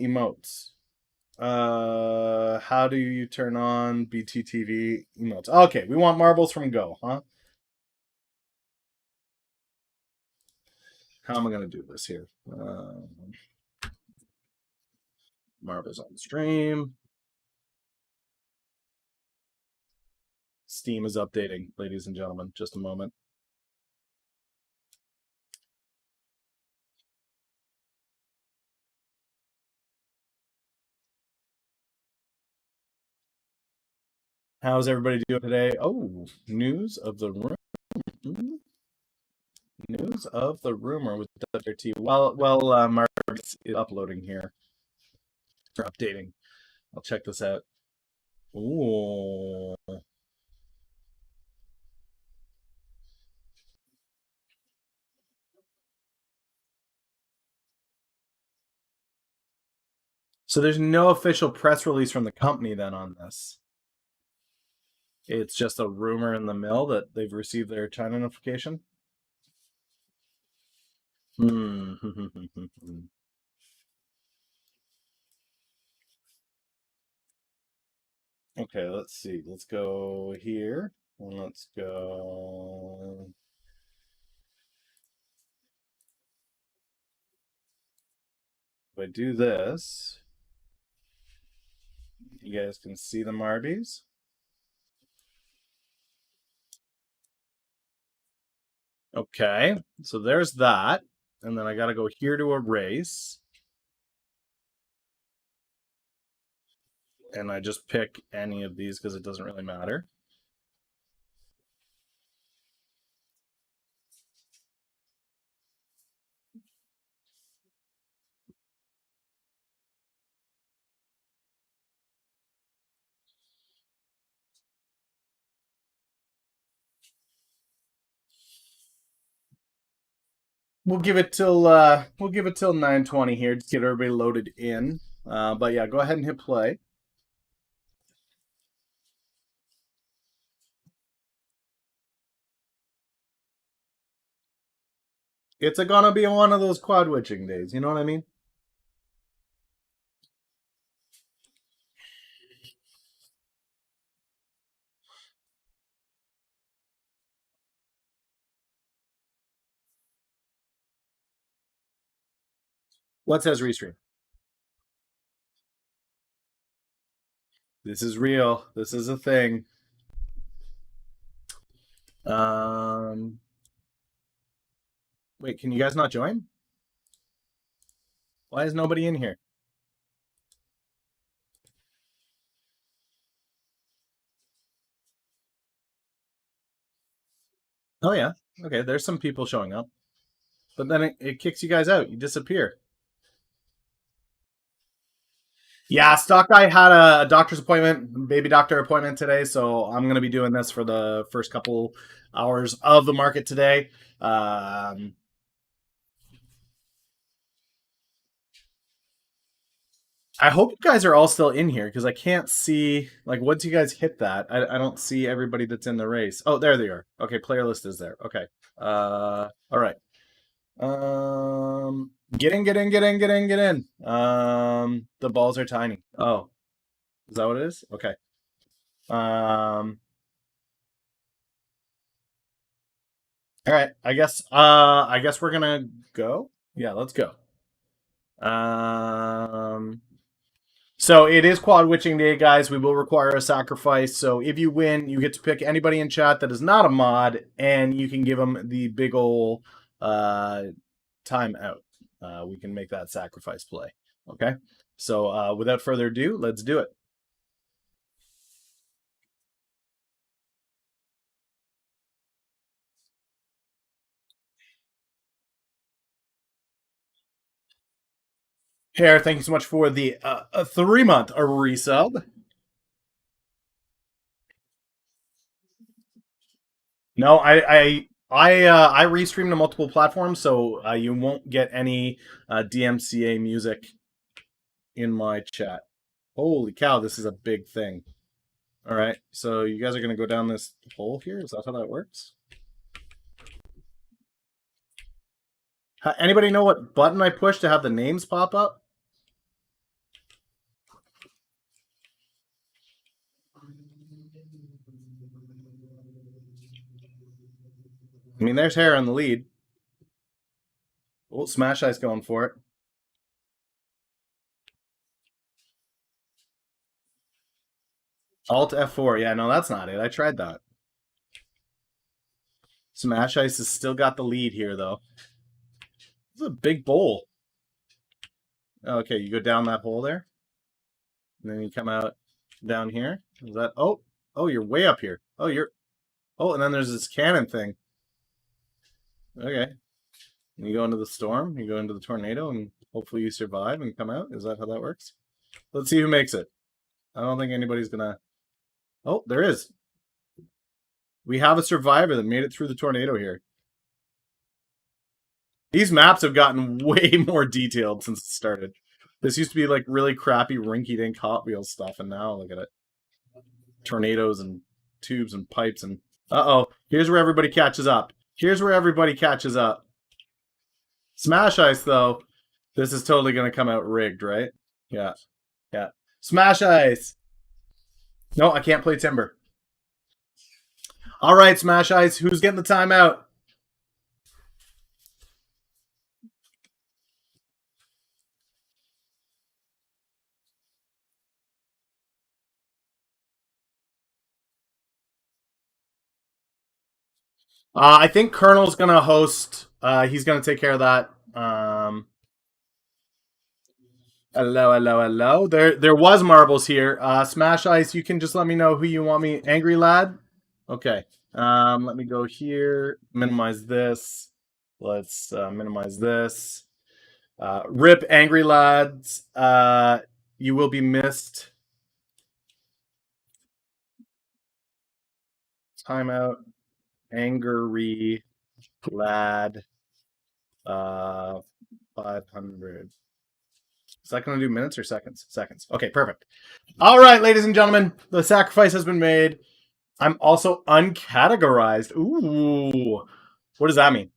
emotes. How do you turn on BTTV emotes? Okay, we want marbles from Go, huh? How am I going to do this here? Marbles on the stream. Steam is updating, ladies and gentlemen. Just a moment. How's everybody doing today? Oh, news of the room. News of the rumor with WRT. Well, Mark is uploading here. Or updating. I'll check this out. Ooh. So there's no official press release from the company then on this. It's just a rumor in the mill that they've received their China notification. Okay, let's see. Let's go here. And let's go. If I do this, you guys can see the Marbies. Okay, so there's that. And then I got to go here to erase. And I just pick any of these because it doesn't really matter. We'll give it till 9:20 here to get everybody loaded in. But yeah, go ahead and hit play. It's gonna be one of those quad witching days. You know what I mean? What says Restream? This is real. This is a thing. Wait, can you guys not join? Why is nobody in here? Oh yeah. Okay, there's some people showing up. But then it kicks you guys out. You disappear. Yeah, Stock Guy had a doctor's appointment, baby doctor appointment today, so I'm going to be doing this for the first couple hours of the market today. I hope you guys are all still in here because I can't see, like, once you guys hit that, I don't see everybody that's in the race. Oh, there they are. Okay, player list is there. Okay. All right. Get in, get in, get in, get in, get in. The balls are tiny. Oh, is that what it is? Okay. All right. I guess we're gonna go. Yeah, let's go. So it is quad witching day, guys. We will require a sacrifice. So if you win, you get to pick anybody in chat that is not a mod, and you can give them the big ol' time out. We can make that sacrifice play. Okay. So without further ado, let's do it. Hair, thank you so much for the 3-month resub. No, I restream to multiple platforms, so you won't get any DMCA music in my chat. Holy cow, this is a big thing. All right, so you guys are going to go down this hole here? Is that how that works? Anybody know what button I pushed to have the names pop up? I mean, there's Hair in the lead. Oh, Smash Ice going for it. Alt F4. Yeah, no, that's not it. I tried that. Smash Ice has still got the lead here, though. This is a big bowl. Okay, you go down that hole there. And then you come out down here. Is that... Oh, you're way up here. Oh, and then there's this cannon thing. Okay. And you go into the storm, you go into the tornado, and hopefully you survive and come out. Is that how that works? Let's see who makes it. I don't think anybody's gonna... Oh, there is. We have a survivor that made it through the tornado here. These maps have gotten way more detailed since it started. This used to be like really crappy rinky-dink Hot Wheels stuff, and now look at it. Tornadoes and tubes and pipes and... Uh-oh. Here's where everybody catches up. Here's where everybody catches up. Smash Ice, though. This is totally going to come out rigged, right? Yeah. Yeah. Smash Ice! No, I can't play Timber. All right, Smash Ice. Who's getting the timeout? I think Colonel's going to host. He's going to take care of that. Hello. There was marbles here. Smash Ice, you can just let me know who you want me. Angry Lad? Okay. Let me go here. Minimize this. Let's minimize this. Rip Angry Lads. You will be missed. Timeout. Angry Lad. 500. Is that going to do minutes or seconds? Seconds. Okay, perfect. All right, ladies and gentlemen, the sacrifice has been made. I'm also uncategorized. Ooh. What does that mean?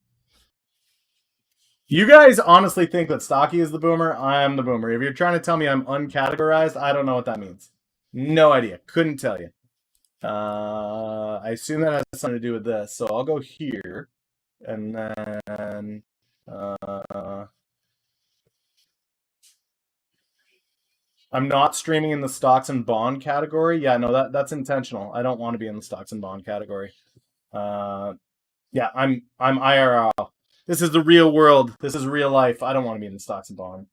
You guys honestly think that Stocky is the boomer? I am the boomer. If you're trying to tell me I'm uncategorized, I don't know what that means. No idea. Couldn't tell you. I assume that has something to do with this. So I'll go here. And then... I'm not streaming in the stocks and bond category. Yeah, no, that's intentional. I don't want to be in the stocks and bond category. Yeah, I'm IRL. This is the real world. This is real life. I don't want to be in the stocks and bond.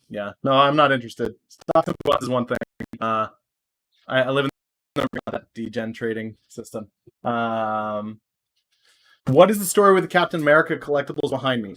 Yeah, no, I'm not interested. Stocks and bonds is one thing. I live in that degen trading system. What is the story with the Captain America collectibles behind me?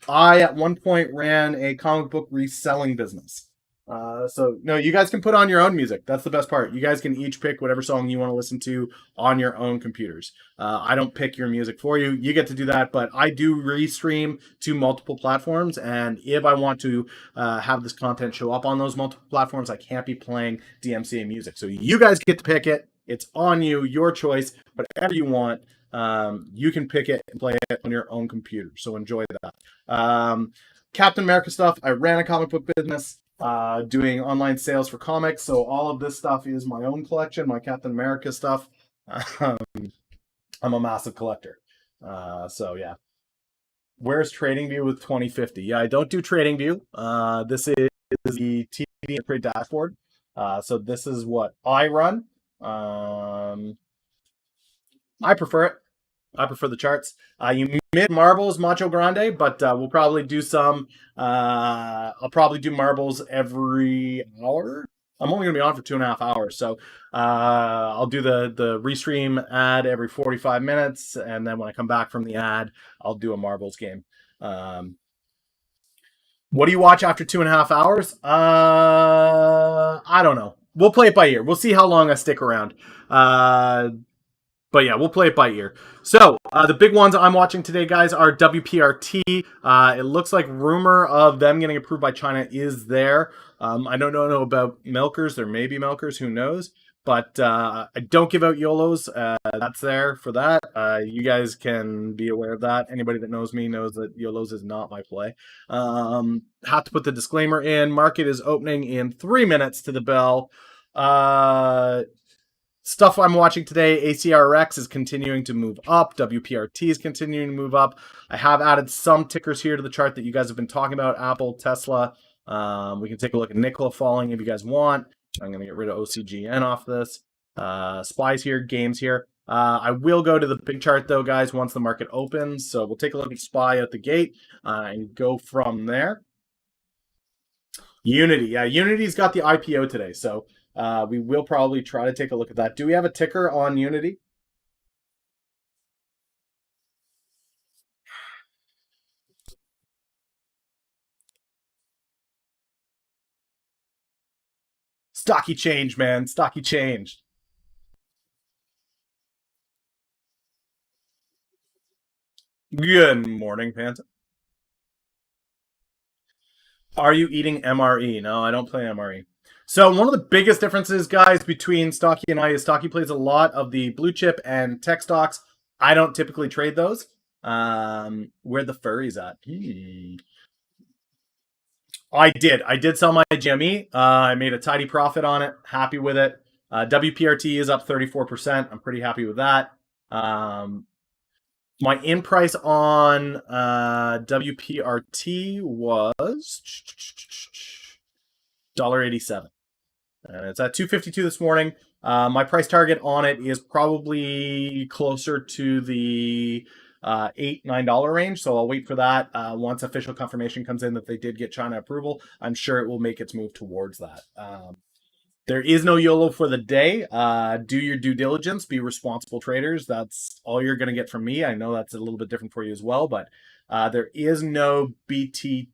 I, at one point, ran a comic book reselling business. So, no, you guys can put on your own music. That's the best part. You guys can each pick whatever song you want to listen to on your own computers. I don't pick your music for you. You get to do that, but I do restream to multiple platforms, and if I want to have this content show up on those multiple platforms, I can't be playing DMCA music. So you guys get to pick it. It's on you, your choice, whatever you want. You can pick it and play it on your own computer. So enjoy that. Captain America stuff. I ran a comic book business doing online sales for comics. So all of this stuff is my own collection, my Captain America stuff. I'm a massive collector. So yeah. Where's TradingView with 2050? Yeah, I don't do TradingView. This is the TV trade dashboard. So this is what I run. I prefer it. I prefer the charts. You mid marbles Macho Grande, but we'll probably do some. I'll probably do marbles every hour. I'm only going to be on for 2.5 hours, so I'll do the restream ad every 45 minutes, and then when I come back from the ad, I'll do a marbles game. What do you watch after 2.5 hours? I don't know. We'll play it by ear. We'll see how long I stick around. But yeah, we'll play it by ear. So, the big ones I'm watching today, guys, are WPRT. It looks like rumor of them getting approved by China is there. I don't know about milkers. There may be milkers. Who knows? But I don't give out YOLOs. That's there for that. You guys can be aware of that. Anybody that knows me knows that YOLOs is not my play. Have to put the disclaimer in. Market is opening in 3 minutes to the bell. stuff I'm watching today, ACRX is continuing to move up. WPRT is continuing to move up. I have added some tickers here to the chart that you guys have been talking about. Apple, Tesla. We can take a look at Nikola falling if you guys want. I'm going to get rid of OCGN off this. Spies here, games here. I will go to the big chart, though, guys, once the market opens. So we'll take a look at SPY at the gate and go from there. Unity. Yeah, Unity's got the IPO today. So we will probably try to take a look at that. Do we have a ticker on Unity? Stocky change, man. Stocky change. Good morning, Panta. Are you eating MRE? No, I don't play MRE. So one of the biggest differences, guys, between Stocky and I is Stocky plays a lot of the blue chip and tech stocks. I don't typically trade those. Where the furries at? I did. I did sell my GME. I made a tidy profit on it. Happy with it. WPRT is up 34%. I'm pretty happy with that. My in price on WPRT was $1.87. It's at $2.52 this morning. My price target on it is probably closer to the $8-9 range. So I'll wait for that. Once official confirmation comes in that they did get China approval, I'm sure it will make its move towards that. There is no YOLO for the day. Do your due diligence. Be responsible traders. That's all you're going to get from me. I know that's a little bit different for you as well, but there is no BTTV.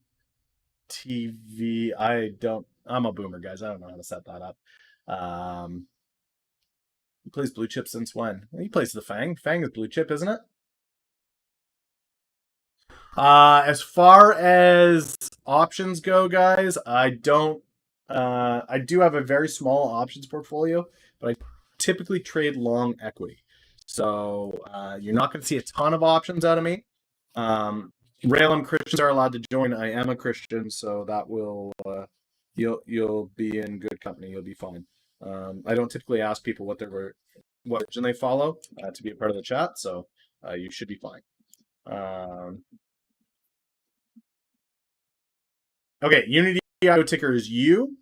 I'm a boomer, guys. I don't know how to set that up. He plays blue chip since when? He plays the Fang. Fang is blue chip, isn't it? As far as options go, guys, I don't. I do have a very small options portfolio, but I typically trade long equity. So you're not going to see a ton of options out of me. Railum Christians are allowed to join. I am a Christian, so that will you'll be in good company. You'll be fine. I don't typically ask people what religion they follow to be a part of the chat, so you should be fine. Okay, Unity IO ticker is U.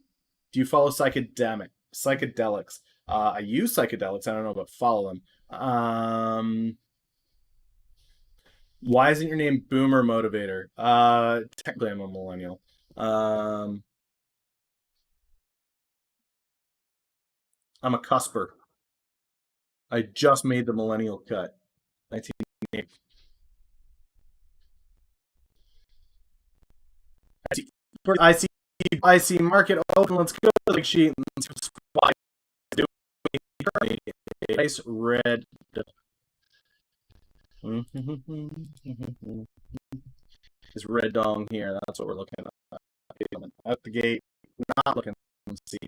Do you follow psychedelics? I use psychedelics. I don't know about follow them. Why isn't your name Boomer Motivator? Technically, I'm a millennial. I'm a cusper. I just made the millennial cut. 1980. I see market open. Let's go. Like sheet. Nice red. This red dong here. That's what we're looking at. At the gate. Not looking to see.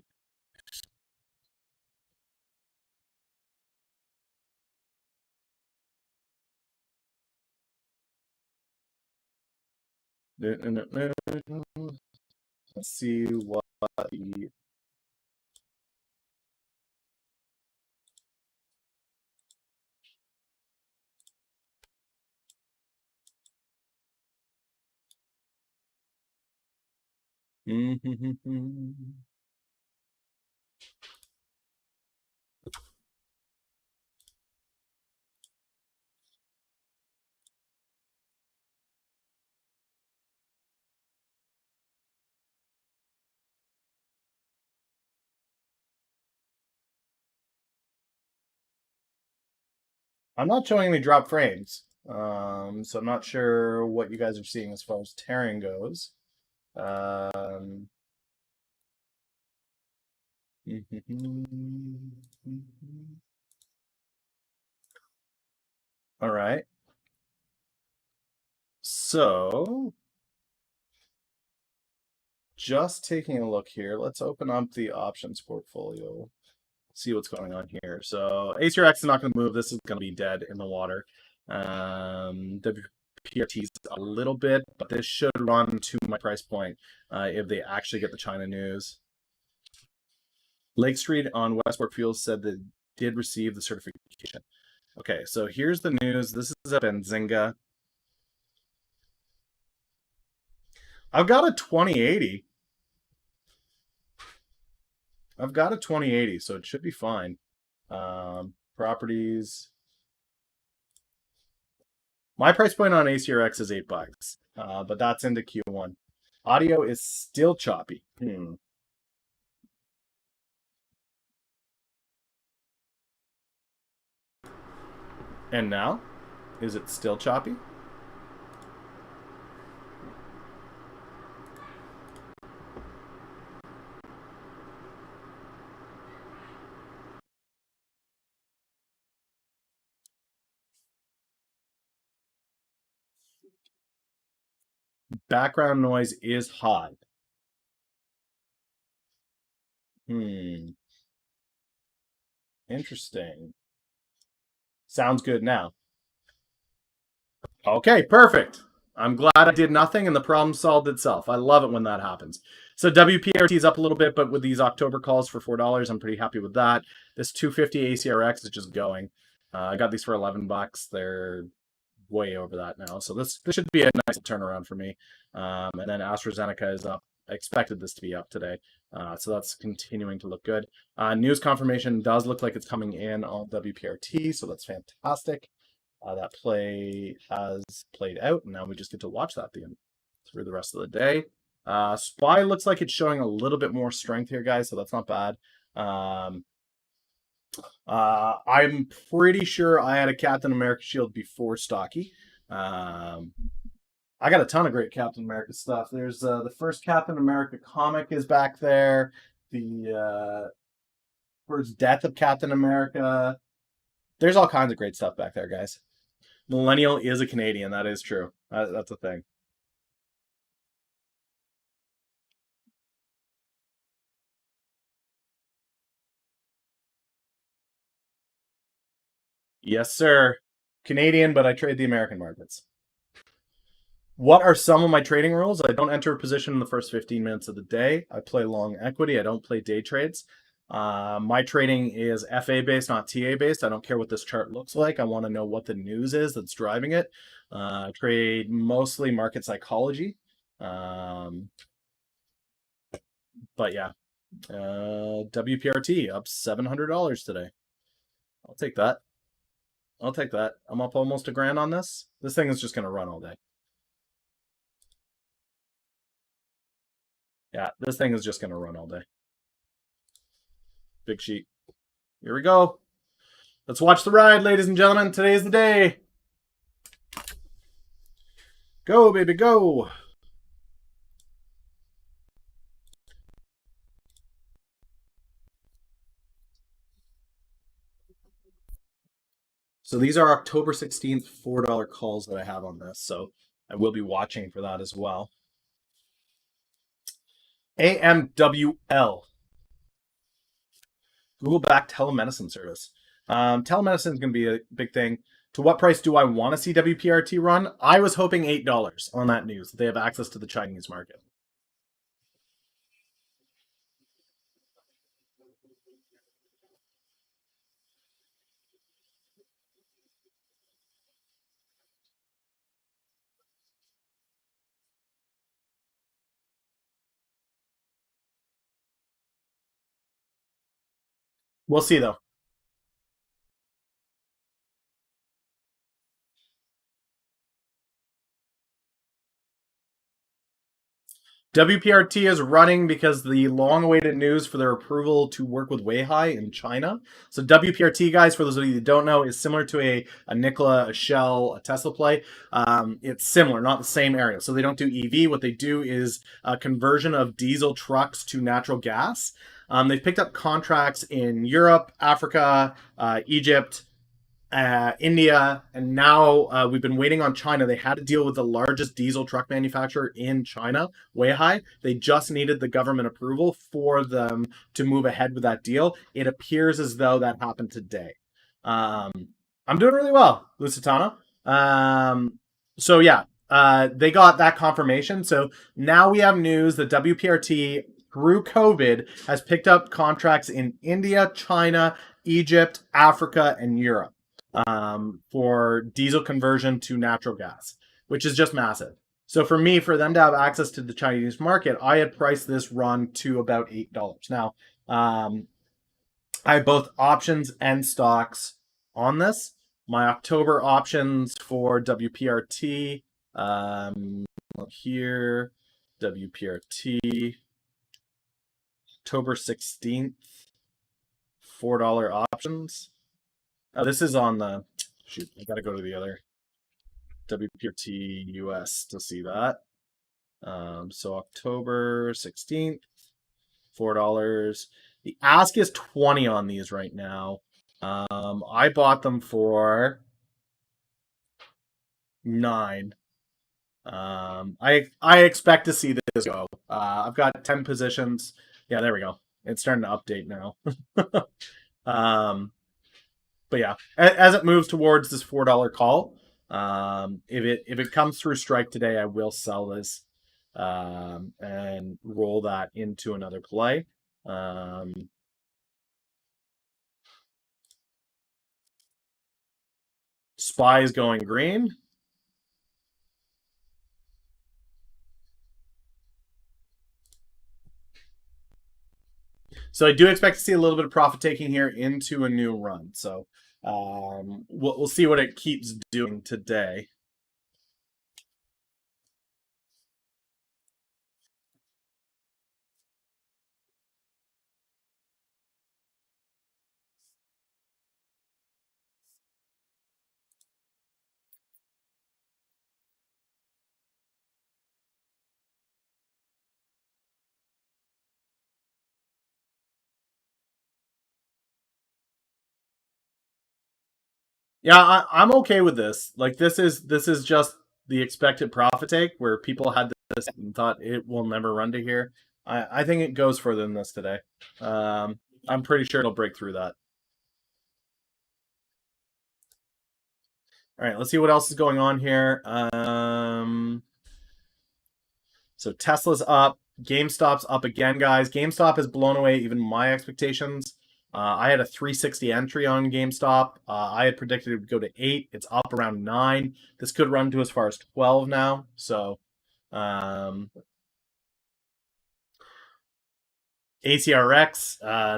Let's see what the I'm not showing any drop frames. So I'm not sure what you guys are seeing as far as tearing goes. All right. So just taking a look here. Let's open up the options portfolio. See what's going on here. So ACRX is not going to move. This is going to be dead in the water. WPRT is a little bit, but this should run to my price point if they actually get the China news. Lake Street on Westport Fuels said that did receive the certification. Okay, so here's the news. This is a Benzinga. I've got a 2080. I've got a 2080, so it should be fine. Properties. My price point on ACRX is $8, but that's into Q1. Audio is still choppy. And now? Is it still choppy? Background noise is high. Interesting. Sounds good now. Okay, perfect. I'm glad I did nothing and the problem solved itself. I love it when that happens. So WPRT is up a little bit, but with these October calls for $4, I'm pretty happy with that. This 250 ACRX is just going. I got these for $11. They're way over that now. So this should be a nice turnaround for me. And then Astrazeneca is up. I expected this to be up today. So that's continuing to look good. News confirmation does look like it's coming in on WPRT, so that's fantastic. That play has played out, and now we just get to watch that through the rest of the day. Spy looks like it's showing a little bit more strength here, guys, so that's not bad. I'm pretty sure I had a Captain America shield before Stocky. I got a ton of great Captain America stuff. There's the first Captain America comic is back there. The first Death of Captain America. There's all kinds of great stuff back there, guys. Millennial is a Canadian. That is true. That's a thing. Yes, sir. Canadian, but I trade the American markets. What are some of my trading rules? I don't enter a position in the first 15 minutes of the day. I play long equity. I don't play day trades. My trading is FA based, not TA based. I don't care what this chart looks like. I want to know what the news is that's driving it. I trade mostly market psychology. But yeah, WPRT up $700 today. I'll take that. I'll take that. I'm up almost $1,000 on this. This thing is just going to run all day. Yeah, this thing is just going to run all day. Big sheet. Here we go. Let's watch the ride, ladies and gentlemen. Today is the day. Go, baby, go. So these are October 16th $4 calls that I have on this. So I will be watching for that as well. AMWL. Google backed telemedicine service. Telemedicine is going to be a big thing. To what price do I want to see WPRT run? I was hoping $8 on that news. They have access to the Chinese market. We'll see, though. WPRT is running because the long-awaited news for their approval to work with Weihai in China. So WPRT, guys, for those of you that don't know, is similar to a Nikola, a Shell, a Tesla play. It's similar, not the same area. So they don't do EV. What they do is a conversion of diesel trucks to natural gas. They've picked up contracts in Europe, Africa, Egypt, India, and now we've been waiting on China. They had to deal with the largest diesel truck manufacturer in China, Weihai. They just needed the government approval for them to move ahead with that deal. It appears as though that happened today. I'm doing really well, Lusitano. So yeah, they got that confirmation. So now we have news that WPRT through COVID has picked up contracts in India, China, Egypt, Africa, and Europe for diesel conversion to natural gas, which is just massive. So for me, for them to have access to the Chinese market, I had priced this run to about $8. Now, I have both options and stocks on this. My October options for WPRT here, WPRT, October 16th, $4 options. Oh, this is on the, shoot, I gotta go to the other WPRT US to see that. So October 16th, $4. The ask is 20 on these right now. I bought them for 9. I expect to see this go. I've got 10 positions. Yeah, there we go. It's starting to update now. But yeah, as it moves towards this $4 call, if it comes through strike today, I will sell this and roll that into another play. SPY is going green. So I do expect to see a little bit of profit taking here into a new run. So we'll see what it keeps doing today. Yeah, I'm okay with this. Like this is just the expected profit take where people had this and thought it will never run to here. I think it goes further than this today. I'm pretty sure it'll break through that. All right, let's see what else is going on here. So Tesla's up. GameStop's up again, guys. GameStop has blown away even my expectations. I had a 360 entry on GameStop. I had predicted it would go to 8. It's up around 9. This could run to as far as 12 now. So ACRX,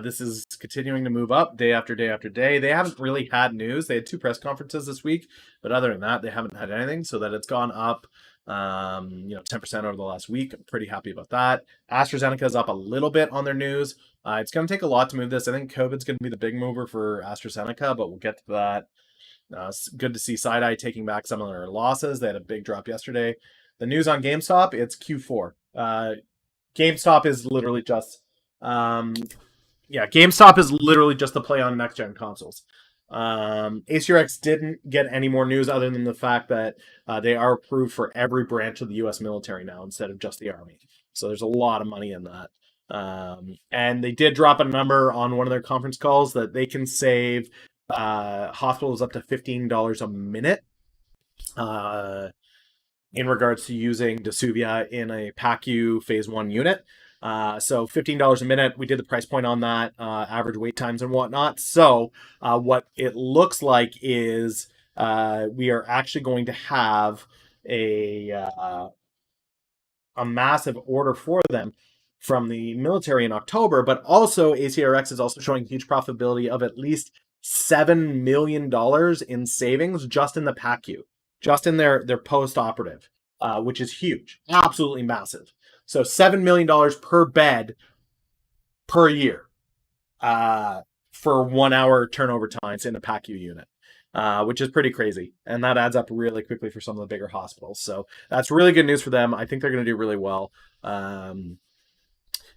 this is continuing to move up day after day after day. They haven't really had news. They had 2 press conferences this week, but other than that, they haven't had anything. So that it's gone up, 10% over the last week. I'm pretty happy about that. Astrazeneca is up a little bit on their news. It's going to take a lot to move this. I think COVID's going to be the big mover for AstraZeneca, but we'll get to that. It's good to see Side-Eye taking back some of their losses. They had a big drop yesterday. The news on GameStop, it's Q4. GameStop is literally just GameStop is literally just the play on next gen consoles. ACRX didn't get any more news other than the fact that they are approved for every branch of the U.S. military now instead of just the Army. So there's a lot of money in that. And they did drop a number on one of their conference calls that they can save hospitals up to $15 a minute in regards to using Dasuvia in a PACU phase 1 unit. So $15 a minute. We did the price point on that, average wait times and whatnot. So what it looks like is we are actually going to have a massive order for them from the military in October, but also ACRX is also showing huge profitability of at least $7 million in savings just in the PACU, just in their post-operative, which is huge, absolutely massive. So $7 million per bed per year for 1 hour turnover times in a PACU unit. Which is pretty crazy. And that adds up really quickly for some of the bigger hospitals. So that's really good news for them. I think they're going to do really well.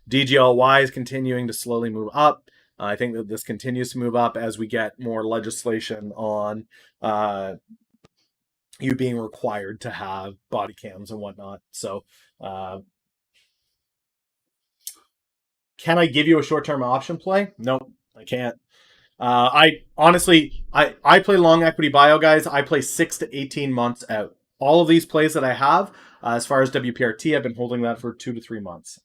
DGLY is continuing to slowly move up. I think that this continues to move up as we get more legislation on you being required to have body cams and whatnot. So can I give you a short-term option play? Nope, I can't. I honestly, I play long equity bio, guys. I play 6 to 18 months out. All of these plays that I have, as far as WPRT, I've been holding that for 2 to 3 months.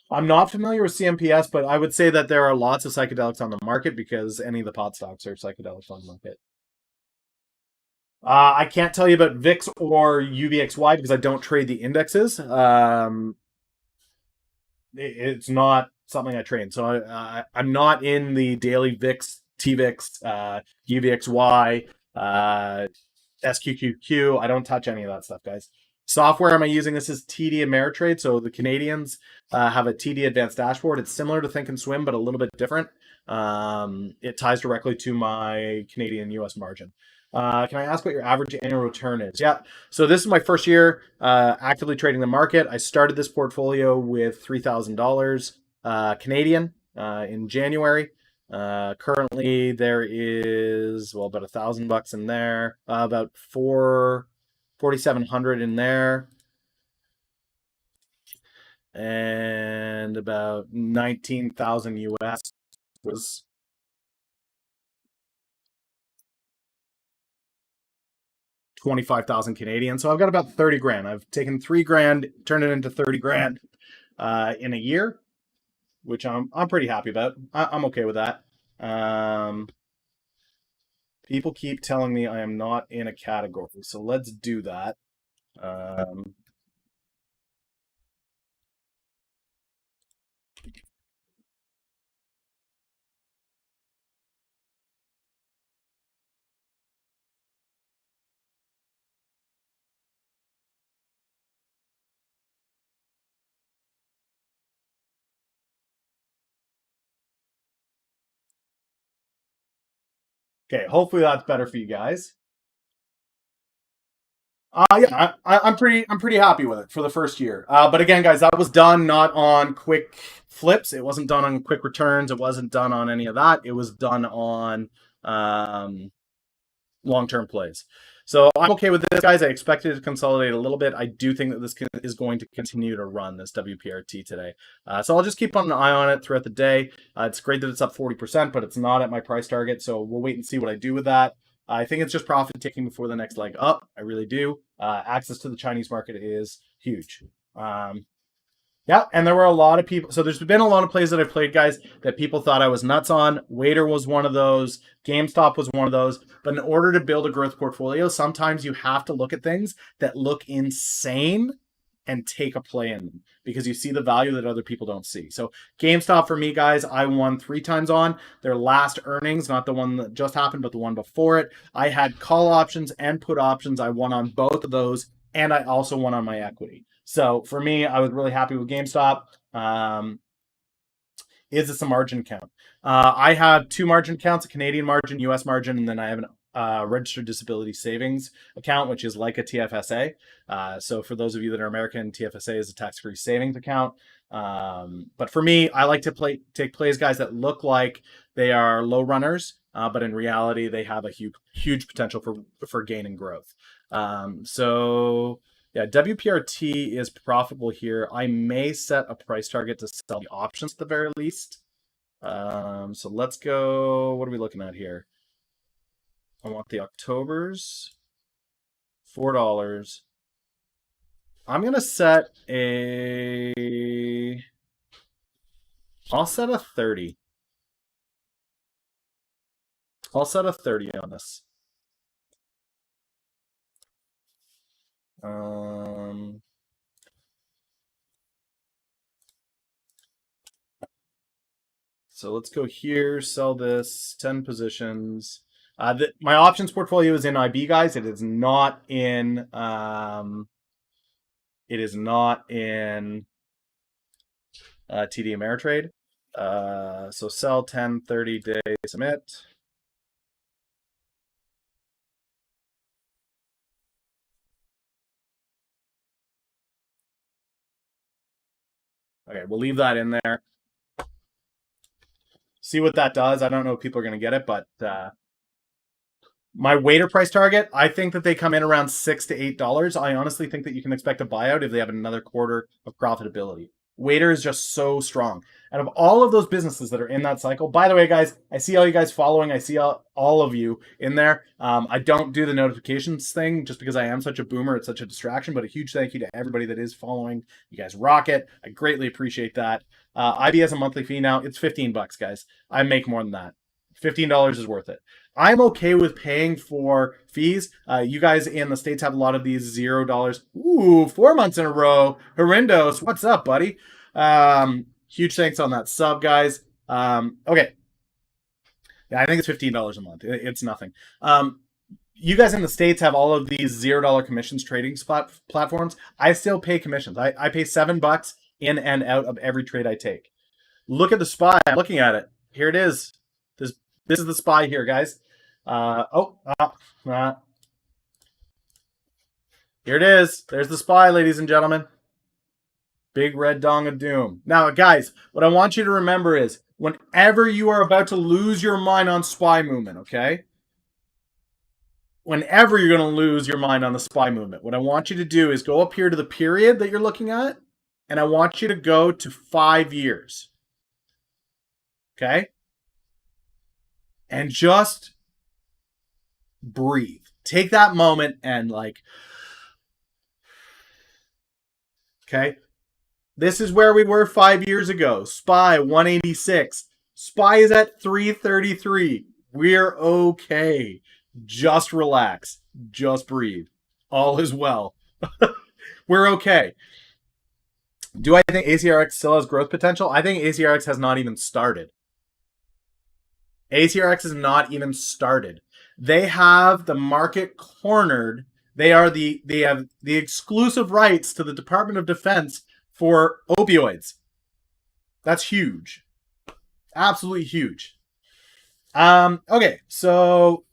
I'm not familiar with CMPS, but I would say that there are lots of psychedelics on the market because any of the pot stocks are psychedelics on the market. I can't tell you about VIX or UVXY because I don't trade the indexes. It's not something I trade, so I'm not in the daily VIX, TVIX, UVXY, SQQQ. I don't touch any of that stuff, guys. Software am I using? This is TD Ameritrade. So the Canadians have a TD Advanced Dashboard. It's similar to Think and Swim, but a little bit different. It ties directly to my Canadian US margin. Can I ask what your average annual return is? Yeah. So this is my first year actively trading the market. I started this portfolio with $3,000 Canadian in January. Currently there is about $1,000 in there, about 4,700 in there, and about 19,000 US was 25,000 Canadian. So I've got about 30 grand. I've taken 3 grand, turned it into 30 grand in a year, which I'm pretty happy about. I'm okay with that. Um, People keep telling me I am not in a category, so let's do that. Um, okay, hopefully that's better for you guys. Yeah, I'm pretty happy with it for the first year. But again, guys, that was done not on quick flips. It wasn't done on quick returns. It wasn't done on any of that. It was done on um, long-term plays. So I'm okay with this, guys. I expected it to consolidate a little bit. I do think that this is going to continue to run this WPRT today. So I'll just keep an eye on it throughout the day. It's great that it's up 40%, but it's not at my price target. So we'll wait and see what I do with that. I think it's just profit taking before the next leg up. I really do. Access to the Chinese market is huge. Yeah, and there were a lot of people. So there's been a lot of plays that I've played, guys, that people thought I was nuts on. Waiter was one of those. GameStop was one of those. But in order to build a growth portfolio, sometimes you have to look at things that look insane and take a play in them because you see the value that other people don't see. So GameStop for me, guys, I won 3 times on their last earnings, not the one that just happened, but the one before it. I had call options and put options. I won on both of those, and I also won on my equity. So for me, I was really happy with GameStop. Is this a margin count? I have 2 margin counts, a Canadian margin, US margin, and then I have an registered disability savings account, which is like a TFSA. So for those of you that are American, TFSA is a tax-free savings account. But for me, I like to take plays, guys, that look like they are low runners, but in reality, they have a huge potential for gain and growth. So yeah, WPRT is profitable here. I may set a price target to sell the options at the very least. So let's go. What are we looking at here? I want the Octobers, $4. I'm gonna set a. I'll set a 30. I'll set a 30 on this. Um, So let's go here, sell this, 10 positions. My options portfolio is in IB, guys. It is not in TD Ameritrade. So sell 10, 30 days, submit. Okay, we'll leave that in there. See what that does. I don't know if people are going to get it, but my waiter price target, I think that they come in around $6 to $8. I honestly think that you can expect a buyout if they have another quarter of profitability. Waiter is just so strong. Out of all of those businesses that are in that cycle, by the way, guys, I see all you guys following. I see all of you in there. I don't do the notifications thing just because I am such a boomer. It's such a distraction, but a huge thank you to everybody that is following. You guys rock it. I greatly appreciate that. IB has a monthly fee now. It's $15, guys. I make more than that. $15 is worth it. I'm okay with paying for fees. You guys in the States have a lot of these $0. Ooh, 4 months in a row. Horrendos. What's up, buddy? Huge thanks on that sub, guys. Okay. Yeah, I think it's $15 a month. It's nothing. You guys in the States have all of these $0 commissions trading platforms. I still pay commissions. I pay $7 in and out of every trade I take. Look at the SPY. I'm looking at it. Here it is. This is the SPY here, guys. Here it is. There's the SPY, ladies and gentlemen. Big red dong of doom. Now, guys, what I want you to remember is whenever you are about to lose your mind on SPY movement, okay? Whenever you're going to lose your mind on the SPY movement, what I want you to do is go up here to the period that you're looking at, and I want you to go to 5 years. Okay? And just breathe. Take that moment and okay? This is where we were 5 years ago. SPY 186. SPY is at 333. We're okay. Just relax. Just breathe. All is well. We're okay. Do I think ACRX still has growth potential? I think ACRX has not even started. ACRX has not even started. They have the market cornered. They have the exclusive rights to the Department of Defense for opioids. That's huge. Absolutely huge. Okay, so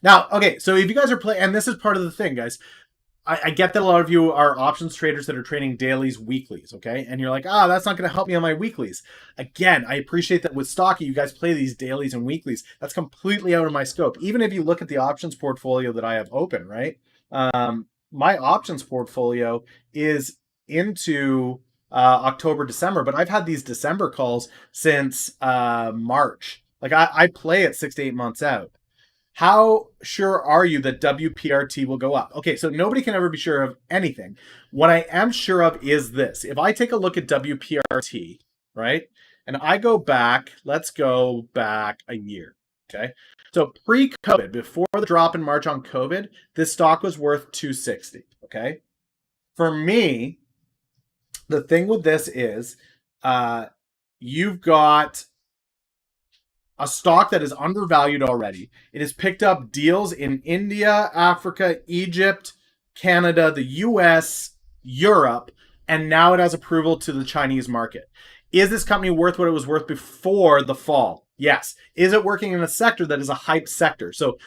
now, so if you guys are playing, and this is part of the thing, guys, I get that a lot of you are options traders that are trading dailies, weeklies, okay? And you're like, that's not going to help me on my weeklies. Again, I appreciate that with Stocky, you guys play these dailies and weeklies. That's completely out of my scope. Even if you look at the options portfolio that I have open, right? My options portfolio is into October, December, but I've had these December calls since March. Like I play it 6 to 8 months out. How sure are you that WPRT will go up? Okay, so nobody can ever be sure of anything. What I am sure of is this. If I take a look at WPRT, right, and I go back, let's go back a year, okay? So pre-COVID, before the drop in March on COVID, this stock was worth 260, okay? For me, the thing with this is you've got a stock that is undervalued already. It has picked up deals in India, Africa, Egypt, Canada, the US, Europe, and now it has approval to the Chinese market. Is this company worth what it was worth before the fall? Yes. Is it working in a sector that is a hype sector? So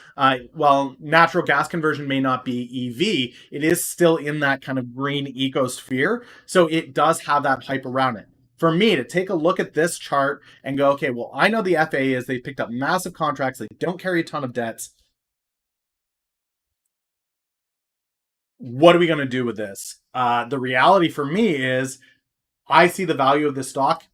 while natural gas conversion may not be EV, it is still in that kind of green ecosphere. So it does have that hype around it. For me to take a look at this chart and go, okay, well, I know the FA is they picked up massive contracts. They don't carry a ton of debts. What are we going to do with this? The reality for me is I see the value of this stock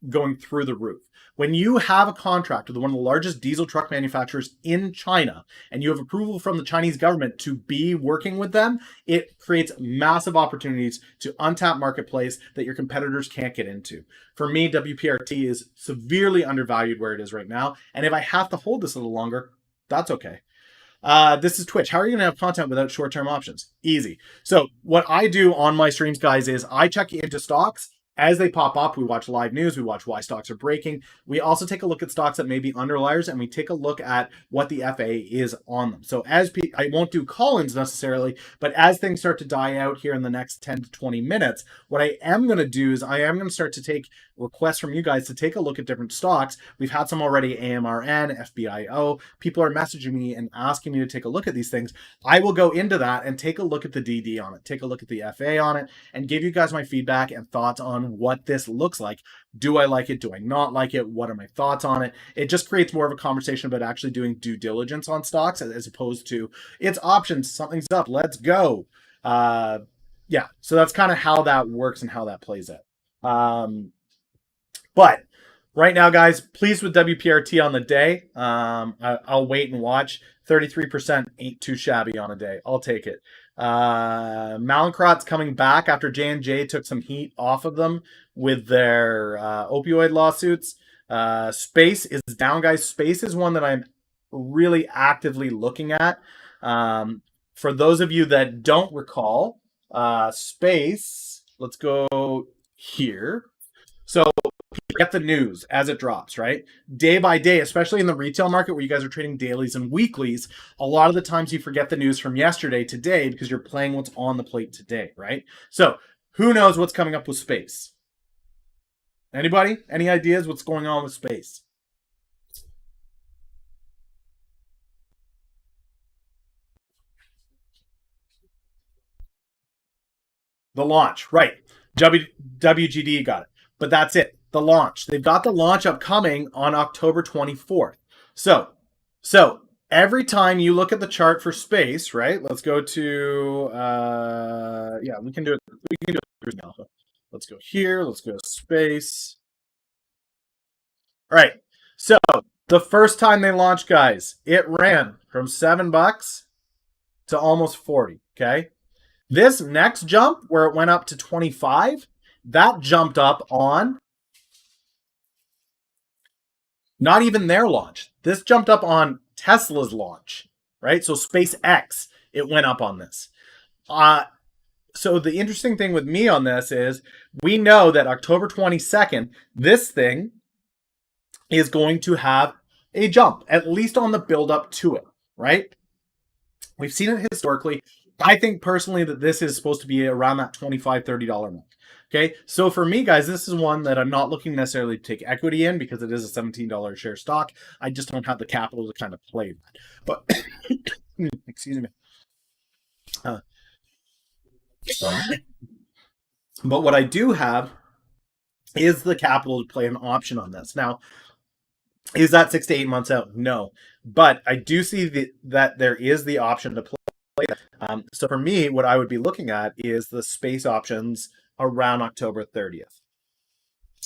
going through the roof. When you have a contract with one of the largest diesel truck manufacturers in China and you have approval from the Chinese government to be working with them, it creates massive opportunities to untap marketplace that your competitors can't get into. For me, WPRT is severely undervalued where it is right now. And if I have to hold this a little longer, that's okay. This is Twitch. How are you going to have content without short-term options? Easy. So what I do on my streams, guys, is I check into stocks. As they pop up, we watch live news, we watch why stocks are breaking. We also take a look at stocks that may be underliers, and we take a look at what the FA is on them. So I won't do call-ins necessarily, but as things start to die out here in the next 10 to 20 minutes, what I am going to do is I am going to start to take requests from you guys to take a look at different stocks. We've had some already, AMRN, FBIO. People are messaging me and asking me to take a look at these things. I will go into that and take a look at the DD on it, take a look at the FA on it, and give you guys my feedback and thoughts on what this looks like. Do I like it? Do I not like it? What are my thoughts on it? It just creates more of a conversation about actually doing due diligence on stocks as opposed to it's options, something's up, let's go. Yeah, so that's kind of how that works and how that plays out. But right now, guys, pleased with WPRT on the day. I'll wait and watch. 33% ain't too shabby on a day. I'll take it. Mallinckrodt's coming back after J&J took some heat off of them with their opioid lawsuits. Space is down, guys. Space is one that I'm really actively looking at. For those of you that don't recall, Space, let's go here. So get the news as it drops, right? Day by day, especially in the retail market where you guys are trading dailies and weeklies, a lot of the times you forget the news from yesterday today because you're playing what's on the plate today, right? So who knows what's coming up with Space? Anybody? Any ideas what's going on with Space? The launch, right. WGD got it. But that's it. The launch. They've got the launch upcoming on October 24th. So every time you look at the chart for Space, right? Let's go to yeah, we can do it. We can do it now. Let's go here. Let's go to Space. All right. So the first time they launched, guys, it ran from $7 to almost 40. Okay. This next jump, where it went up to 25, that jumped up on not even their launch. This jumped up on Tesla's launch, right? So SpaceX, it went up on this. So the interesting thing with me on this is we know that October 22nd, this thing is going to have a jump, at least on the build up to it, right? We've seen it historically. I think personally that this is supposed to be around that $25, $30 mark. Okay, so for me, guys, this is one that I'm not looking necessarily to take equity in because it is a $17 share stock. I just don't have the capital to kind of play that. But excuse me. But what I do have is the capital to play an option on this. Now, is that 6 to 8 months out? No, but I do see that there is the option to play. So for me, what I would be looking at is the Space options around October 30th.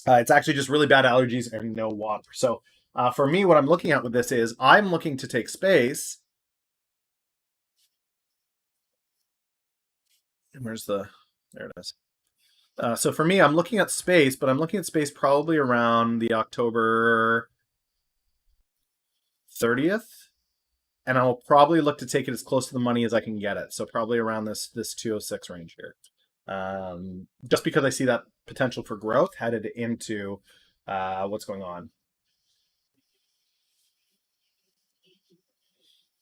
It's actually just really bad allergies and no water. So for me, what I'm looking at with this is I'm looking to take Space. Where's the, there it is. So for me, I'm looking at Space, but I'm looking at Space probably around the October 30th. And I'll probably look to take it as close to the money as I can get it. So probably around this 206 range here. Just because I see that potential for growth headed into what's going on.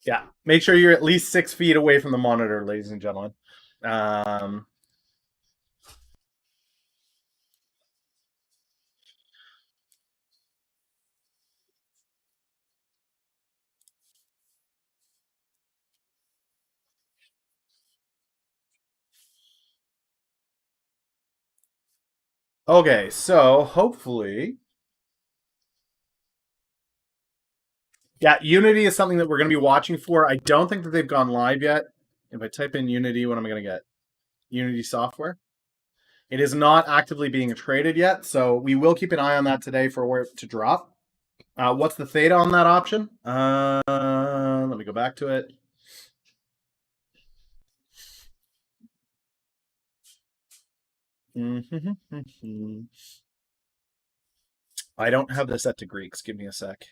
Yeah, make sure you're at least 6 feet away from the monitor, ladies and gentlemen. Okay, so hopefully, yeah, Unity is something that we're going to be watching for. I don't think that they've gone live yet. If I type in Unity, what am I going to get? Unity software. It is not actively being traded yet, so we will keep an eye on that today for where to drop. What's the theta on that option? Let me go back to it. I don't have this set to Greeks. Give me a sec.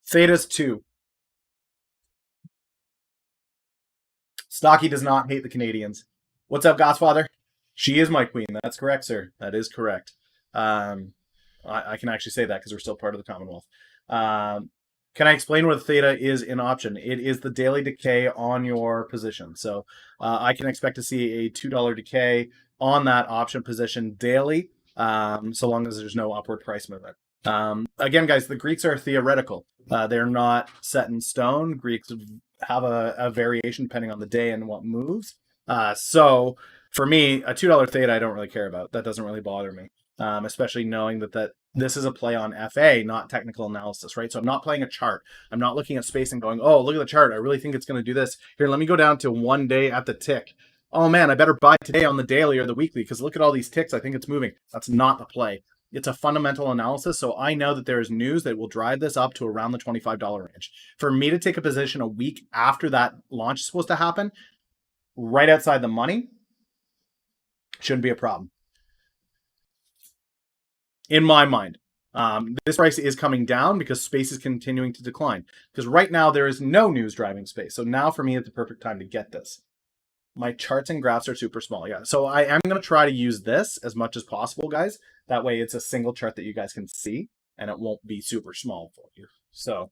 Theta's 2. Stocky does not hate the Canadians. What's up, Godfather? She is my queen. That's correct, sir. That is correct. I can actually say that because we're still part of the Commonwealth. Can I explain what theta is in option? It is the daily decay on your position. So I can expect to see a $2 decay on that option position daily, so long as there's no upward price movement. Again, guys, the Greeks are theoretical. They're not set in stone. Greeks have a variation depending on the day and what moves. So for me, a $2 theta I don't really care about. That doesn't really bother me, especially knowing that this is a play on FA, not technical analysis, right? So I'm not playing a chart. I'm not looking at space and going, oh, look at the chart. I really think it's going to do this. Here, let me go down to 1 day at the tick. Oh man, I better buy today on the daily or the weekly because look at all these ticks. I think it's moving. That's not the play. It's a fundamental analysis. So I know that there is news that will drive this up to around the $25 range. For me to take a position a week after that launch is supposed to happen, right outside the money, shouldn't be a problem. In my mind, this price is coming down because space is continuing to decline. Because right now there is no news driving space. So now for me, it's the perfect time to get this. My charts and graphs are super small. Yeah, so I am going to try to use this as much as possible, guys. That way it's a single chart that you guys can see and it won't be super small for you. So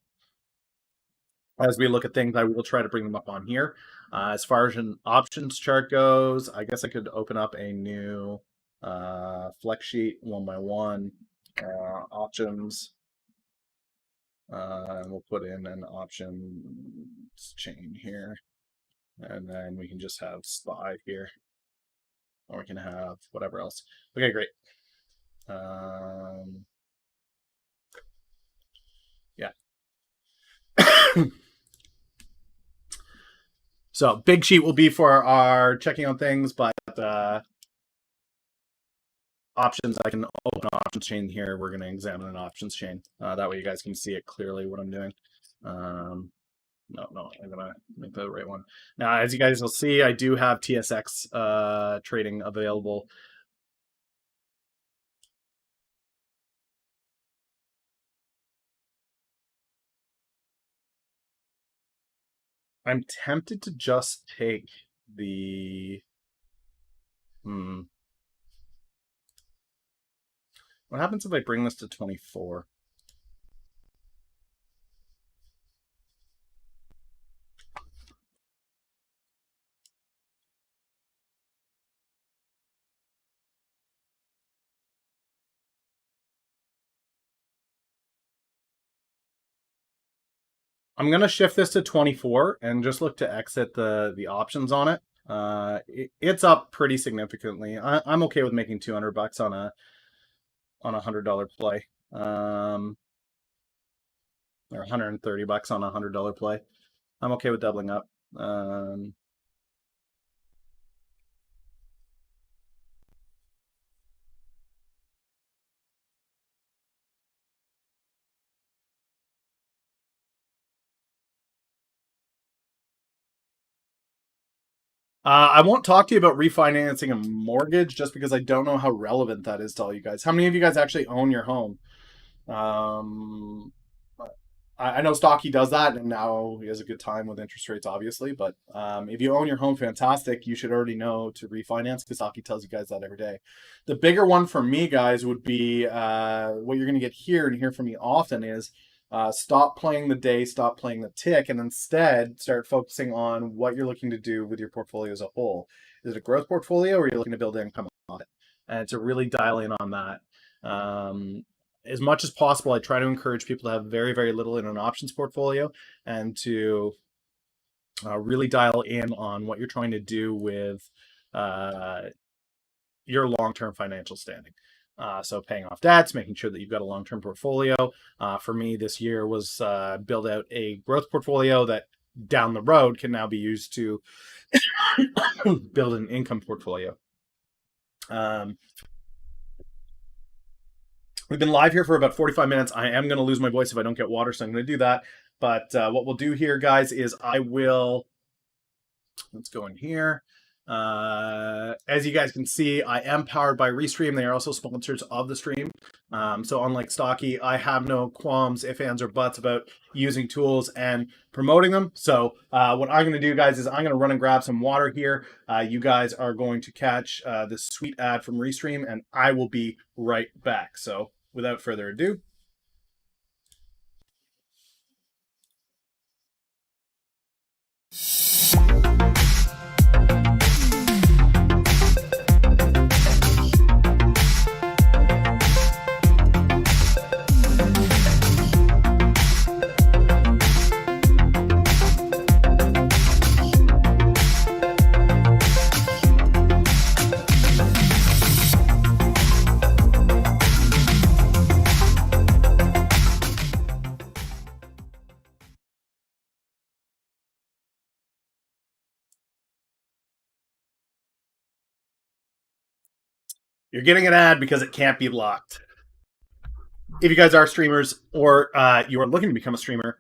as we look at things, I will try to bring them up on here. As far as an options chart goes, I guess I could open up a new flex sheet 1 by 1 options. And we'll put in an options chain here. And then we can just have SPY here. Or we can have whatever else. Okay, great. Yeah. So big sheet will be for our checking on things, but options, I can open an options chain here. We're going to examine an options chain. That way you guys can see it clearly what I'm doing. No, I'm going to make the right one. Now, as you guys will see, I do have TSX trading available. I'm tempted to just take the... What happens if I bring this to 24? I'm going to shift this to 24 and just look to exit the options on it. It's up pretty significantly. I'm okay with making $200 on a $100 play, or $130 on a $100 play. I'm okay with doubling up. I won't talk to you about refinancing a mortgage just because I don't know how relevant that is to all you guys. How many of you guys actually own your home? I know Stocky does that, and now he has a good time with interest rates, obviously. But if you own your home, fantastic. You should already know to refinance because Stocky tells you guys that every day. The bigger one for me, guys, would be what you're going to get here and hear from me often is stop playing the day, stop playing the tick, and instead start focusing on what you're looking to do with your portfolio as a whole. Is it a growth portfolio, or are you looking to build income on it? And to really dial in on that. As much as possible, I try to encourage people to have very, very little in an options portfolio and to really dial in on what you're trying to do with your long-term financial standing. So paying off debts, making sure that you've got a long-term portfolio. For me, this year was build out a growth portfolio that down the road can now be used to build an income portfolio. We've been live here for about 45 minutes. I am going to lose my voice if I don't get water, so I'm going to do that. But what we'll do here, guys, is I will... Let's go in here. As you guys can see, I am powered by Restream. They are also sponsors of the stream. So unlike Stocky, I have no qualms, ifs, ands, or buts about using tools and promoting them. So what I'm going to do, guys, is I'm going to run and grab some water here. You guys are going to catch this sweet ad from Restream, and I will be right back. So without further ado, You're getting an ad because it can't be blocked. If you guys are streamers or you are looking to become a streamer,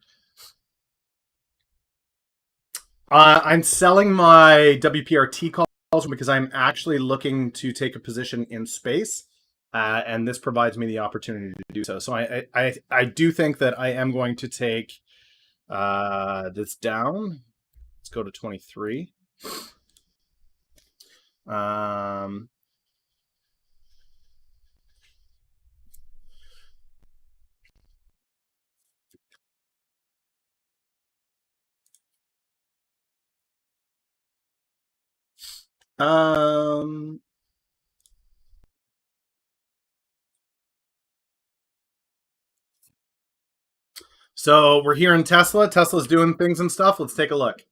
I'm selling my WPRT calls because I'm actually looking to take a position in space, and this provides me the opportunity to do so. So I do think that I am going to take this down. Let's go to 23. Um, so we're here in Tesla. Tesla's doing things and stuff. Let's take a look.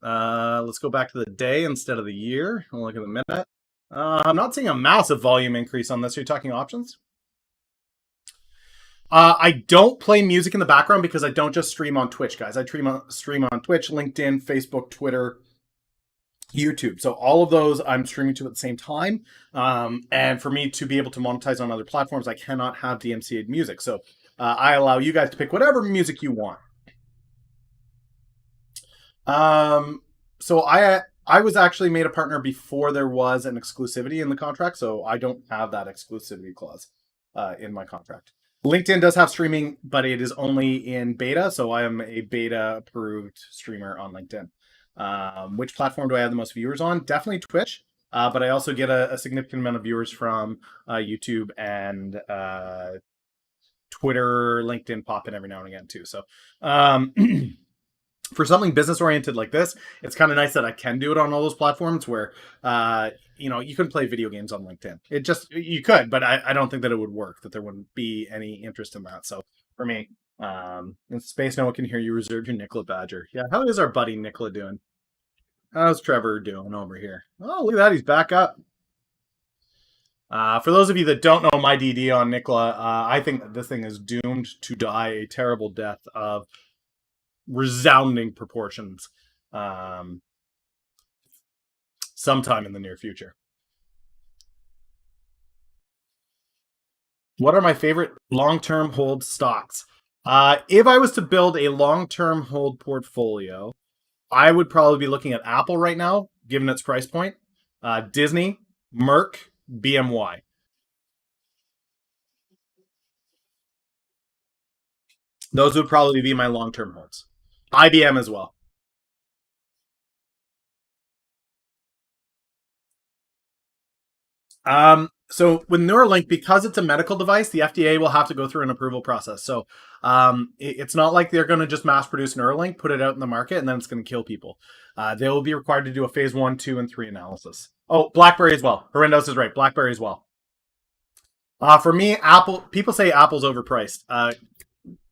Let's go back to the day instead of the year. We'll look at the minute. I'm not seeing a massive volume increase on this. Are you talking options? I don't play music in the background because I don't just stream on Twitch, guys. I stream on Twitch, LinkedIn, Facebook, Twitter, YouTube. So all of those I'm streaming to at the same time. And for me to be able to monetize on other platforms, I cannot have DMCA'd music. So I allow you guys to pick whatever music you want. So I was actually made a partner before there was an exclusivity in the contract, so I don't have that exclusivity clause in my contract. LinkedIn does have streaming, but it is only in beta, so I am a beta approved streamer on LinkedIn. Which platform do I have the most viewers on? Definitely Twitch, but I also get a significant amount of viewers from YouTube and Twitter, LinkedIn pop in every now and again too. So for something business oriented like this, it's kind of nice that I can do it on all those platforms where you can play video games on LinkedIn. You could, but I don't think that it would work, that there wouldn't be any interest in that. So for me, in space, no one can hear you. Reserve your Nicola Badger. Yeah, how is our buddy Nicola doing? How's Trevor doing over here? Oh, look at that, he's back up. For those of you that don't know my DD on Nicola, I think that this thing is doomed to die a terrible death of resounding proportions sometime in the near future. What are my favorite long-term hold stocks? If I was to build a long-term hold portfolio, I would probably be looking at Apple right now, given its price point, Disney, Merck, BMY. Those would probably be my long-term holds. IBM as well. So with Neuralink, because it's a medical device, the FDA will have to go through an approval process. So it's not like they're going to just mass produce Neuralink, put it out in the market, and then it's going to kill people. They will be required to do a phase 1, 2, and 3 analysis. Oh, BlackBerry as well. Horendos is right. BlackBerry as well. For me, Apple. People say Apple's overpriced.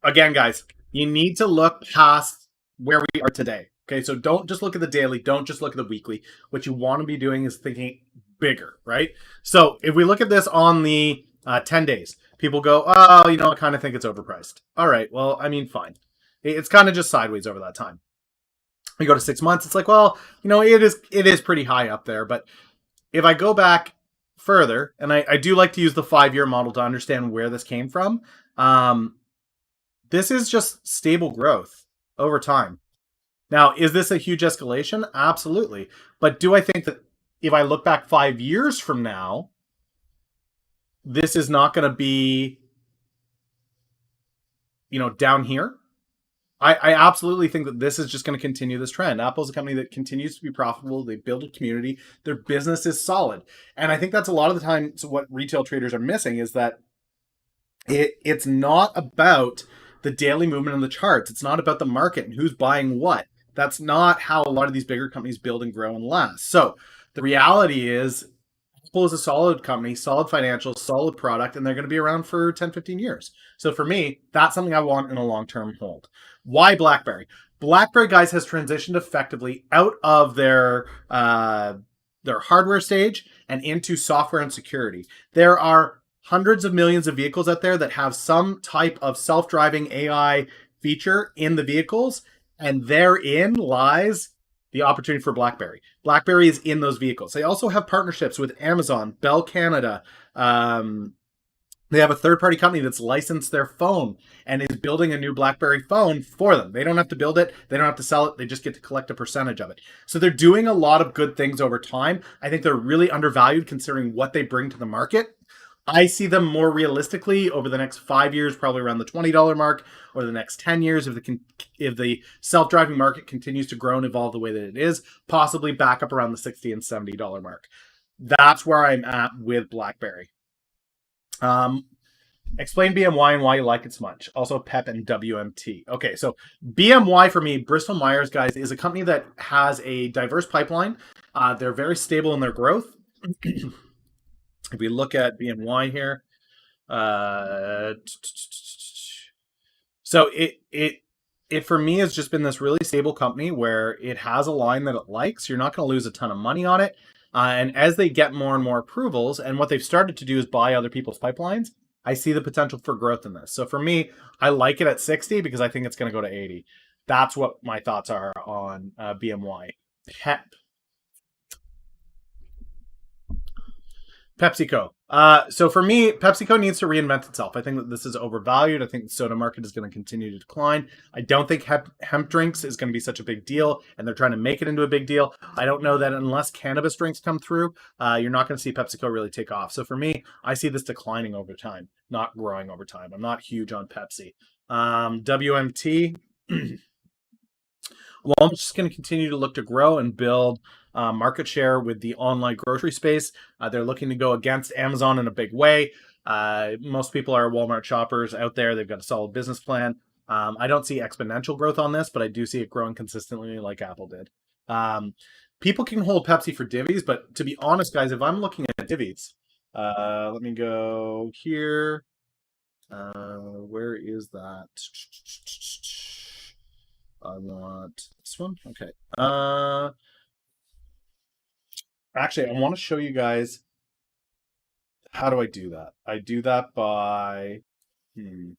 Again, guys, you need to look past where we are today. Okay, so don't just look at the daily. Don't just look at the weekly. What you want to be doing is thinking bigger, right? So if we look at this on the 10 days, people go, oh, I kind of think it's overpriced. All right, well, I mean, fine. It's kind of just sideways over that time. We go to 6 months, it's like, well, it is pretty high up there. But if I go back further, and I do like to use the 5-year model to understand where this came from, this is just stable growth over time. Now, is this a huge escalation? Absolutely. But do I think that if I look back 5 years from now, this is not going to be, down here? I absolutely think that this is just going to continue this trend. Apple's a company that continues to be profitable. They build a community. Their business is solid. And I think that's a lot of the time what retail traders are missing is that it's not about the daily movement in the charts. It's not about the market and who's buying what. That's not how a lot of these bigger companies build and grow and last. So the reality is Apple is a solid company, solid financials, solid product, and they're going to be around for 10, 15 years. So for me, that's something I want in a long-term hold. Why BlackBerry? BlackBerry, guys, has transitioned effectively out of their hardware stage and into software and security. There are hundreds of millions of vehicles out there that have some type of self-driving AI feature in the vehicles, and therein lies the opportunity for BlackBerry. BlackBerry is in those vehicles. They also have partnerships with Amazon, Bell Canada. They have a third-party company that's licensed their phone and is building a new BlackBerry phone for them. They don't have to build it. They don't have to sell it. They just get to collect a percentage of it. So they're doing a lot of good things over time. I think they're really undervalued considering what they bring to the market. I see them more realistically over the next 5 years, probably around the $20 mark, or the next 10 years if the self-driving market continues to grow and evolve the way that it is, possibly back up around the $60 and $70 mark. That's where I'm at with BlackBerry. Explain BMY and why you like it so much. Also, PEP and WMT. Okay, so BMY for me, Bristol Myers, guys, is a company that has a diverse pipeline. They're very stable in their growth. If we look at BMY here, so it for me has just been this really stable company where it has a line that it likes. You're not going to lose a ton of money on it. And as they get more and more approvals, and what they've started to do is buy other people's pipelines, I see the potential for growth in this. So for me, I like it at 60 because I think it's going to go to 80. That's what my thoughts are on BMY. PEP. PepsiCo. So for me, PepsiCo needs to reinvent itself. I think that this is overvalued. I think the soda market is going to continue to decline. I don't think hemp drinks is going to be such a big deal, and they're trying to make it into a big deal. I don't know that unless cannabis drinks come through, you're not going to see PepsiCo really take off. So for me, I see this declining over time, not growing over time. I'm not huge on Pepsi. WMT. Walmart's just going to continue to look to grow and build market share with the online grocery space. They're looking to go against Amazon in a big way. Most people are Walmart shoppers out there. They've got a solid business plan. I don't see exponential growth on this, but I do see it growing consistently like Apple did. People can hold Pepsi for divvies, but to be honest, guys, if I'm looking at divvies, let me go here. Where is that? I want this one. Okay. Actually, I want to show you guys how do I do that. I do that by I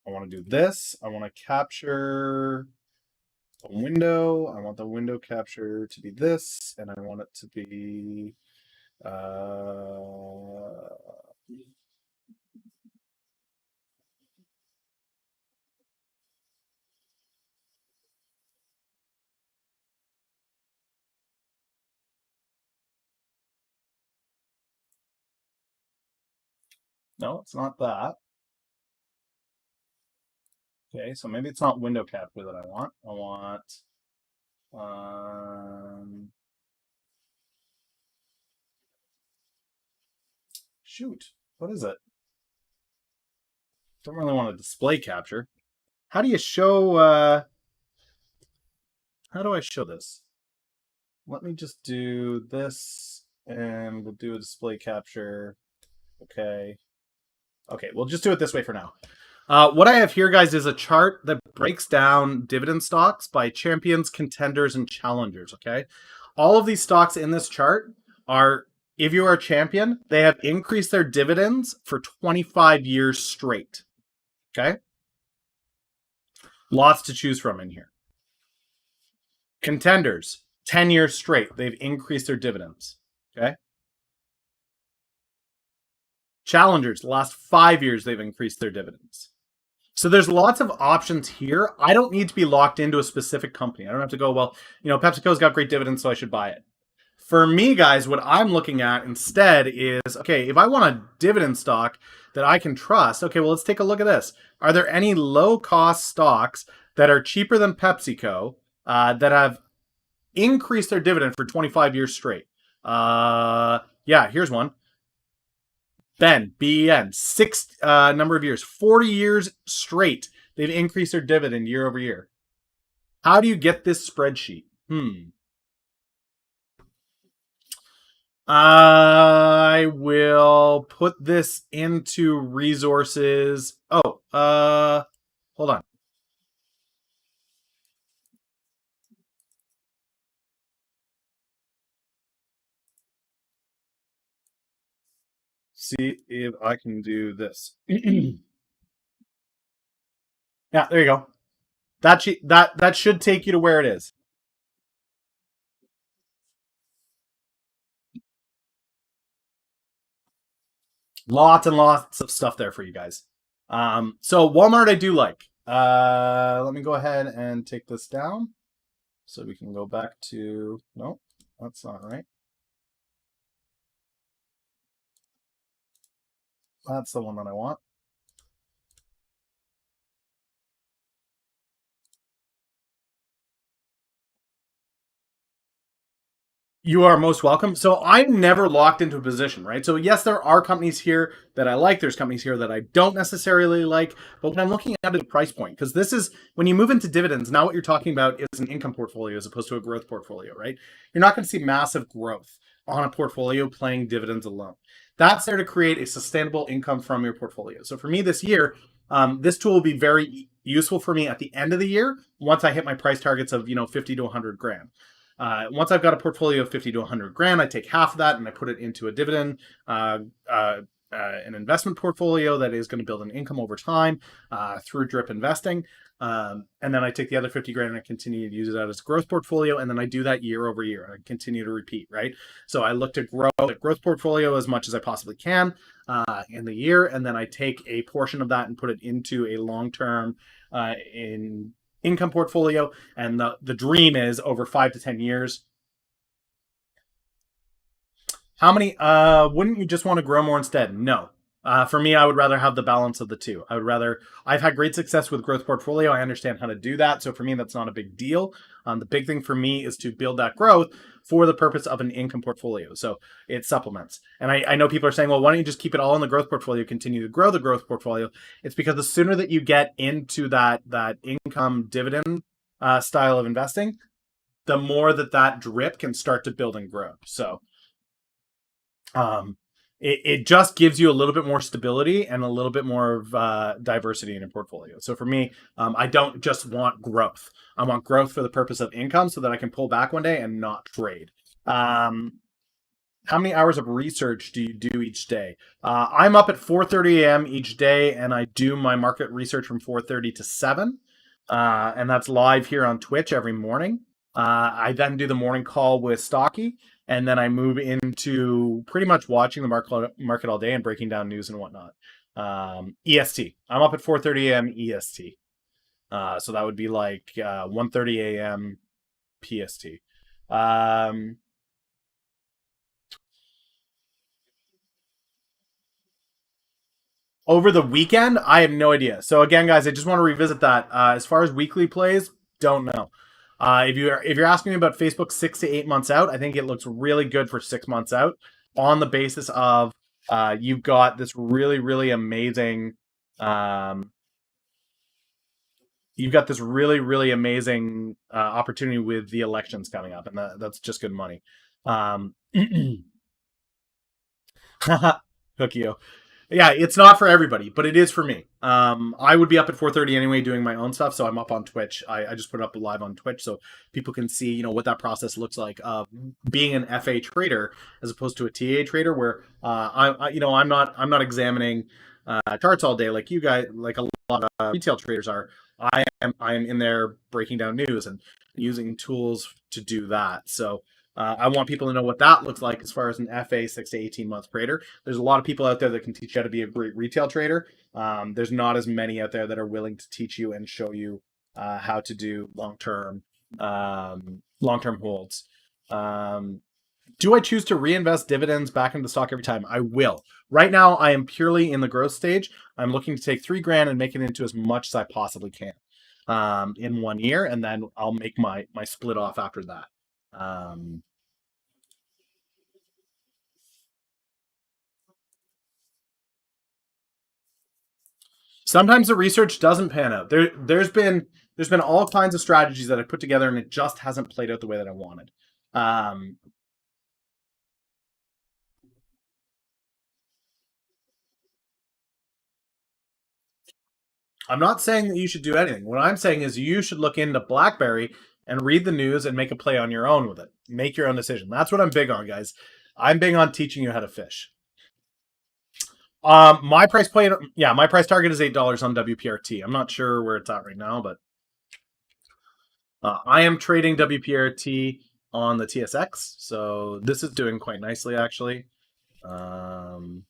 want to do this. I want to capture a window. I want the window capture to be this, and I want it to be no, it's not that. Okay, so maybe it's not window capture that I want. I want shoot, what is it? Don't really want a display capture. How do you show how do I show this? Let me just do this and we'll do a display capture. Okay. Okay, we'll just do it this way for now. What I have here, guys, is a chart that breaks down dividend stocks by champions, contenders, and challengers, okay? All of these stocks in this chart are, if you are a champion, they have increased their dividends for 25 years straight, okay? Lots to choose from in here. Contenders, 10 years straight, they've increased their dividends, okay? Challengers, the last 5 years, they've increased their dividends. So there's lots of options here. I don't need to be locked into a specific company. I don't have to go, well, PepsiCo's got great dividends, so I should buy it. For me, guys, what I'm looking at instead is, okay, if I want a dividend stock that I can trust, okay, well, let's take a look at this. Are there any low-cost stocks that are cheaper than PepsiCo that have increased their dividend for 25 years straight? Yeah, here's one. BEN, six number of years, 40 years straight, they've increased their dividend year over year. How do you get this spreadsheet? I will put this into resources. Oh, hold on. See if I can do this. Yeah, there you go. That should take you to where it is. Lots and lots of stuff there for you guys. So Walmart I do like. Let me go ahead and take this down so we can go back to, no, that's not right. That's the one that I want. You are most welcome. So I'm never locked into a position, right? So yes, there are companies here that I like. There's companies here that I don't necessarily like. But when I'm looking at the price point, because this is when you move into dividends, now what you're talking about is an income portfolio as opposed to a growth portfolio, right? You're not going to see massive growth on a portfolio playing dividends alone. That's there to create a sustainable income from your portfolio. So for me this year, this tool will be very useful for me at the end of the year once I hit my price targets of 50 to 100 grand. Once I've got a portfolio of 50 to 100 grand, I take half of that and I put it into a dividend, uh, uh, an investment portfolio that is going to build an income over time through drip investing. And then I take the other 50 grand and I continue to use it as a growth portfolio. And then I do that year over year. I continue to repeat, right? So I look to grow the growth portfolio as much as I possibly can in the year. And then I take a portion of that and put it into a long term in income portfolio, and the dream is over 5 to 10 years. How many? Wouldn't you just want to grow more instead? No. For me, I would rather have the balance of the two. I would rather. I've had great success with growth portfolio. I understand how to do that, so for me, that's not a big deal. The big thing for me is to build that growth for the purpose of an income portfolio. So it supplements. And I know people are saying, well, why don't you just keep it all in the growth portfolio, continue to grow the growth portfolio? It's because the sooner that you get into that income dividend style of investing, the more that drip can start to build and grow. So um, it just gives you a little bit more stability and a little bit more of diversity in your portfolio. So for me, I don't just want growth. I want growth for the purpose of income so that I can pull back one day and not trade. Um, how many hours of research do you do each day? I'm up at 4:30 a.m. each day, and I do my market research from 4:30 to 7, and that's live here on Twitch every morning. I then do the morning call with Stocky, and then I move into pretty much watching the market all day and breaking down news and whatnot. EST. I'm up at 4:30 a.m. EST, so that would be like 1:30 a.m. PST. Um, Over the weekend, I have no idea. So again, guys, I just want to revisit that. As far as weekly plays, don't know. If you're asking me about Facebook 6 to 8 months out, I think it looks really good for 6 months out on the basis of you've got this really amazing um, opportunity with the elections coming up, and that's just good money. Um, Hook you. Yeah, it's not for everybody, but it is for me. I would be up at 4:30 anyway doing my own stuff, so I'm up on Twitch. I just put it up live on Twitch so people can see, what that process looks like of being an FA trader as opposed to a TA trader, where I'm not examining charts all day like you guys, like a lot of retail traders are. I am in there breaking down news and using tools to do that. So I want people to know what that looks like as far as an FA 6 to 18 month trader. There's a lot of people out there that can teach you how to be a great retail trader. There's not as many out there that are willing to teach you and show you how to do long term holds. Um, do I choose to reinvest dividends back into the stock every time? I will. Right now, I am purely in the growth stage. I'm looking to take 3 grand and make it into as much as I possibly can in 1 year, and then I'll make my split off after that. Um, Sometimes the research doesn't pan out. There's been all kinds of strategies that I put together and it just hasn't played out the way that I wanted. Um, I'm not saying that you should do anything. What I'm saying is you should look into BlackBerry and read the news and make a play on your own with it. Make your own decision. That's what I'm big on, guys. I'm big on teaching you how to fish. My price target is $8 on WPRT. I'm not sure where it's at right now, but I am trading WPRT on the TSX, so this is doing quite nicely actually. Um,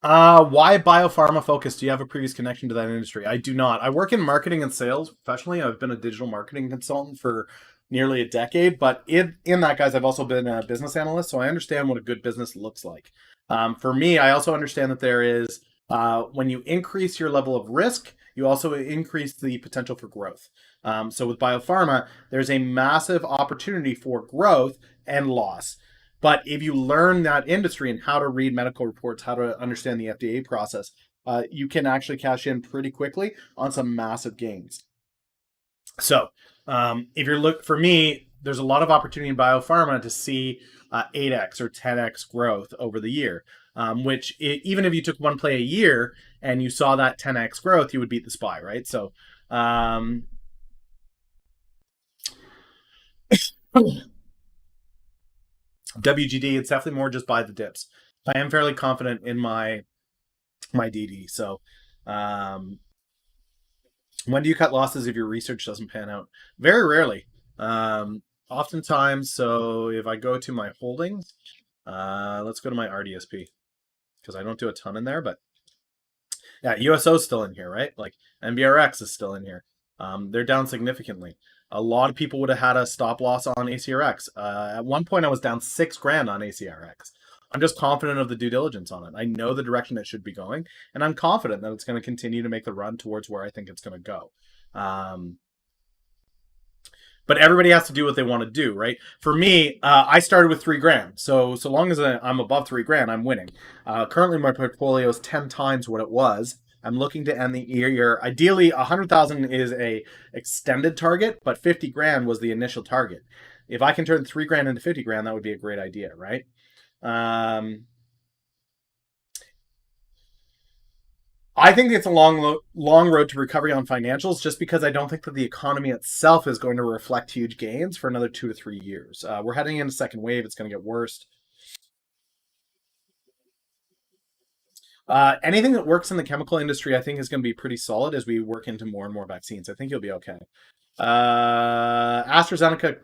Why biopharma focused? Do you have a previous connection to that industry? I do not. I work in marketing and sales professionally. I've been a digital marketing consultant for nearly a decade, but in that, guys, I've also been a business analyst, so I understand what a good business looks like. For me, I also understand that there is when you increase your level of risk, you also increase the potential for growth. So with biopharma, there's a massive opportunity for growth and loss. But if you learn that industry and how to read medical reports, how to understand the FDA process, you can actually cash in pretty quickly on some massive gains. So, if you're look for me, there's a lot of opportunity in biopharma to see 8x or 10x growth over the year. Which even if you took one play a year and you saw that 10x growth, you would beat the SPY, right? So, WGD, it's definitely more just buy the dips. I am fairly confident in my DD. So, um, when do you cut losses if your research doesn't pan out? Very rarely. Oftentimes, so if I go to my holdings, let's go to my RDSP because I don't do a ton in there, but yeah, USO is still in here, right? Like NBRX is still in here. They're down significantly. A lot of people would have had a stop loss on ACRX. At one point, I was down 6 grand on ACRX. I'm just confident of the due diligence on it. I know the direction it should be going, and I'm confident that it's going to continue to make the run towards where I think it's going to go. Um, but everybody has to do what they want to do, right? For me, I started with 3 grand, so long as I'm above 3 grand, I'm winning. Currently, my portfolio is 10 times what it was. I'm looking to end the year. Ideally, 100,000 is a extended target, but 50 grand was the initial target. If I can turn 3 grand into 50 grand, that would be a great idea, right? Um, I think it's a long road to recovery on financials, just because I don't think that the economy itself is going to reflect huge gains for another 2 to 3 years. We're heading into second wave; it's going to get worse. Anything that works in the chemical industry, I think, is going to be pretty solid as we work into more and more vaccines. I think you'll be okay. AstraZeneca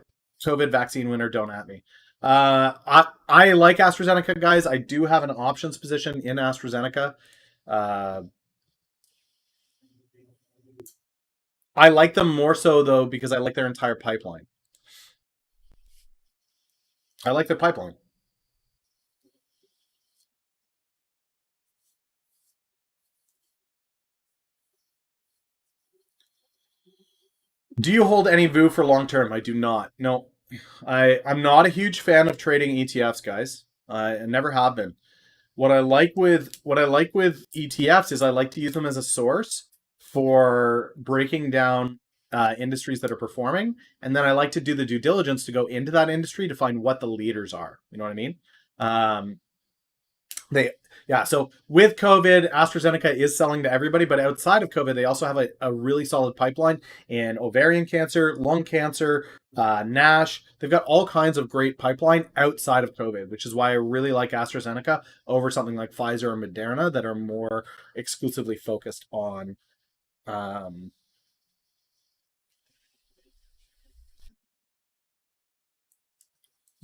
COVID vaccine winner, don't at me. I like AstraZeneca, guys. I do have an options position in AstraZeneca. Uh, I like them more so though because I like their entire pipeline. I like their pipeline. Do you hold any VU for long term? I do not. No, I'm not a huge fan of trading ETFs, guys. I never have been. What I like with ETFs is I like to use them as a source for breaking down industries that are performing, and then I like to do the due diligence to go into that industry to find what the leaders are. You know what I mean? Um, they yeah. So with COVID, AstraZeneca is selling to everybody, but outside of COVID, they also have a really solid pipeline in ovarian cancer, lung cancer, NASH. They've got all kinds of great pipeline outside of COVID, which is why I really like AstraZeneca over something like Pfizer or Moderna that are more exclusively focused on um,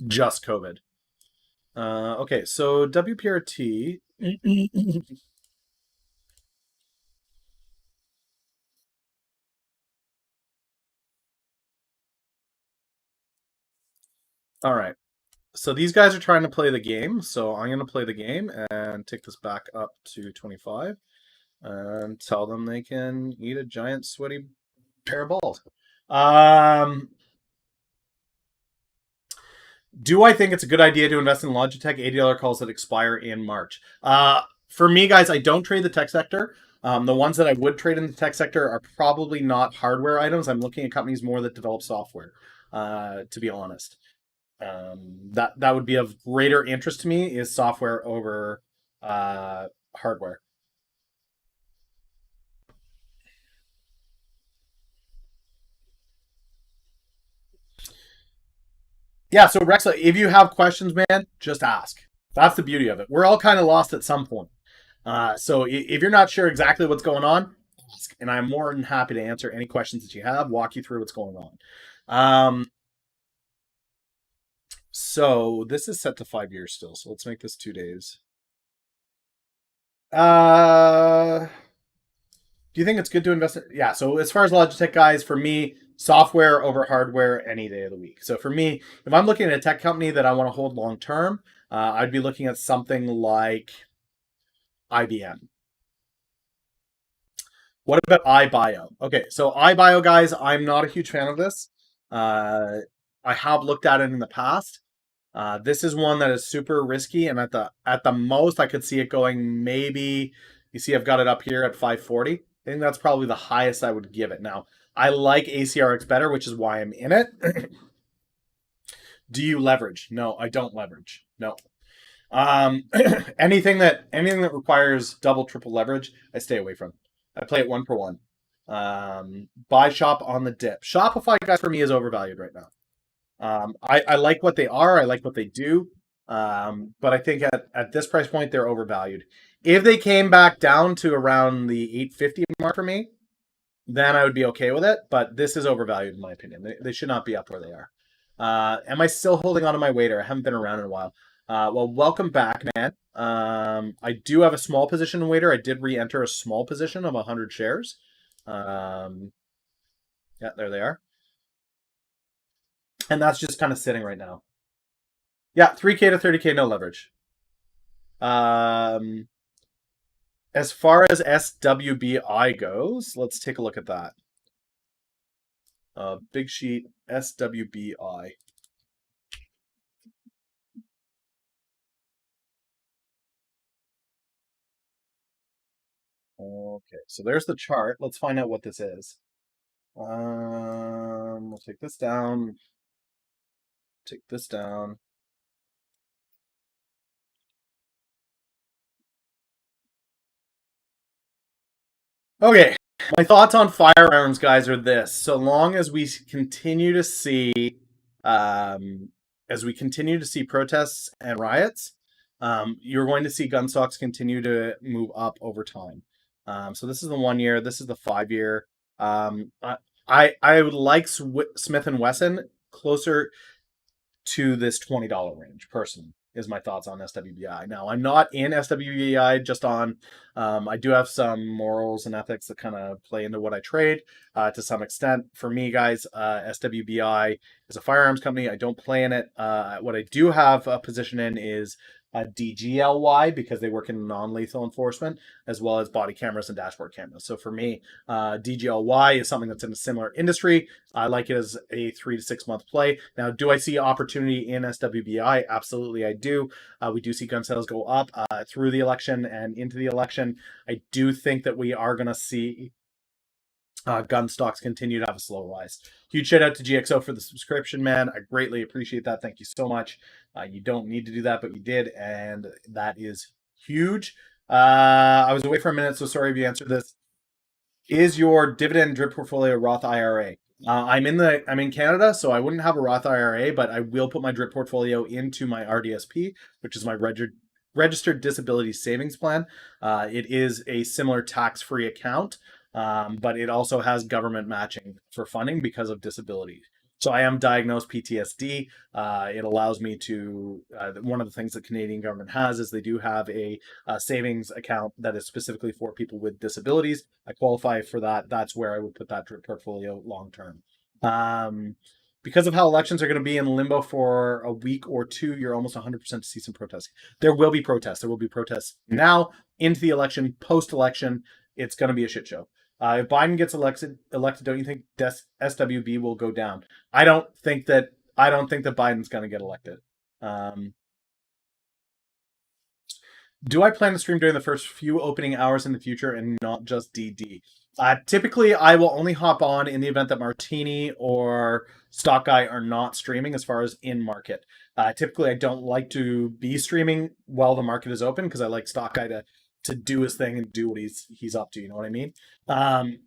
just COVID. Okay, so WPRT. All right. So these guys are trying to play the game. So I'm going to play the game and take this back up to 25 and tell them they can eat a giant sweaty pair of balls. Um, do I think it's a good idea to invest in Logitech $80 calls that expire in March? For me, guys, I don't trade the tech sector. The ones that I would trade in the tech sector are probably not hardware items. I'm looking at companies more that develop software, to be honest. That would be of greater interest to me is software over hardware. Yeah, so Rex, if you have questions, man, just ask. That's the beauty of it. We're all kind of lost at some point. So if you're not sure exactly what's going on, ask, and I'm more than happy to answer any questions that you have, walk you through what's going on. So this is set to 5 years still. So let's make this 2 days. Uh, do you think it's good to invest? Yeah. So as far as Logitech guys, for me, software over hardware any day of the week. So for me, if I'm looking at a tech company that I want to hold long term, I'd be looking at something like IBM. What about iBio? Okay, so iBio guys, I'm not a huge fan of this. Uh, I have looked at it in the past. This is one that is super risky, and at the most, I could see it going maybe. You see, I've got it up here at 540. I think that's probably the highest I would give it. Now, I like ACRX better, which is why I'm in it. Do you leverage? No, I don't leverage. No. Um, anything that requires double, triple leverage, I stay away from. I play it one for one. Buy shop on the dip. Shopify guys for me is overvalued right now. I like what they are. I like what they do. But I think at this price point, they're overvalued. If they came back down to around the 850 mark for me, then I would be okay with it. But this is overvalued in my opinion. They should not be up where they are. Am I still holding on to my waiter? I haven't been around in a while. Well, welcome back, man. I do have a small position in waiter. I did re-enter a small position of 100 shares. Um, yeah, there they are. And that's just kind of sitting right now. Yeah, 3K to 30K, no leverage. Um, as far as SWBI goes, let's take a look at that. Big sheet SWBI. Okay, so there's the chart. Let's find out what this is. We'll take this down. Take this down. Okay, my thoughts on firearms, guys, are this: so long as we continue to see, um, protests and riots, you're going to see gun stocks continue to move up over time. So this is the 1 year. This is the 5 year. I would like Smith and Wesson closer to this $20 range personally is my thoughts on SWBI. Now, I'm not in SWBI just on, I do have some morals and ethics that kind of play into what I trade to some extent. For me, guys, SWBI is a firearms company. I don't play in it. What I do have a position in is DGLY because they work in non-lethal enforcement as well as body cameras and dashboard cameras. So for me, DGLY is something that's in a similar industry. I like it as a 3 to 6 month play. Now, do I see opportunity in SWBI? Absolutely, I do. We do see gun sales go up through the election and into the election. I do think that we are going to see gun stocks continue to have a slow rise. Huge shout out to GXO for the subscription, man. I greatly appreciate that. Thank you so much. You don't need to do that, but you did, and that is huge. I was away for a minute, so sorry if you answered this. Is your dividend drip portfolio Roth IRA? I'm in Canada, so I wouldn't have a Roth IRA, but I will put my drip portfolio into my RDSP, which is my registered disability savings plan. It is a similar tax-free account, but it also has government matching for funding because of disability. So I am diagnosed PTSD. It allows me to. One of the things the Canadian government has is they do have a savings account that is specifically for people with disabilities. I qualify for that. That's where I would put that portfolio long term. Um, because of how elections are going to be in limbo for a week or two, you're almost 100% to see some protests. There will be protests. There will be protests now, into the election, post election. It's going to be a shit show. If Biden gets elected, don't you think SWB will go down? I don't think that Biden's going to get elected. Um, do I plan to stream during the first few opening hours in the future and not just DD? Typically, I will only hop on in the event that Martini or Stock Guy are not streaming as far as in market. Typically, I don't like to be streaming while the market is open because I like Stock Guy to do his thing and do what he's up to. You know what I mean?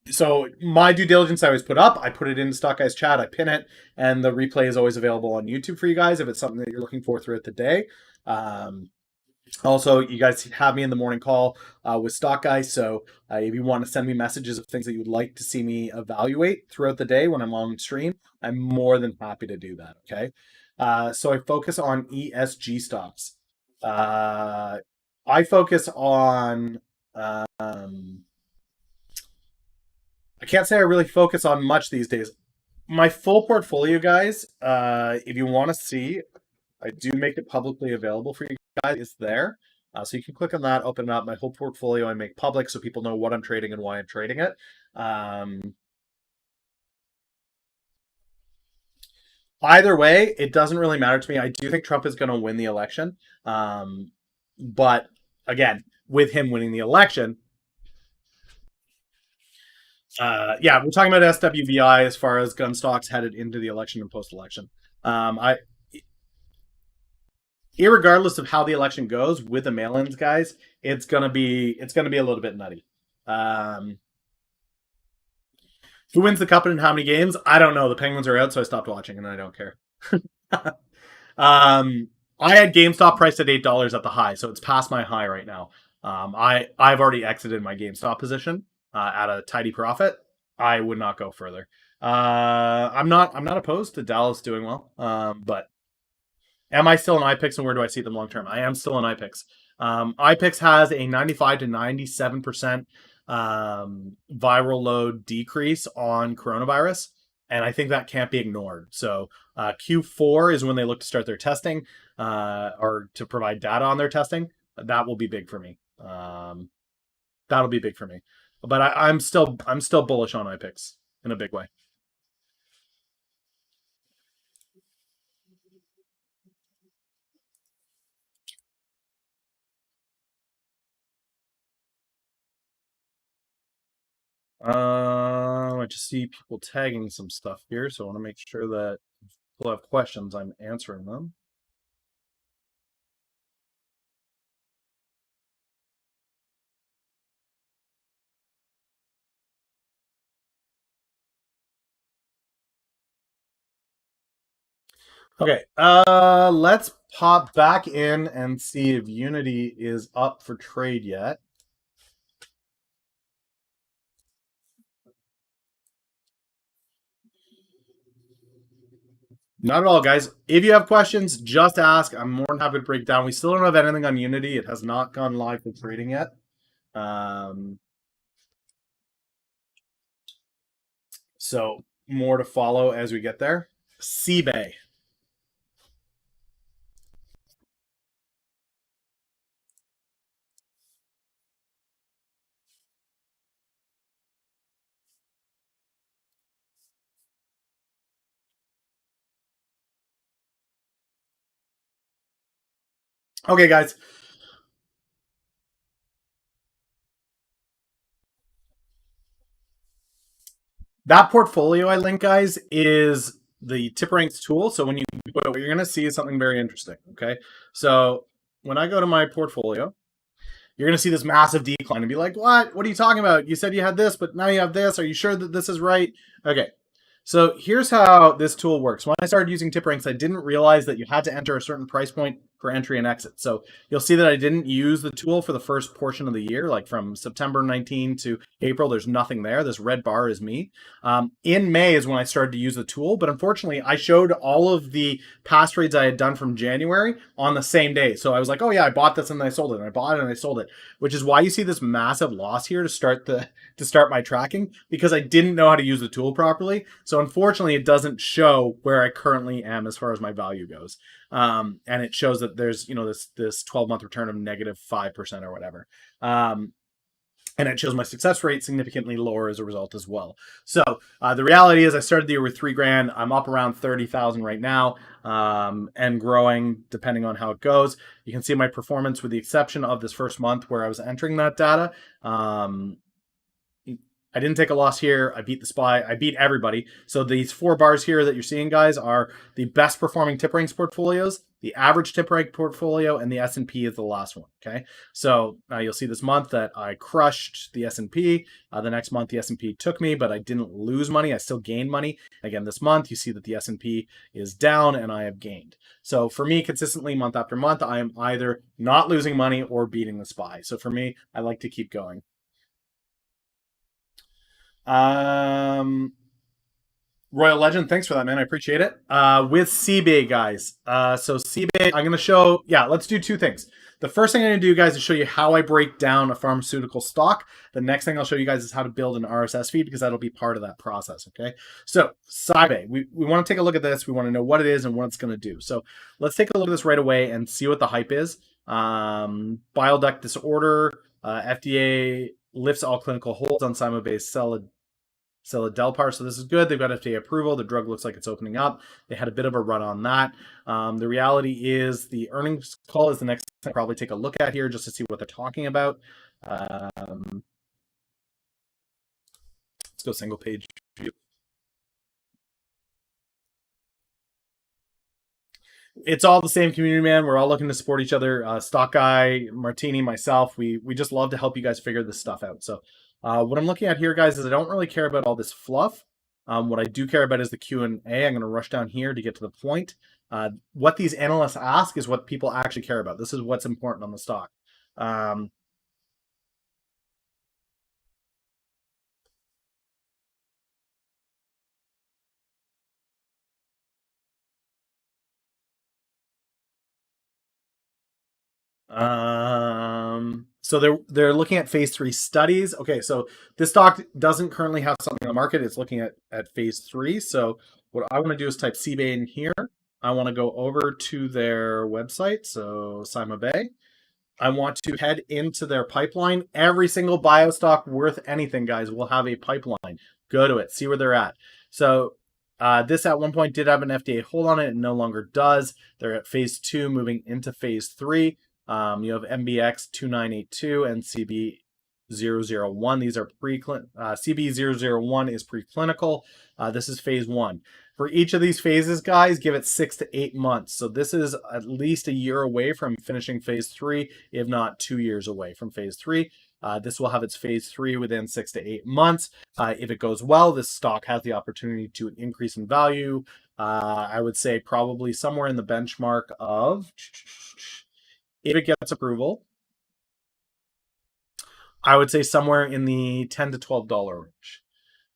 So my due diligence I always put up. I put it into Stock Guy's chat. I pin it, and the replay is always available on YouTube for you guys if it's something that you're looking for throughout the day. Also, you guys have me in the morning call with Stock Guys. So if you want to send me messages of things that you would like to see me evaluate throughout the day when I'm on stream, I'm more than happy to do that. Okay. So I focus on ESG stocks. I focus on Um, I can't say I really focus on much these days. My full portfolio, guys, if you want to see, I do make it publicly available for you guys. It's there. So you can click on that, open it up. My whole portfolio I make public so people know what I'm trading and why I'm trading it. Either way, it doesn't really matter to me. I do think Trump is going to win the election. But again, with him winning the election, yeah, we're talking about SWVI as far as gun stocks headed into the election and post election. I Irregardless of how the election goes with the mail-ins, guys, it's gonna be a little bit nutty. Um, who wins the cup and in how many games? I don't know. The Penguins are out, so I stopped watching, and I don't care. I had GameStop priced at $8 at the high, so it's past my high right now. I've already exited my GameStop position at a tidy profit. I would not go further. I'm not opposed to Dallas doing well, but am I still in iPix, and where do I see them long term? I am still in iPix. iPix has a 95 to 97% viral load decrease on coronavirus, and I think that can't be ignored. So Q4 is when they look to start their testing or to provide data on their testing. That will be big for me. That'll be big for me. But I'm still bullish on iPix in a big way. I just see people tagging some stuff here, so I want to make sure that people have questions, I'm answering them. Okay, let's pop back in and see if Unity is up for trade yet. Not at all, guys. If you have questions, just ask. I'm more than happy to break down. We still don't have anything on Unity. It has not gone live for trading yet. Um, so more to follow as we get there. Seabay. Okay, guys. That portfolio I link, guys, is the tip ranks tool. So when you what you're going to see is something very interesting. Okay, so when I go to my portfolio, you're going to see this massive decline and be like, "What? What are you talking about? You said you had this, but now you have this. Are you sure that this is right?" Okay, so here's how this tool works. When I started using tip ranks, I didn't realize that you had to enter a certain price point for entry and exit. So you'll see that I didn't use the tool for the first portion of the year, like from September 19 to April. There's nothing there. This red bar is me. In May is when I started to use the tool, but unfortunately, I showed all of the past trades I had done from January on the same day. So I was like, "Oh yeah, I bought this and then I sold it, and I bought it and I sold it," which is why you see this massive loss here to start my tracking, because I didn't know how to use the tool properly. So unfortunately, it doesn't show where I currently am as far as my value goes. And it shows that there's this 12-month return of -5% or whatever. And it shows my success rate significantly lower as a result as well. So the reality is, I started the year with $3,000. I'm up around 30,000 right now, and growing depending on how it goes. You can see my performance, with the exception of this first month where I was entering that data. I didn't take a loss here. I beat the SPY. I beat everybody. So these four bars here that you're seeing, guys, are the best performing tip ranks portfolios, the average tip rank portfolio, and the S&P is the last one. Okay, so you'll see this month that I crushed the S&P. The next month the S&P took me, but I didn't lose money. I still gained money. Again, this month you see that the S&P is down and I have gained. So for me, consistently month after month, I am either not losing money or beating the SPY. So for me, I like to keep going. Um, Royal Legend, thanks for that, man. I appreciate it. With CBay, guys. So CBay, I'm going to show, yeah, let's do two things. The first thing I'm going to do, guys, is show you how I break down a pharmaceutical stock. The next thing I'll show you guys is how to build an RSS feed because that'll be part of that process, okay? So, CBay, we want to take a look at this. We want to know what it is and what it's going to do. So, let's take a look at this right away and see what the hype is. Bile duct disorder, FDA lifts all clinical holds on Simon-based Seladelpar, so this is good. They've got FDA approval. The drug looks like it's opening up. They had a bit of a run on that. The reality is the earnings call is the next thing I'll probably take a look at here just to see what they're talking about. Let's go single page view. It's all the same community, man. We're all looking to support each other. Stock Guy, Martini, myself, we just love to help you guys figure this stuff out. So what I'm looking at here, guys, is I don't really care about all this fluff. What I do care about is the Q&A. I'm going to rush down here to get to the point. What these analysts ask is what people actually care about. This is what's important on the stock. So they're looking at phase 3 studies. Okay, so this stock doesn't currently have something on the market. It's looking at phase 3. So what I want to do is type CBay in here. I want to go over to their website. So Sima Bay. I want to head into their pipeline. Every single biostock worth anything, guys, will have a pipeline. Go to it, see where they're at. So this at one point did have an FDA hold on it. It no longer does. They're at phase 2, moving into phase 3. You have MBX 2982 and CB001. These are CB001 is preclinical. This is phase 1. For each of these phases, guys, give it 6 to 8 months. So this is at least a year away from finishing phase 3, if not 2 years away from phase 3. This will have its phase 3 within 6 to 8 months. If it goes well, this stock has the opportunity to increase in value. I would say probably somewhere in the benchmark of, if it gets approval, I would say somewhere in the $10 to $12 range.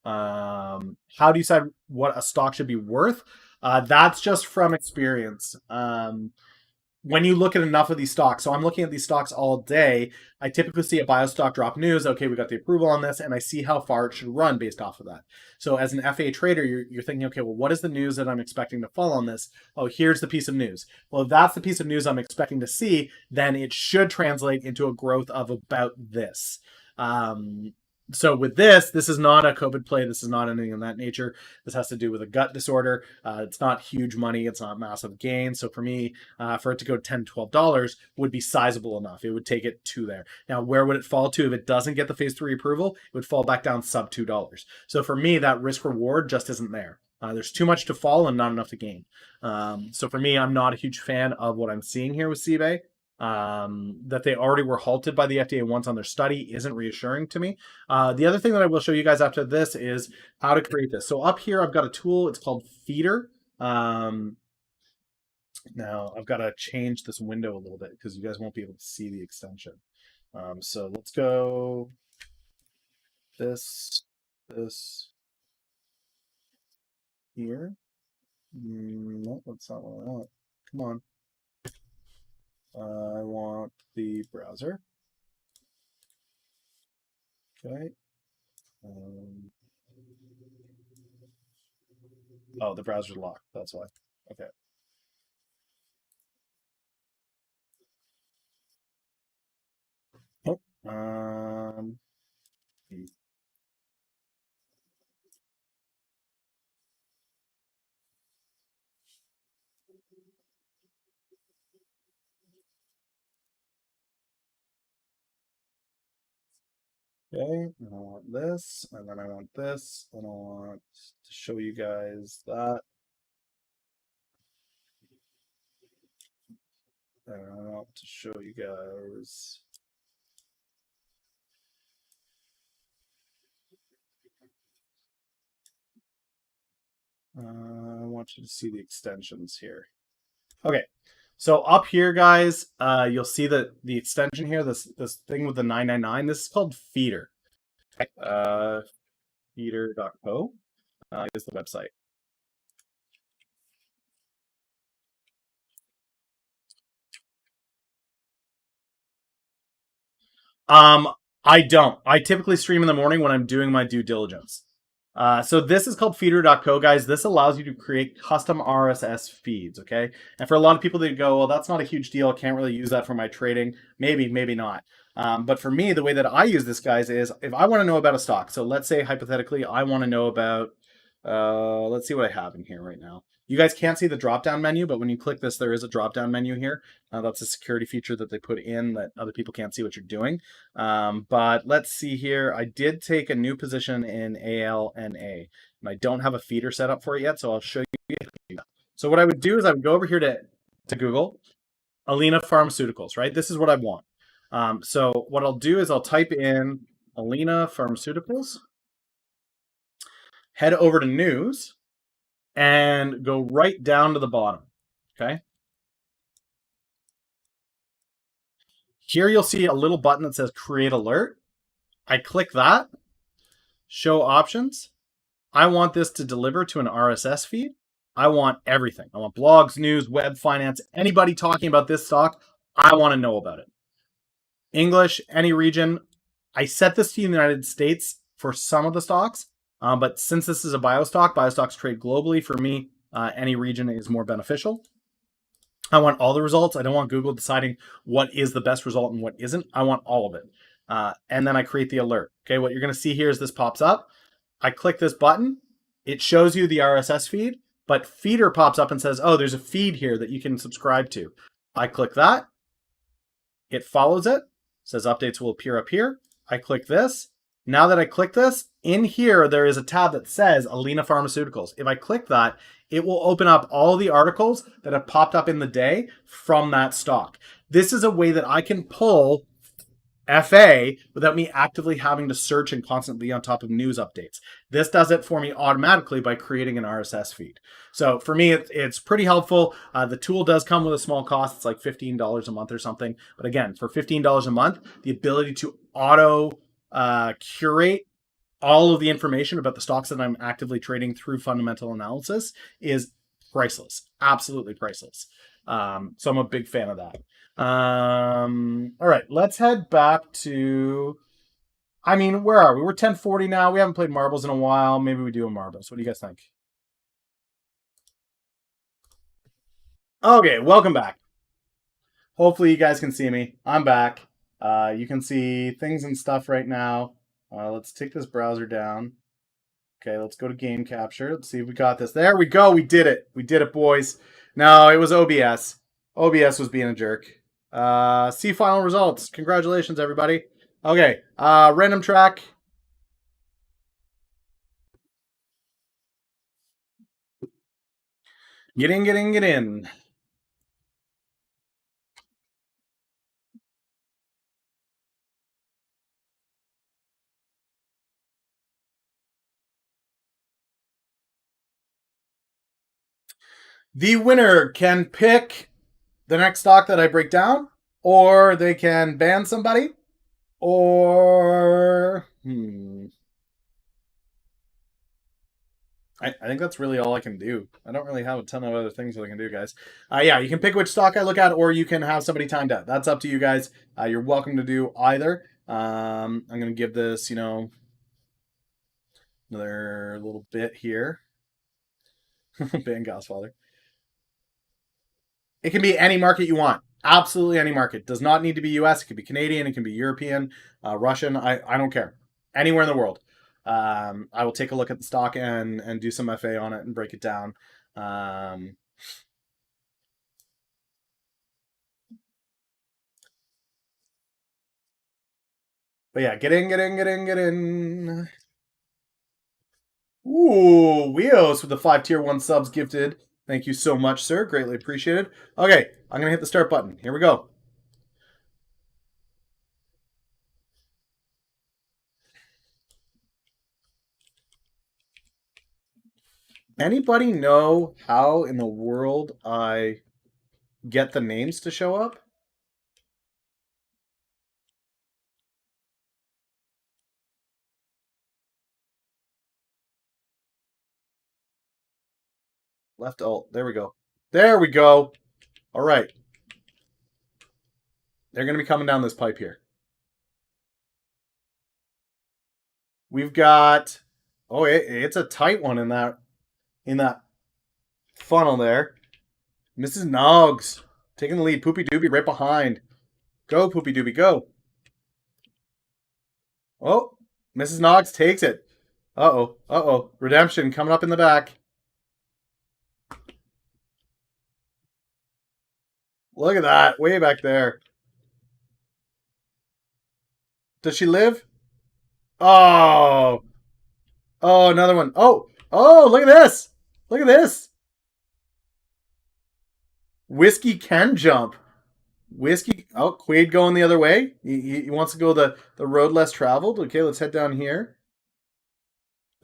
How do you decide what a stock should be worth? That's just from experience. When you look at enough of these stocks, so I'm looking at these stocks all day, I typically see a biostock drop news. Okay, we got the approval on this, and I see how far it should run based off of that. So as an FA trader, you're thinking, okay, well, what is the news that I'm expecting to fall on this? Oh, here's the piece of news. Well, if that's the piece of news I'm expecting to see, then it should translate into a growth of about this. So with this is not a COVID play. This is not anything of that nature. This has to do with a gut disorder. It's not huge money. It's not massive gain. So for me, for it to go $10, $12 would be sizable enough. It would take it to there. Now, where would it fall to if it doesn't get the phase 3 approval? It would fall back down sub $2. So for me, that risk reward just isn't there. There's too much to fall and not enough to gain. So for me, I'm not a huge fan of what I'm seeing here with CBay. That they already were halted by the FDA once on their study isn't reassuring to me. The other thing that I will show you guys after this is how to create this. So up here, I've got a tool. It's called Feeder. Now I've got to change this window a little bit because you guys won't be able to see the extension. So let's go this here. No, that's not what I want. Come on. I want the browser. Okay. Oh, the browser's locked. That's why. Okay. Oh. Okay, and I want this, and then I want this, and I want to show you guys that. And I want to show you guys. I want you to see the extensions here. Okay, so up here, guys, you'll see that the extension here, this thing with the 999. This is called Feeder. Feeder.co is the website. Um, I don't. I typically stream in the morning when I'm doing my due diligence. So this is called feeder.co, guys. This allows you to create custom RSS feeds, okay? And for a lot of people that go, well, that's not a huge deal. I can't really use that for my trading. Maybe, maybe not. But for me, the way that I use this, guys, is if I want to know about a stock. So let's say, hypothetically, I want to know about, let's see what I have in here right now. You guys can't see the drop-down menu, but when you click this, there is a drop-down menu here. That's a security feature that they put in that other people can't see what you're doing. But let's see here. I did take a new position in ALNA, and I don't have a feeder set up for it yet, so I'll show you. So what I would do is I would go over here to Google, Alina Pharmaceuticals, right? This is what I want. So what I'll do is I'll type in Alina Pharmaceuticals, head over to news, and go right down to the bottom, okay? Here you'll see a little button that says create alert. I click that, show options. I want this to deliver to an RSS feed. I want everything. I want blogs, news, web, finance, anybody talking about this stock. I want to know about it. English, any region. I set this to the United States for some of the stocks, but since this is a biostock, biostocks trade globally. For me, any region is more beneficial. I want all the results. I don't want Google deciding what is the best result and what isn't. I want all of it. And then I create the alert. Okay, what you're going to see here is this pops up. I click this button. It shows you the RSS feed, but Feeder pops up and says, oh, there's a feed here that you can subscribe to. I click that. It follows it. Says updates will appear up here. I click this. Now that I click this, in here there is a tab that says Alina Pharmaceuticals. If I click that, it will open up all the articles that have popped up in the day from that stock. This is a way that I can pull FA without me actively having to search and constantly be on top of news updates. This does it for me automatically by creating an RSS feed. So for me, it's pretty helpful. The tool does come with a small cost. It's like $15 a month or something. But again, for $15 a month, the ability to auto curate all of the information about the stocks that I'm actively trading through fundamental analysis is priceless. Absolutely priceless. So I'm a big fan of that. All right, let's head back to. I mean, where are we? We're 10:40 now. We haven't played marbles in a while. Maybe we do a marbles. What do you guys think? Okay, welcome back. Hopefully, you guys can see me. I'm back. You can see things and stuff right now. Let's take this browser down. Okay, let's go to game capture. Let's see if we got this. There we go. We did it. We did it, boys. No, it was OBS. OBS was being a jerk. See final results. Congratulations, everybody. Okay, random track. Get in, get in, get in. The winner can pick the next stock that I break down, or they can ban somebody, or I think that's really all I can do. I don't really have a ton of other things that I can do, guys. Yeah, you can pick which stock I look at, or you can have somebody timed out. That's up to you guys. You're welcome to do either. I'm going to give this, another little bit here. Ban Gosfather. It can be any market you want. Absolutely any market. It does not need to be US. It can be Canadian. It can be European, Russian. I don't care. Anywhere in the world. I will take a look at the stock and do some FA on it and break it down. But yeah, get in, get in, get in, get in. Ooh, Weos with the 5 tier 1 subs gifted. Thank you so much, sir. Greatly appreciated. Okay, I'm going to hit the start button. Here we go. Anybody know how in the world I get the names to show up? Left alt. There we go. There we go. All right. They're going to be coming down this pipe here. We've got, oh, it's a tight one in that funnel there. Mrs. Noggs taking the lead. Poopy Doopy right behind. Go, Poopy Doopy, go. Oh, Mrs. Noggs takes it. Uh-oh, uh-oh. Redemption coming up in the back. Look at that, way back there. Does she live? Oh. Oh, another one. Oh, oh, look at this. Look at this. Whiskey can jump. Whiskey. Oh, Quaid going the other way. He wants to go the road less traveled. Okay, let's head down here.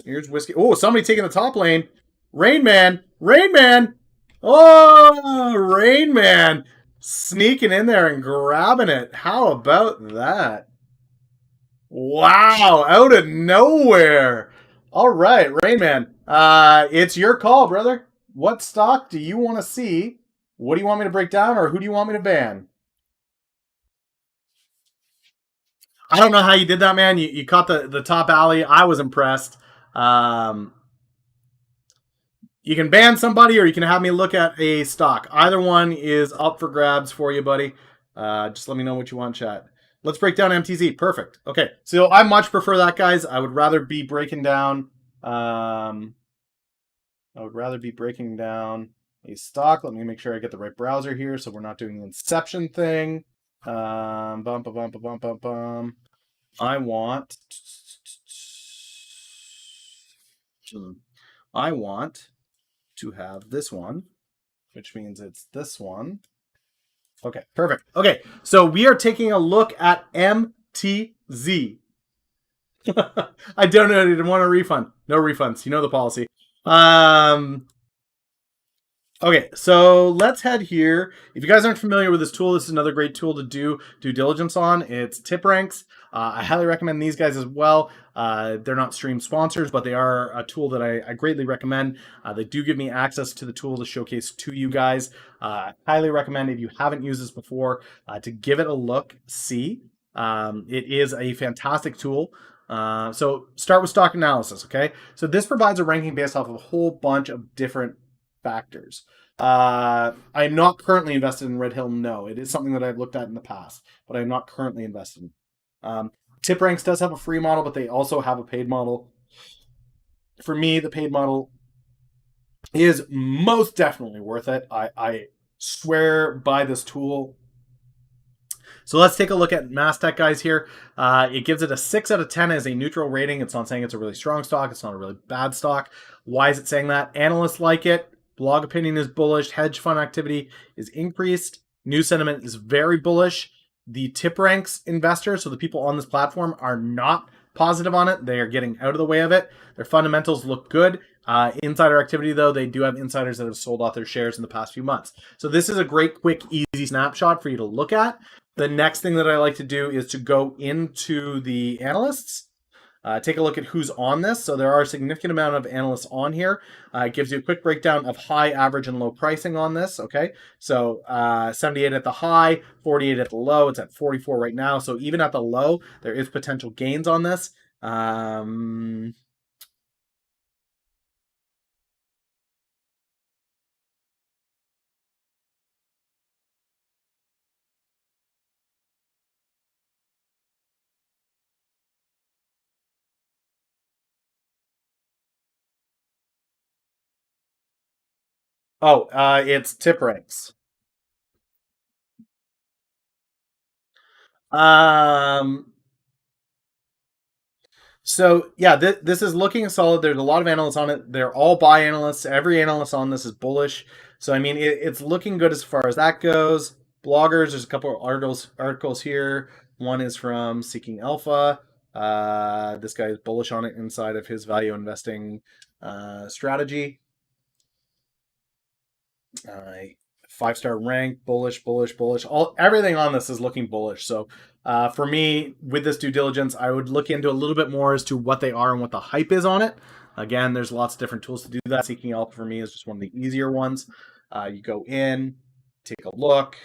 Here's Whiskey. Oh, somebody taking the top lane. Rain Man. Rain Man. Oh, Rain Man. Sneaking in there and grabbing it. How about that? Wow, out of nowhere. All right, Rain Man. It's your call, brother. What stock do you want to see? What do you want me to break down, or who do you want me to ban? I don't know how you did that, man. You caught the top alley. I was impressed. Um, you can ban somebody, or you can have me look at a stock. Either one is up for grabs for you, buddy. Just let me know what you want, chat. Let's break down MTZ. Perfect. Okay, so I much prefer that, guys. I would rather be breaking down. I would rather be breaking down a stock. Let me make sure I get the right browser here, so we're not doing the Inception thing. Bum, bum, bum, bum, bum, bum, bum. I want to have this one, which means it's this one. Okay, perfect. Okay, so we are taking a look at MTZ. I donated and want a refund. No refunds. You know the policy. Okay, so let's head here. If you guys aren't familiar with this tool, this is another great tool to do due diligence on. It's Tip Ranks. I highly recommend these guys as well. They're not stream sponsors, but they are a tool that I greatly recommend. They do give me access to the tool to showcase to you guys. Highly recommend, if you haven't used this before, to give it a look, see. It is a fantastic tool. So start with stock analysis, okay? So this provides a ranking based off of a whole bunch of different factors. I'm not currently invested in Red Hill. No, it is something that I've looked at in the past, but I'm not currently invested in. TipRanks does have a free model, but they also have a paid model. For me, the paid model is most definitely worth it. I swear by this tool. So let's take a look at Mastech, guys, here. It gives it a 6 out of 10 as a neutral rating. It's not saying it's a really strong stock. It's not a really bad stock. Why is it saying that? Analysts like it. Blog opinion is bullish. Hedge fund activity is increased. News sentiment is very bullish. The Tip Ranks investors, so the people on this platform, are not positive on it. They are getting out of the way of it. Their fundamentals look good. Insider activity, though, they do have insiders that have sold off their shares in the past few months. So this is a great, quick, easy snapshot for you to look at. The next thing that I like to do is to go into the analysts. Take a look at who's on this. So there are a significant amount of analysts on here. It gives you a quick breakdown of high, average, and low pricing on this. Okay, so 78 at the high, 48 at the low. It's at 44 right now. So even at the low, there is potential gains on this. It's Tip Ranks. So yeah, this is looking solid. There's a lot of analysts on it. They're all buy analysts. Every analyst on this is bullish. So I mean, it's looking good as far as that goes. Bloggers, there's a couple of articles here. One is from Seeking Alpha. This guy is bullish on it inside of his value investing strategy. 5-star rank, bullish. Everything on this is looking bullish. So for me, with this due diligence, I would look into a little bit more as to what they are and what the hype is on it. Again, there's lots of different tools to do that. Seeking Alpha for me is just one of the easier ones. You go in, take a look.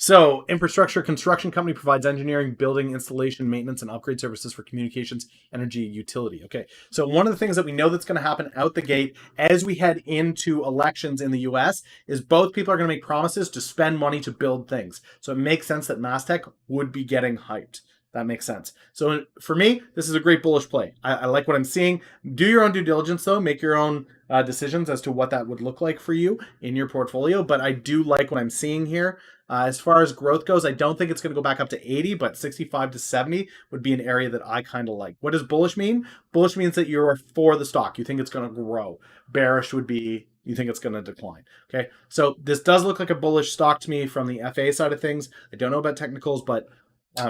So, infrastructure construction company provides engineering, building, installation, maintenance, and upgrade services for communications, energy, utility. Okay. So, one of the things that we know that's going to happen out the gate as we head into elections in the US is both people are going to make promises to spend money to build things. So, it makes sense that MasTech would be getting hyped. That makes sense. So, for me, this is a great bullish play. I like what I'm seeing. Do your own due diligence, though. Make your own decisions as to what that would look like for you in your portfolio. But I do like what I'm seeing here. As far as growth goes, I don't think it's going to go back up to 80, but 65 to 70 would be an area that I kind of like. What does bullish mean? Bullish means that you're for the stock. You think it's going to grow. Bearish would be you think it's going to decline. Okay, so this does look like a bullish stock to me from the FA side of things. I don't know about technicals, but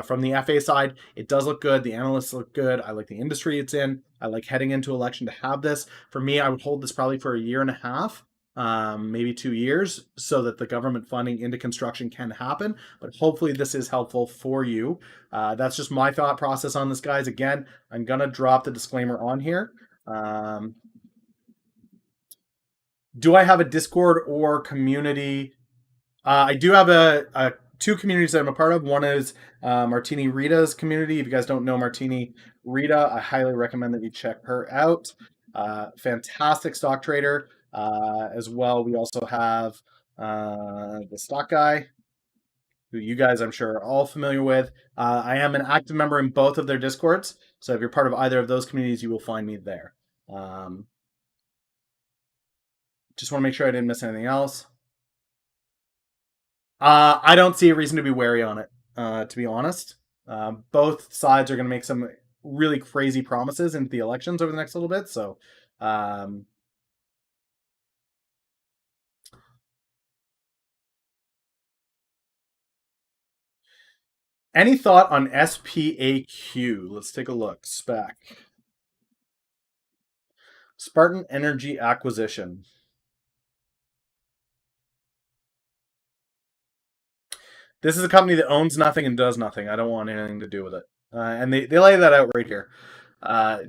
from the FA side, it does look good. The analysts look good. I like the industry it's in. I like heading into election to have this. For me, I would hold this probably for a year and a half, maybe 2 years, so that the government funding into construction can happen. But hopefully, this is helpful for you. That's just my thought process on this, guys. Again, I'm going to drop the disclaimer on here. Do I have a Discord or community? I do have a two communities that I'm a part of. One is Martini Rita's community. If you guys don't know Martini Rita, I highly recommend that you check her out. Fantastic stock trader. As well, we also have the stock guy, who you guys I'm sure are all familiar with. I am an active member in both of their Discords. So if you're part of either of those communities, you will find me there. Just want to make sure I didn't miss anything else. I don't see a reason to be wary on it, to be honest. Both sides are going to make some really crazy promises into the elections over the next little bit. So, any thought on SPAQ? Let's take a look. SPAC. Spartan Energy Acquisition. This is a company that owns nothing and does nothing. I don't want anything to do with it. And they lay that out right here.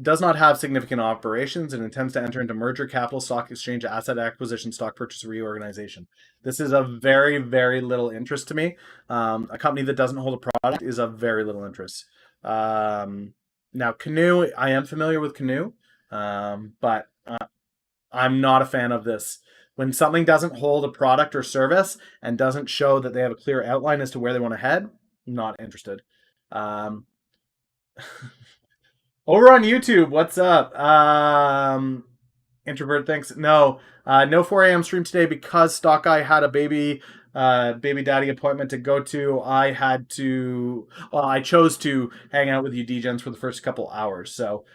Does not have significant operations and intends to enter into merger, capital, stock exchange, asset acquisition, stock purchase, reorganization. This is of very, very little interest to me. A company that doesn't hold a product is of very little interest. Now, Canoe, I am familiar with Canoe, but I'm not a fan of this. When something doesn't hold a product or service and doesn't show that they have a clear outline as to where they want to head, I'm not interested. Over on YouTube, what's up? Introvert thinks no 4 a.m. stream today because Stock Guy had a baby daddy appointment to go to. I chose to hang out with you DGens for the first couple hours. So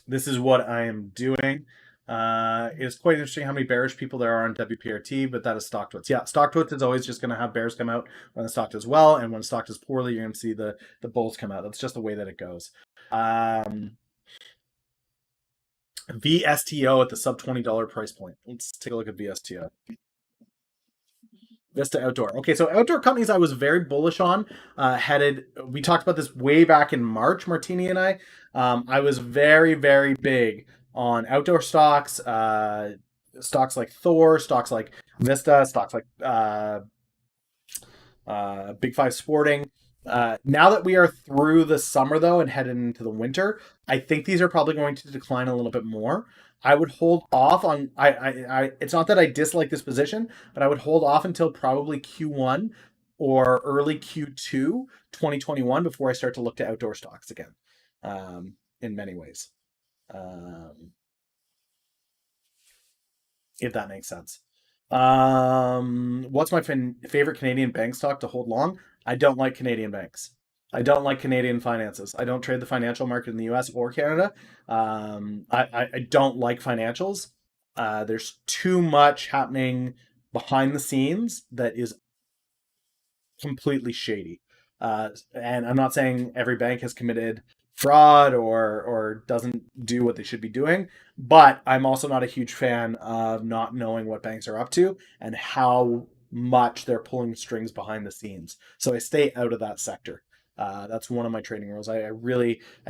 this is what I am doing. It's quite interesting how many bearish people there are on WPRT, but that is StockTwits. Yeah, StockTwits is always just going to have bears come out when the stock does well, and when the stock does poorly, you're going to see the bulls come out. That's just the way that it goes. VSTO at the sub $20 price point. Let's take a look at VSTO. Vista Outdoor. Okay, so outdoor companies I was very bullish on. We talked about this way back in March, Martini and I. I was very, very big on outdoor stocks, stocks like Thor, stocks like Vista, stocks like Big Five Sporting. Now that we are through the summer, though, and headed into the winter, I think these are probably going to decline a little bit more. I would hold off on. It's not that I dislike this position, but I would hold off until probably Q1 or early Q2 2021 before I start to look to outdoor stocks again. In many ways, if that makes sense. What's my favorite Canadian bank stock to hold long? I don't like Canadian banks. I don't like Canadian finances. I don't trade the financial market in the US or Canada. I don't like financials. There's too much happening behind the scenes that is completely shady. And I'm not saying every bank has committed fraud or doesn't do what they should be doing, but I'm also not a huge fan of not knowing what banks are up to and how much they're pulling strings behind the scenes. So I stay out of that sector. That's one of my trading rules. I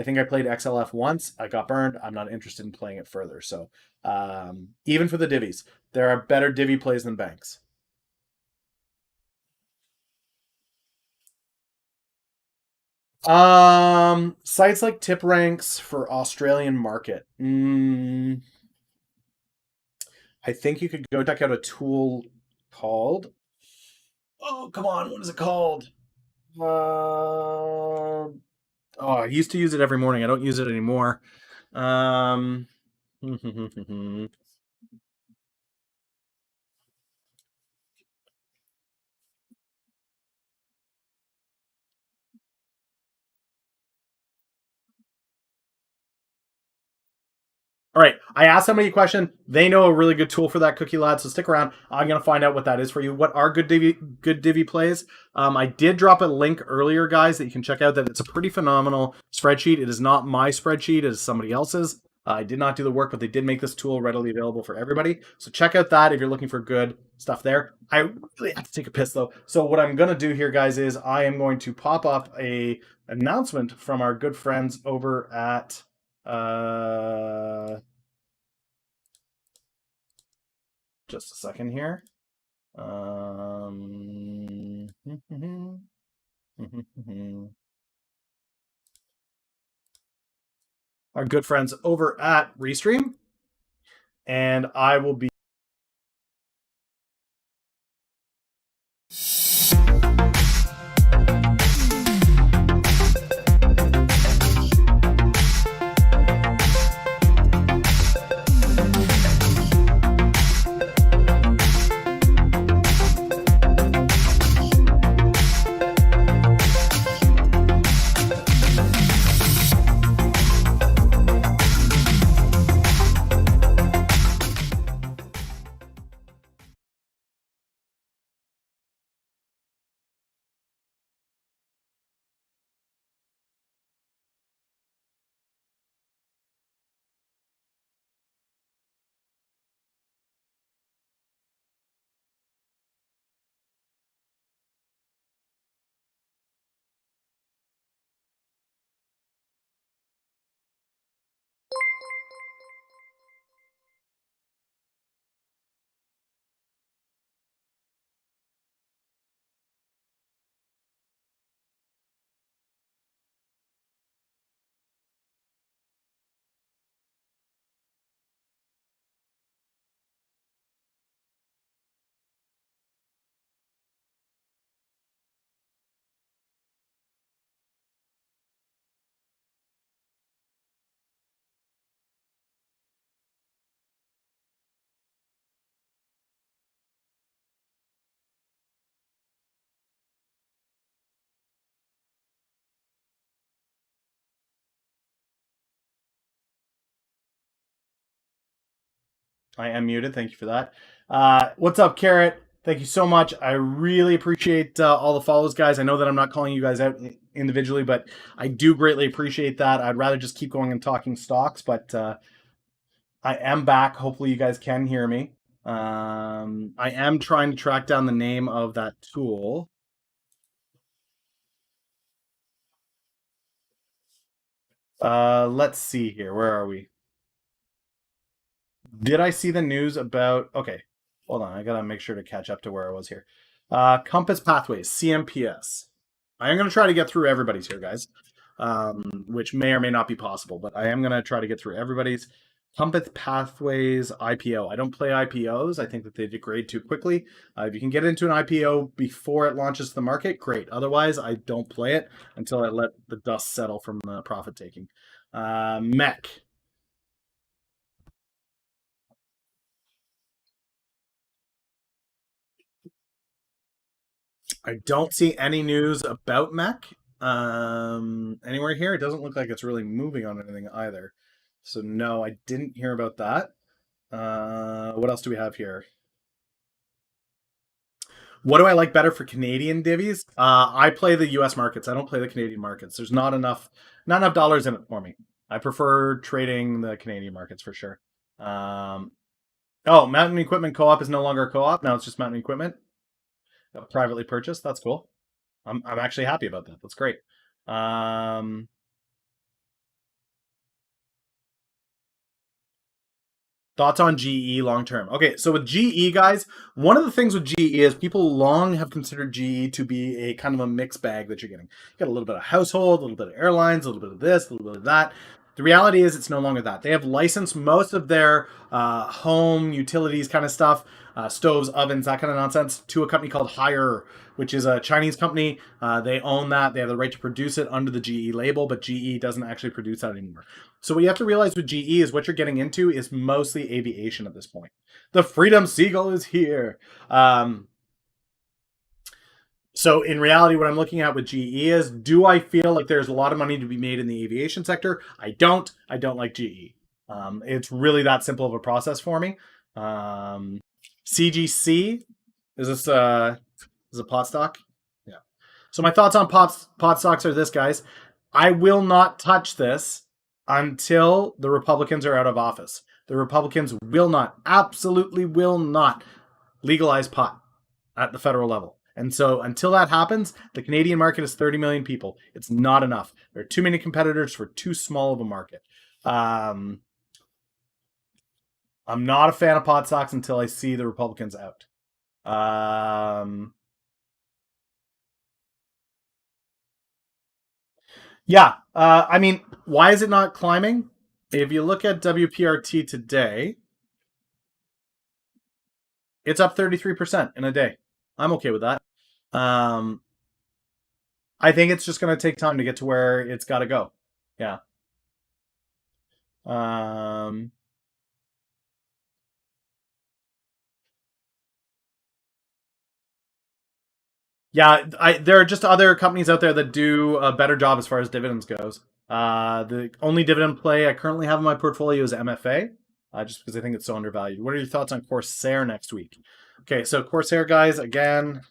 think I played XLF once. I got burned. I'm not interested in playing it further. So even for the divvies, there are better divvy plays than banks. Sites like Tip Ranks for Australian market. I think you could go check out a tool called. Oh, come on! What is it called? Oh, I used to use it every morning. I don't use it anymore. Um, All right, I asked somebody a question. They know a really good tool for that, Cookie Lad. So stick around. I'm gonna find out what that is for you. What are good Divi plays? I did drop a link earlier, guys, that you can check out. That it's a pretty phenomenal spreadsheet. It is not my spreadsheet; it is somebody else's. I did not do the work, but they did make this tool readily available for everybody. So check out that if you're looking for good stuff there. I really have to take a piss though. So what I'm gonna do here, guys, is I am going to pop up a announcement from our good friends over at just a second here. Our good friends over at Restream, and I will be. I am muted. Thank you for that. What's up, Carrot? Thank you so much. I really appreciate all the follows, guys. I know that I'm not calling you guys out individually, but I do greatly appreciate that. I'd rather just keep going and talking stocks, but I am back. Hopefully, you guys can hear me. I am trying to track down the name of that tool. Let's see here. Where are we? Did I see the news about? Okay, hold on. I gotta make sure to catch up to where I was here. Compass Pathways, CMPS. I am gonna try to get through everybody's here, guys, which may or may not be possible, but I am gonna try to get through everybody's. Compass Pathways IPO. I don't play IPOs. I think that they degrade too quickly. If you can get into an IPO before it launches the market, great. Otherwise, I don't play it until I let the dust settle from the profit taking. Mech. I don't see any news about Mech anywhere here. It doesn't look like it's really moving on anything either. So no, I didn't hear about that. What else do we have here? What do I like better for Canadian divvies? I play the U.S. markets. I don't play the Canadian markets. There's not enough dollars in it for me. I prefer trading the Canadian markets for sure. Um, oh, Mountain Equipment Co-op is no longer a co-op. Now it's just Mountain Equipment, privately purchased. That's cool. I'm actually happy about that. That's great. Um, Thoughts on GE long term? Okay, so with GE, guys, one of the things with GE is people long have considered GE to be a kind of a mixed bag that you're getting. You got a little bit of household, a little bit of airlines, a little bit of this, a little bit of that. The reality is, it's no longer that. They have licensed most of their home utilities kind of stuff, stoves, ovens, that kind of nonsense, to a company called Haier, which is a Chinese company. They own that. They have the right to produce it under the GE label, but GE doesn't actually produce that anymore. So what you have to realize with GE is what you're getting into is mostly aviation at this point. The Freedom Seagull is here. So in reality, what I'm looking at with GE is, do I feel like there's a lot of money to be made in the aviation sector? I don't. I don't like GE. It's really that simple of a process for me. CGC, is this is a pot stock? Yeah. So my thoughts on pot stocks are this, guys. I will not touch this until the Republicans are out of office. The Republicans will not, absolutely will not legalize pot at the federal level. And so until that happens, the Canadian market is 30 million people. It's not enough. There are too many competitors for too small of a market. I'm not a fan of pot stocks until I see the Republicans out. Yeah. I mean, why is it not climbing? If you look at WPRT today, it's up 33% in a day. I'm okay with that. Um, I think it's just going to take time to get to where it's got to go. Yeah. Um, yeah, there are just other companies out there that do a better job as far as dividends goes. The only dividend play I currently have in my portfolio is MFA, just because I think it's so undervalued. What are your thoughts on Corsair next week? Okay, so Corsair, guys, again,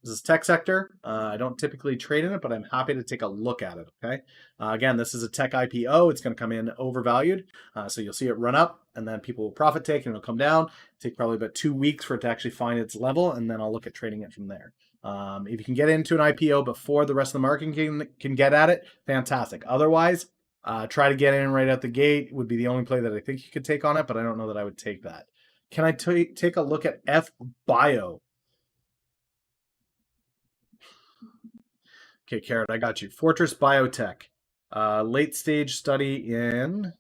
this is tech sector. I don't typically trade in it, but I'm happy to take a look at it. Okay. Again, this is a tech IPO. It's going to come in overvalued. So you'll see it run up and then people will profit take and it'll come down. Take probably about 2 weeks for it to actually find its level. And then I'll look at trading it from there. If you can get into an IPO before the rest of the market can get at it, fantastic. Otherwise, try to get in right out the gate would be the only play that I think you could take on it, but I don't know that I would take that. Can I take a look at F Bio? Okay, Carrot, I got you. Fortress Biotech. Late stage study in.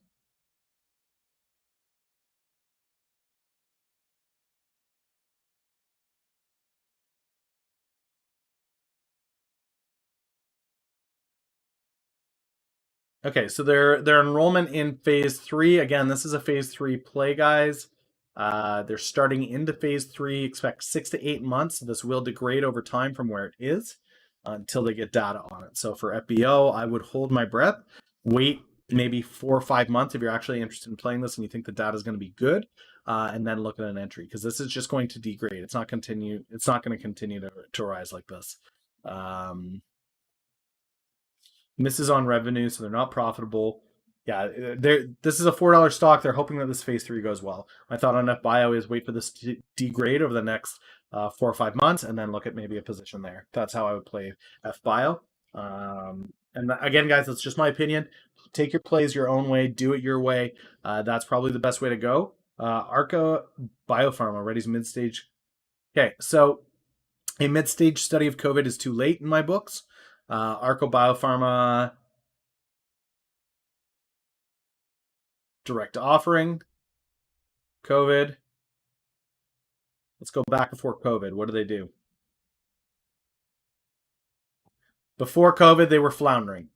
Okay, so their enrollment in phase 3. Again, this is a phase 3 play, guys. They're starting into phase 3. Expect 6 to 8 months. This will degrade over time from where it is until they get data on it. So for FBO, I would hold my breath. Wait maybe 4 or 5 months if you're actually interested in playing this and you think the data is going to be good, and then look at an entry, because this is just going to degrade. It's not continue. It's not going to continue to rise like this. Misses on revenue, so they're not profitable. Yeah, this is a $4 stock. They're hoping that this phase 3 goes well. My thought on FBio is wait for this to degrade over the next 4 or 5 months, and then look at maybe a position there. That's how I would play FBio. And again, guys, that's just my opinion. Take your plays your own way. Do it your way. That's probably the best way to go. Arca Biopharma, Ready's mid-stage. Okay, so a mid-stage study of COVID is too late in my books. Arco Biopharma direct offering, COVID. Let's go back before COVID. What do they do? Before COVID, they were floundering.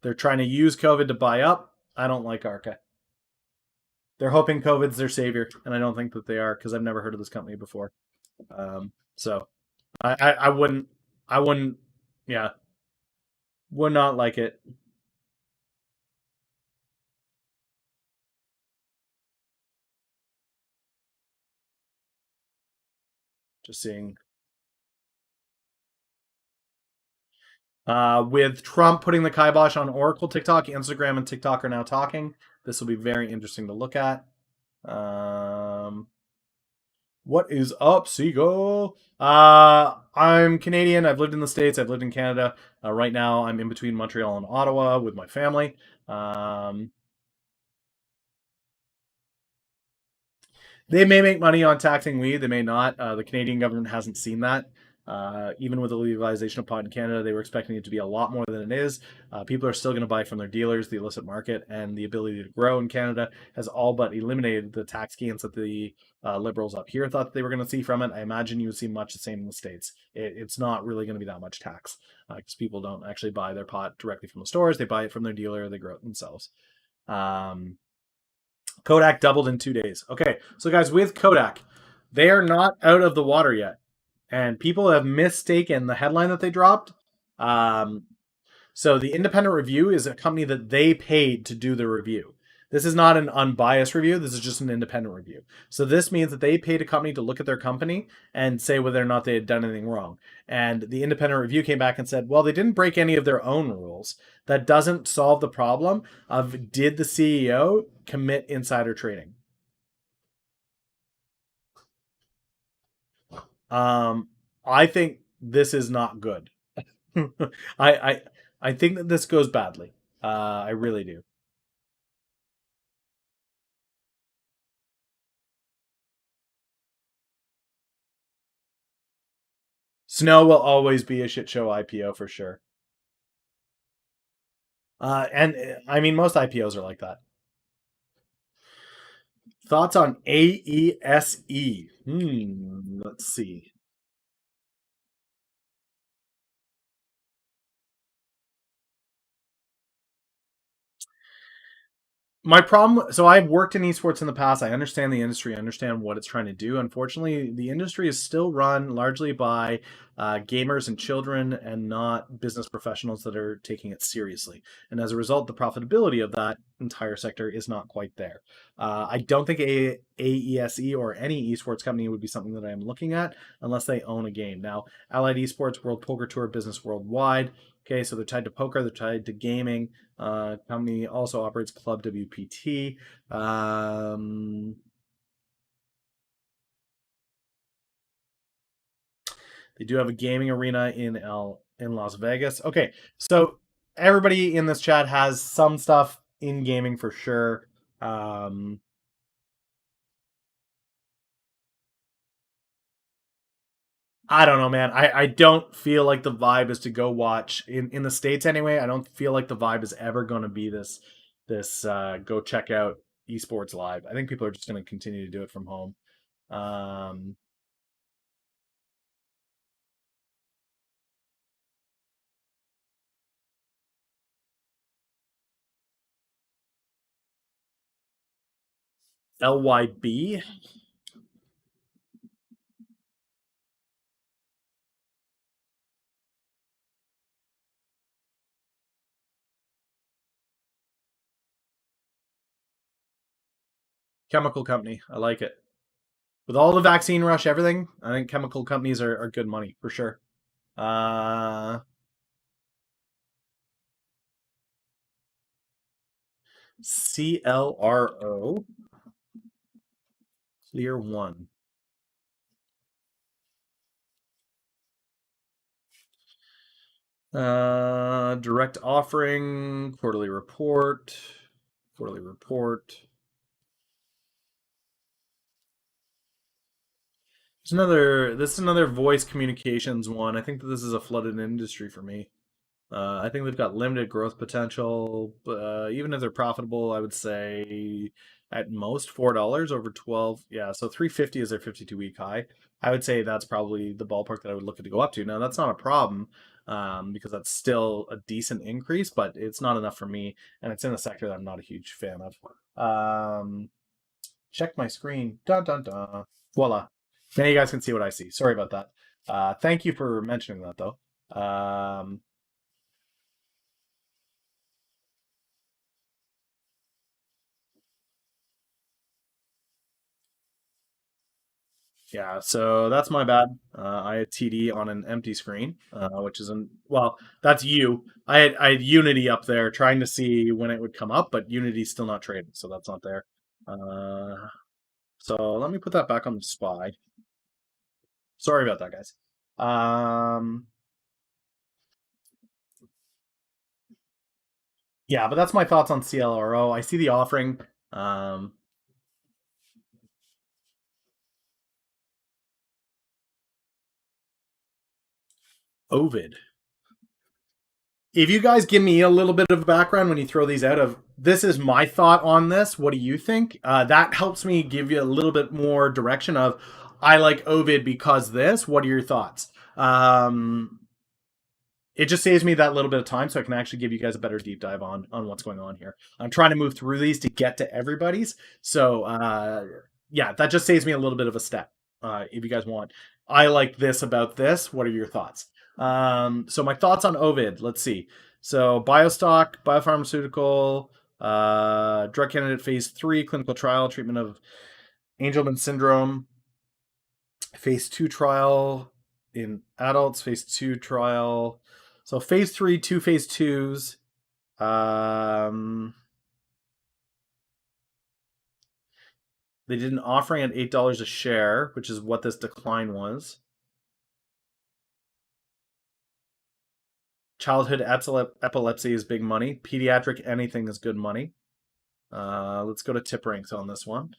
They're trying to use COVID to buy up. I don't like Arca. They're hoping COVID's their savior, and I don't think that they are, because I've never heard of this company before. So I wouldn't, yeah, would not like it. Just seeing. With Trump putting the kibosh on Oracle TikTok, Instagram and TikTok are now talking. This will be very interesting to look at. What is up, Seagull? I'm Canadian. I've lived in the States. I've lived in Canada. Right now, I'm in between Montreal and Ottawa with my family. They may make money on taxing weed. They may not. The Canadian government hasn't seen that. Even with the legalization of pot in Canada, they were expecting it to be a lot more than it is. People are still going to buy from their dealers. The illicit market and the ability to grow in Canada has all but eliminated the tax gains that the liberals up here thought they were going to see from it. I imagine you would see much the same in the States. It's not really going to be that much tax because people don't actually buy their pot directly from the stores. They buy it from their dealer. They grow it themselves. Um, Kodak doubled in 2 days. Okay, so guys, with Kodak, they are not out of the water yet, and people have mistaken the headline that they dropped. Um, so the independent review is a company that they paid to do the review. This is not an unbiased review. This is just an independent review. So this means that they paid a company to look at their company and say whether or not they had done anything wrong. And the independent review came back and said, well, they didn't break any of their own rules. That doesn't solve the problem of did the CEO commit insider trading. Um, I think this is not good. I I think that this goes badly. I really do. Snow will always be a shit show IPO for sure. And I mean, most IPOs are like that. Thoughts on AESE? Let's see. My problem, so I've worked in esports in the past. I understand the industry, I understand what it's trying to do. Unfortunately, the industry is still run largely by gamers and children and not business professionals that are taking it seriously. And as a result, the profitability of that entire sector is not quite there. I don't think AESE or any esports company would be something that I am looking at unless they own a game. Now, Allied Esports, World Poker Tour, Business Worldwide. Okay, so they're tied to poker, they're tied to gaming. Company also operates Club WPT. They do have a gaming arena in Las Vegas. Okay, so everybody in this chat has some stuff in gaming for sure. Um, I don't know, man. I don't feel like the vibe is to go watch in the States anyway. I don't feel like the vibe is ever going to be this go check out esports live. I think people are just going to continue to do it from home. Um, LYB. Chemical company. I like it. With all the vaccine rush, everything, I think chemical companies are good money for sure. Uh, CLRO, Clear One. Direct offering, quarterly report, quarterly report. This is another voice communications one. I think that this is a flooded industry for me. I think they've got limited growth potential. Even if they're profitable, I would say at most $4 over 12. Yeah, so 350 is their 52-week high. I would say that's probably the ballpark that I would look to go up to. Now that's not a problem because that's still a decent increase, but it's not enough for me, and it's in a sector that I'm not a huge fan of. Check my screen. Dun dun dun. Voila. Now you guys can see what I see. Sorry about that. Thank you for mentioning that though. Yeah, so that's my bad. I had TD on an empty screen, which isn't well. That's you. I had Unity up there trying to see when it would come up, but Unity's still not trading, so that's not there. Uh, so let me put that back on the spy. Sorry about that, guys. Yeah, but that's my thoughts on CLRO. I see the offering. Um, Ovid. If you guys give me a little bit of background when you throw these out of this is my thought on this, what do you think? That helps me give you a little bit more direction of I like Ovid because this. What are your thoughts? It just saves me that little bit of time so I can actually give you guys a better deep dive on what's going on here. I'm trying to move through these to get to everybody's. So yeah, that just saves me a little bit of a step. If you guys want. I like this about this. What are your thoughts? So my thoughts on Ovid, let's see. So biostock, biopharmaceutical, drug candidate phase 3, clinical trial, treatment of Angelman syndrome, phase 2 trial in adults, phase 2 trial. So phase 3, 2 phase 2s. They did an offering at $8 a share, which is what this decline was. Childhood epilepsy is big money. Pediatric anything is good money. Let's go to tip ranks on this one.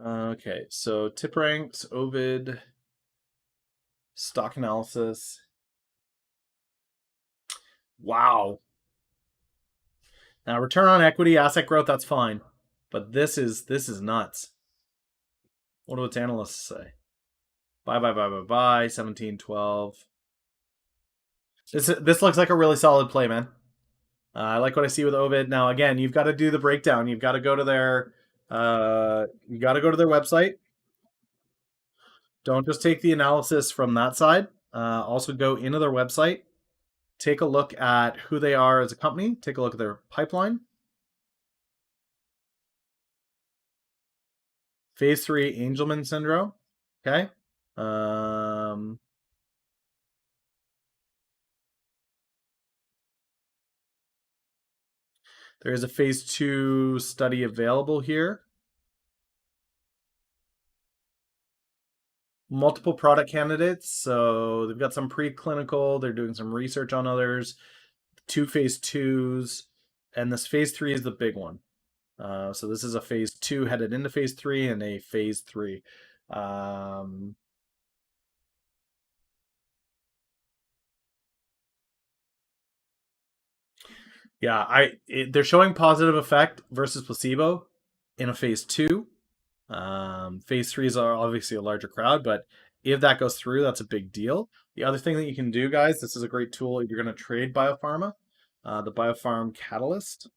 Okay, so tip ranks, Ovid, stock analysis. Wow. Now return on equity, asset growth, that's fine. But this is nuts. What do its analysts say? Buy, 17, 12. This looks like a really solid play, man. I like what I see with Ovid. Now, again, you've got to do the breakdown. You've got to go to their website. Don't just take the analysis from that side. Also go into their website. Take a look at who they are as a company. Take a look at their pipeline. Phase 3 Angelman syndrome. Okay. There is a phase 2 study available here. Multiple product candidates. So they've got some preclinical. They're doing some research on others. 2 phase 2s. And this phase 3 is the big one. So this is a phase 2 headed into phase 3 and a phase 3. Yeah, they're showing positive effect versus placebo in a phase 2. Phase 3s are obviously a larger crowd, but if that goes through, that's a big deal. The other thing that you can do, guys, this is a great tool if you're going to trade biopharma, the Biopharm Catalyst.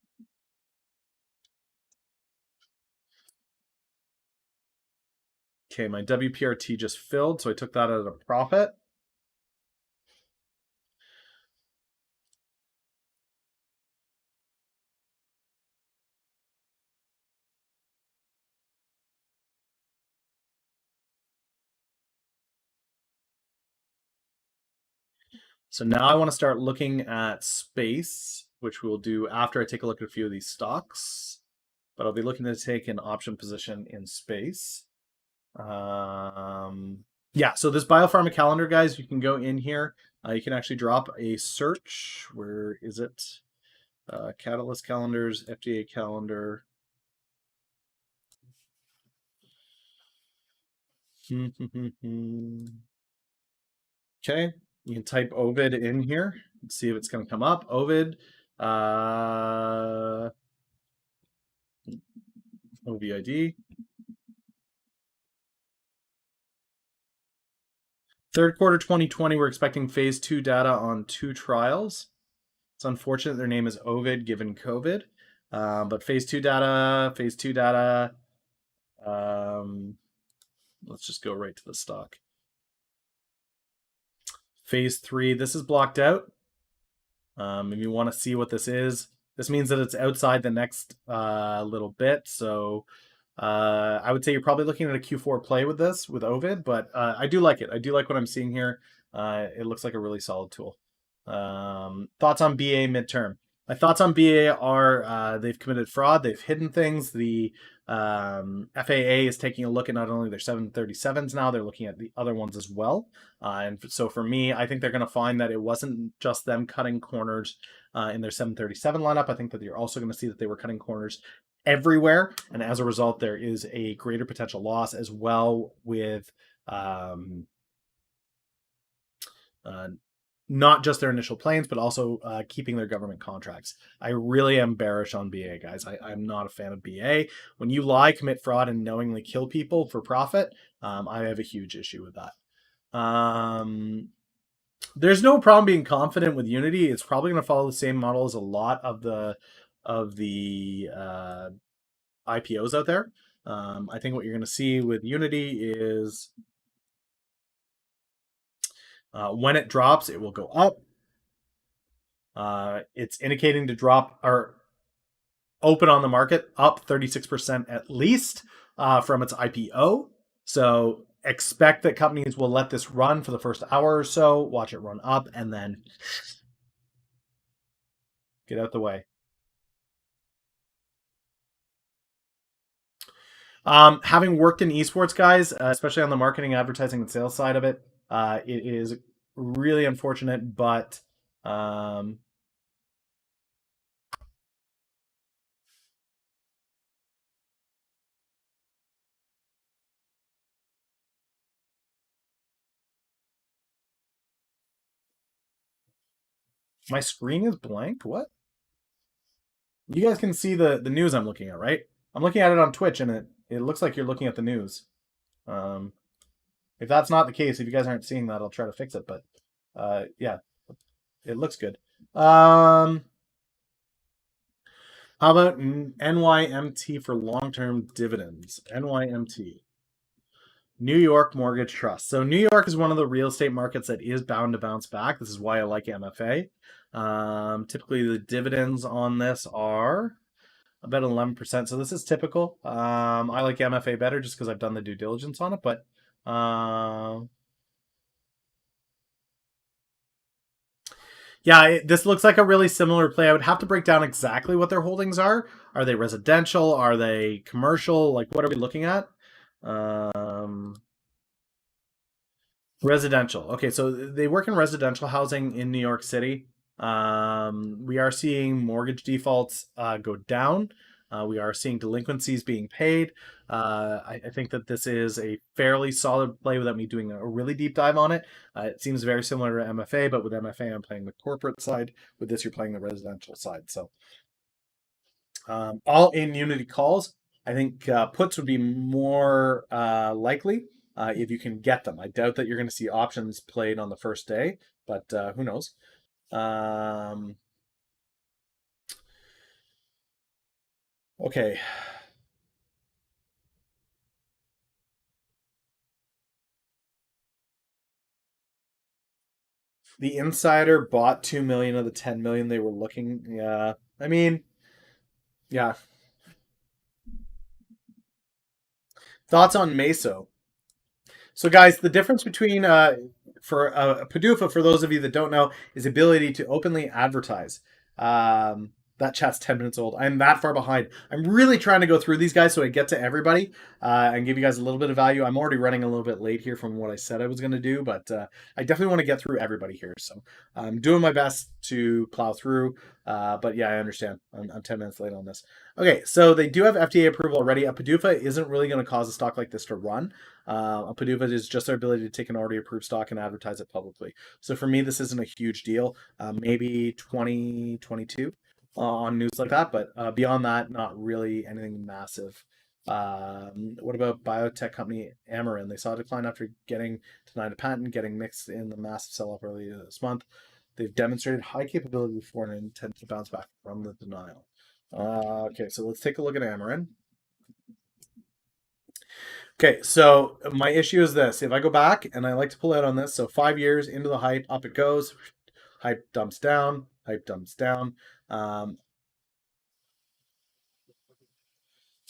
Okay, my WPRT just filled, so I took that at a profit. So now I want to start looking at space, which we'll do after I take a look at a few of these stocks. But I'll be looking to take an option position in space. Yeah, so this biopharma calendar, guys, you can go in here. You can actually drop a search. Where is it? Catalyst calendars, FDA calendar. Okay, you can type Ovid in here and see if it's going to come up. Ovid, OVID. Third quarter 2020, we're expecting phase 2 data on 2 trials. It's unfortunate their name is Ovid given COVID, but phase 2 data. Let's just go right to the stock. Phase 3, this is blocked out. If you want to see what this is, This means that it's outside the next little bit. So I would say you're probably looking at a Q4 play with this, with Ovid, but I do like it. I do like what I'm seeing here. It looks like a really solid tool. Thoughts on BA midterm? My thoughts on BA are they've committed fraud, they've hidden things. The FAA is taking a look at not only their 737s now, they're looking at the other ones as well. And so for me, I think they're going to find that it wasn't just them cutting corners in their 737 lineup. I think that you're also going to see that they were cutting corners everywhere, and as a result there is a greater potential loss as well with not just their initial planes but also keeping their government contracts. I really am bearish on BA, guys. I'm not a fan of BA. When you lie, commit fraud, and knowingly kill people for profit, I have a huge issue with that. There's no problem being confident with Unity. It's probably going to follow the same model as a lot of the IPOs out there. I think what you're going to see with Unity is when it drops, it will go up. It's indicating to drop or open on the market up 36% at least from its IPO. So expect that companies will let this run for the first hour or so, watch it run up, and then get out the way. Having worked in esports, guys, especially on the marketing, advertising, and sales side of it, it is really unfortunate, but my screen is blank. What? You guys can see the news I'm looking at, right? I'm looking at it on Twitch, and it looks like you're looking at the news. If that's not the case, if you guys aren't seeing that, I'll try to fix it. But yeah, it looks good. How about NYMT for long-term dividends? NYMT. New York Mortgage Trust. So New York is one of the real estate markets that is bound to bounce back. This is why I like MFA. Typically, the dividends on this are about 11%. So this is typical. I like MFA better just because I've done the due diligence on it. But yeah, this looks like a really similar play. I would have to break down exactly what their holdings are. Are they residential? Are they commercial? Like, what are we looking at? Residential. Okay, so they work in residential housing in New York City. We are seeing mortgage defaults go down. We are seeing delinquencies being paid. I think that this is a fairly solid play without me doing a really deep dive on it. It seems very similar to MFA, but with MFA, I'm playing the corporate side. With this, you're playing the residential side. So all in Unity calls. I think puts would be more likely if you can get them. I doubt that you're going to see options played on the first day, but who knows? Okay. The insider bought 2 million of the 10 million they were looking. Yeah. I mean, yeah. Thoughts on Meso? So, guys, the difference between for a PDUFA, for those of you that don't know, is ability to openly advertise. That chat's 10 minutes old. I'm that far behind. I'm really trying to go through these guys so I get to everybody and give you guys a little bit of value. I'm already running a little bit late here from what I said I was going to do, but I definitely want to get through everybody here. So I'm doing my best to plow through. But yeah, I understand. I'm 10 minutes late on this. Okay, so they do have FDA approval already. A PDUFA isn't really going to cause a stock like this to run. A PDUFA is just their ability to take an already approved stock and advertise it publicly. So for me, this isn't a huge deal. Maybe 2022 on news like that, but beyond that, not really anything massive. What about biotech company Amarin? They saw a decline after getting denied a patent, getting mixed in the massive sell-off earlier this month. They've demonstrated high capability before and intend to bounce back from the denial. Okay, so let's take a look at Amarin. Okay, so my issue is this. If I go back, and I like to pull out on this, so 5 years into the hype, up it goes, hype dumps down, hype dumps down.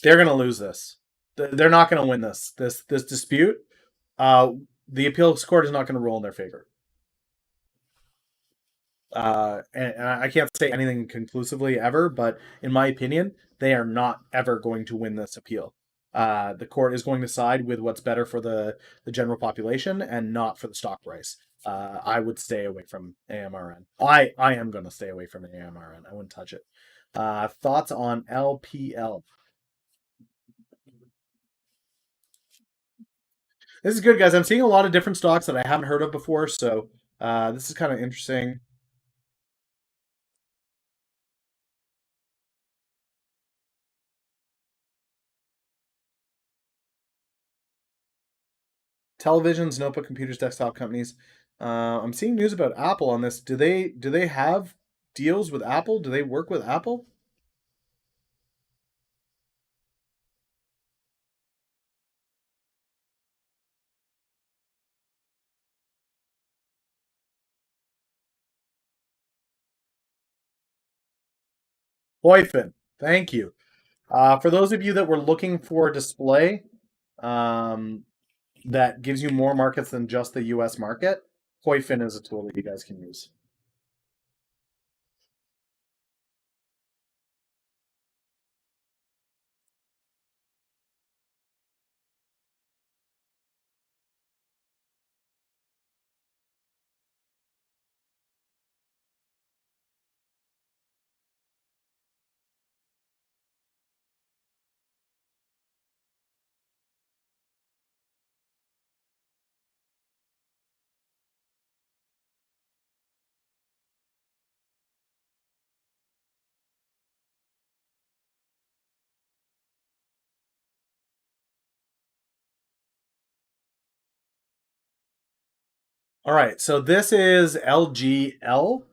They're going to lose this. They're not going to win this dispute. Uh, the appeals court is not going to rule in their favor. And I can't say anything conclusively ever, but in my opinion, they are not ever going to win this appeal. The court is going to side with what's better for the general population and not for the stock price. I would stay away from AMRN. I am going to stay away from AMRN. I wouldn't touch it. Thoughts on LPL? This is good, guys. I'm seeing a lot of different stocks that I haven't heard of before, so this is kind of interesting. Televisions, notebook computers, desktop companies. I'm seeing news about Apple on this. Do they have deals with Apple? Do they work with Apple? Hoyfin, thank you. For those of you that were looking for a display um, that gives you more markets than just the U.S. market, Hoyfin is a tool that you guys can use. All right, so this is LGL.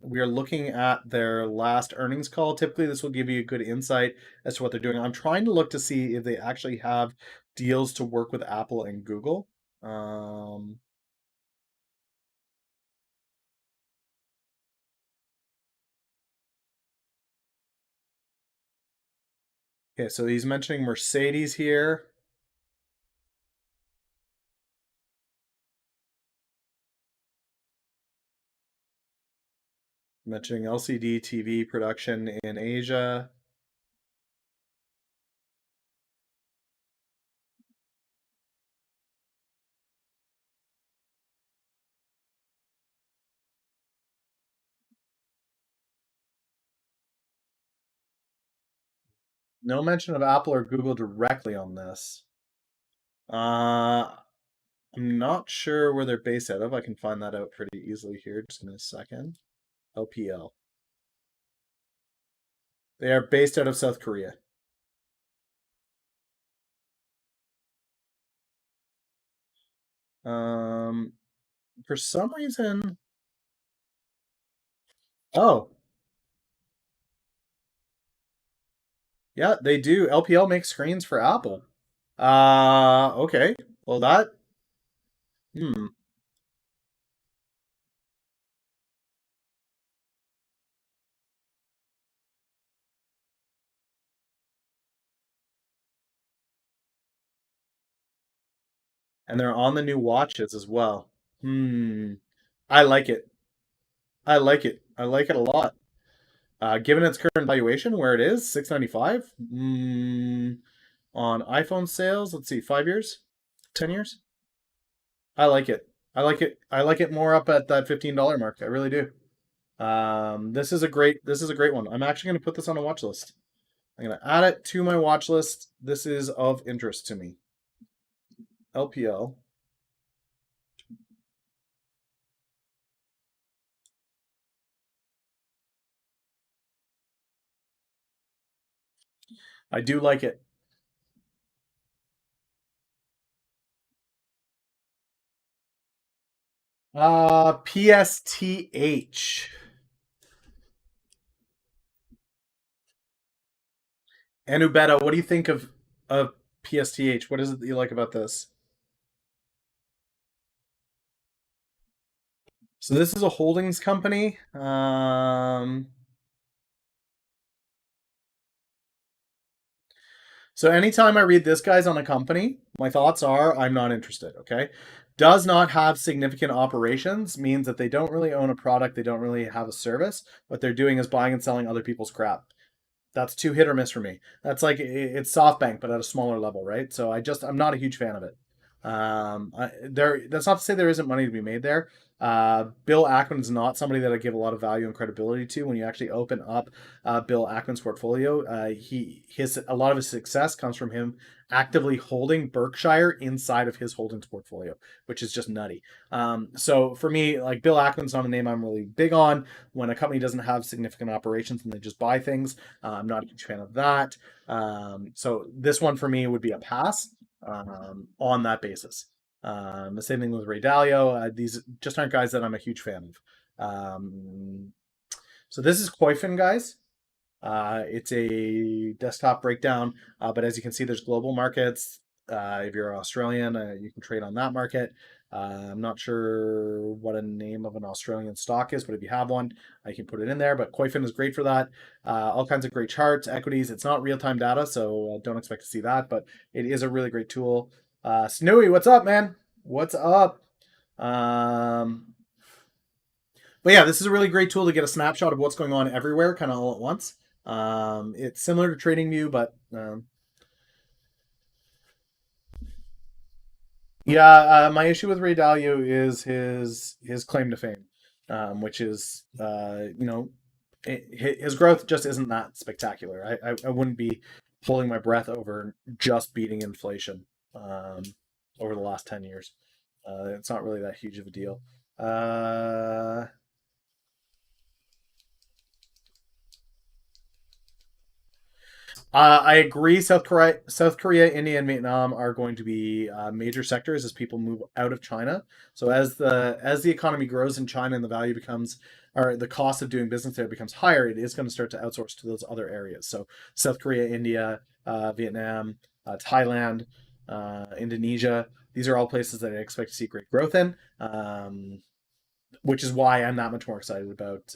We are looking at their last earnings call. Typically, this will give you a good insight as to what they're doing. I'm trying to look to see if they actually have deals to work with Apple and Google. Um, okay, so he's mentioning Mercedes here. Mentioning LCD TV production in Asia. No mention of Apple or Google directly on this. I'm not sure where they're based out of. I can find that out pretty easily here. Just in a second. LPL. They are based out of South Korea. Um, for some reason, oh yeah, they do. LPL makes screens for Apple. Okay. Well, that. Hmm. And they're on the new watches as well. Hmm. I like it. I like it. I like it a lot. Given its current valuation, where it is, 695. On iPhone sales, let's see, 5 years, 10 years. I like it. I like it. I like it more up at that $15 mark. I really do. This is a great one. I'm actually going to put this on a watch list. I'm going to add it to my watch list. This is of interest to me. LPL. I do like it. PSTH. Anubeta, what do you think of PSTH? What is it that you like about this? So this is a holdings company. So anytime I read this guy's on a company, my thoughts are I'm not interested, okay? Does not have significant operations means that they don't really own a product, they don't really have a service. What they're doing is buying and selling other people's crap. That's too hit or miss for me. That's like it's SoftBank, but at a smaller level, right? So I'm not a huge fan of it. That's not to say there isn't money to be made there. Bill Ackman's not somebody that I give a lot of value and credibility to. When you actually open up Bill Ackman's portfolio, a lot of his success comes from him actively holding Berkshire inside of his holdings portfolio, which is just nutty. So for me, like Bill Ackman's not a name I'm really big on. When a company doesn't have significant operations and they just buy things, I'm not a huge fan of that. So this one for me would be a pass on that basis. The same thing with Ray Dalio. These just aren't guys that I'm a huge fan of. So this is Koifin, guys. It's a desktop breakdown, but as you can see, there's global markets. If you're Australian, you can trade on that market. I'm not sure what a name of an Australian stock is, but if you have one, I can put it in there. But Koifin is great for that. All kinds of great charts, equities. It's not real-time data, so don't expect to see that, but it is a really great tool. Snowy, what's up, man? What's up? But yeah, this is a really great tool to get a snapshot of what's going on everywhere, kind of all at once. It's similar to TradingView, but yeah, my issue with Ray Dalio is his claim to fame, which is his growth just isn't that spectacular. I wouldn't be holding my breath over just beating inflation over the last 10 years. It's not really that huge of a deal. I agree. South Korea, India, and Vietnam are going to be major sectors as people move out of China. So as the economy grows in China and the value becomes, or the cost of doing business there becomes higher, it is going to start to outsource to those other areas. So South Korea, India, Vietnam, Thailand, Indonesia. These are all places that I expect to see great growth in. Which is why I'm that much more excited about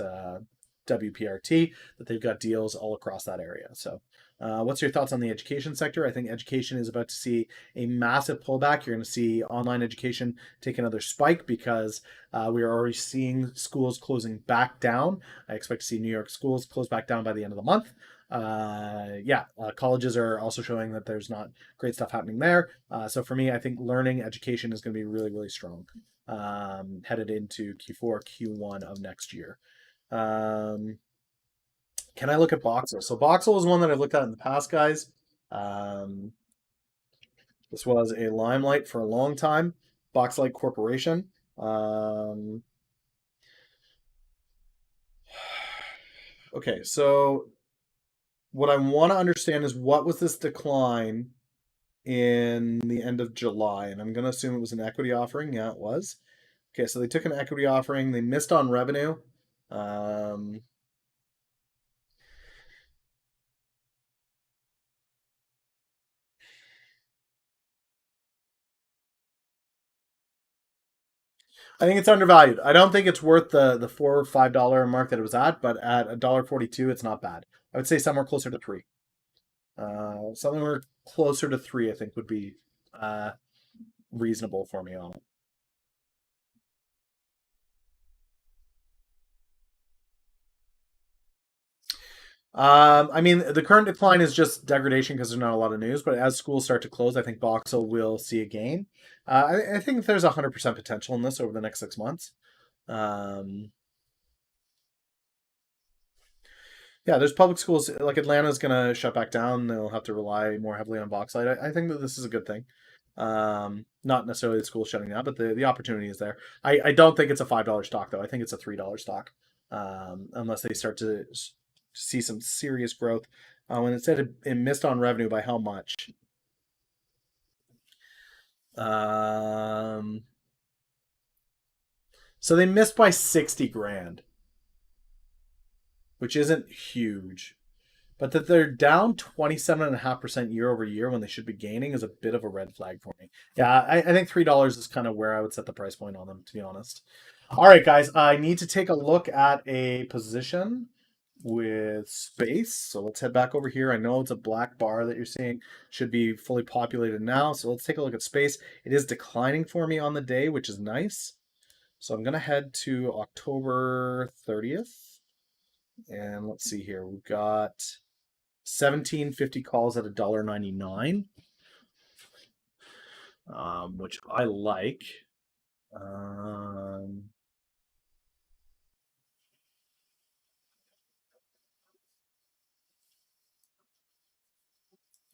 WPRT, that they've got deals all across that area. So, what's your thoughts on the education sector? I think education is about to see a massive pullback. You're going to see online education take another spike because we are already seeing schools closing back down. I expect to see New York schools close back down by the end of the month. Colleges are also showing that there's not great stuff happening there. So for me, I think learning education is going to be really, really strong headed into Q4, Q1 of next year. Can I look at Voxel? So Voxel is one that I've looked at in the past, guys. This was a limelight for a long time. Boxlight Corporation. Okay, so what I want to understand is what was this decline in the end of July? And I'm going to assume it was an equity offering. Yeah, it was. Okay, so they took an equity offering. They missed on revenue. I think it's undervalued. I don't think it's worth the $4 or $5 mark that it was at, but at $1.42, it's not bad. I would say somewhere closer to three. Somewhere closer to three, I think, would be reasonable for me on it. I mean, the current decline is just degradation because there's not a lot of news. But as schools start to close, I think Voxel will see a gain. I think there's 100% potential in this over the next 6 months. Um, yeah, there's public schools like Atlanta's going to shut back down. They'll have to rely more heavily on Voxlight. I think that this is a good thing. Not necessarily the school shutting down, but the opportunity is there. I don't think it's a $5 stock though. I think it's a $3 stock, unless they start to see some serious growth. When it said it missed on revenue by how much? Um, so they missed by 60 grand, which isn't huge. But that they're down 27.5% year over year when they should be gaining is a bit of a red flag for me. Yeah, I think $3 is kind of where I would set the price point on them, to be honest. All right, guys, I need to take a look at a position. with space. So let's head back over here. I know it's a black bar that you're seeing. Should be fully populated now. So let's take a look at space. It is declining for me on the day, which is nice. So I'm going to head to October 30th. And let's see here. We've got 1750 calls at $1.99, which I like.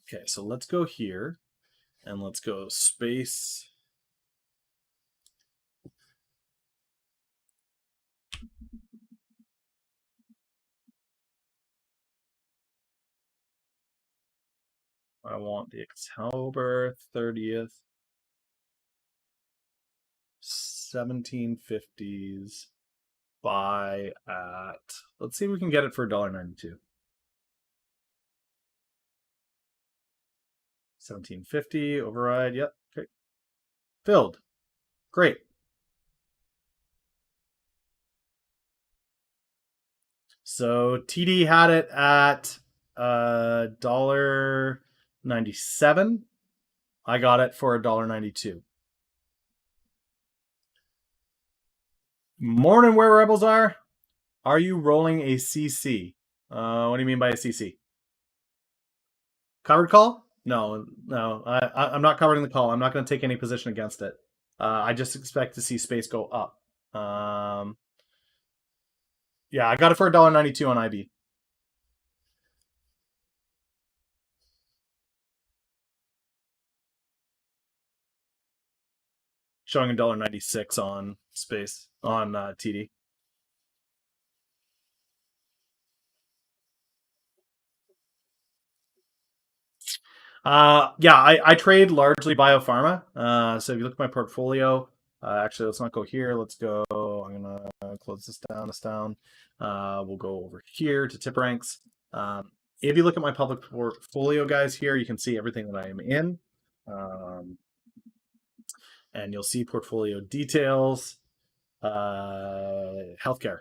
Okay, so let's go here and let's go space. I want the October 30th 1750s buy at, let's see if we can get it for $1.92. 1750 override. Yep. Okay. Filled. Great. So TD had it at $1.97. I got it for $1.92. Morning, where rebels are. Are you rolling a CC? What do you mean by a CC? Covered call? No, no. I'm not covering the call. I'm not going to take any position against it. I just expect to see space go up. Yeah, I got it for $1.92 on IB. Showing $1.96 on space on TD. Yeah, I trade largely biopharma. So if you look at my portfolio, actually, let's not go here. Let's go. I'm gonna close this down. This down. We'll go over here to tip ranks. If you look at my public portfolio, guys, here you can see everything that I am in, and you'll see portfolio details. Healthcare.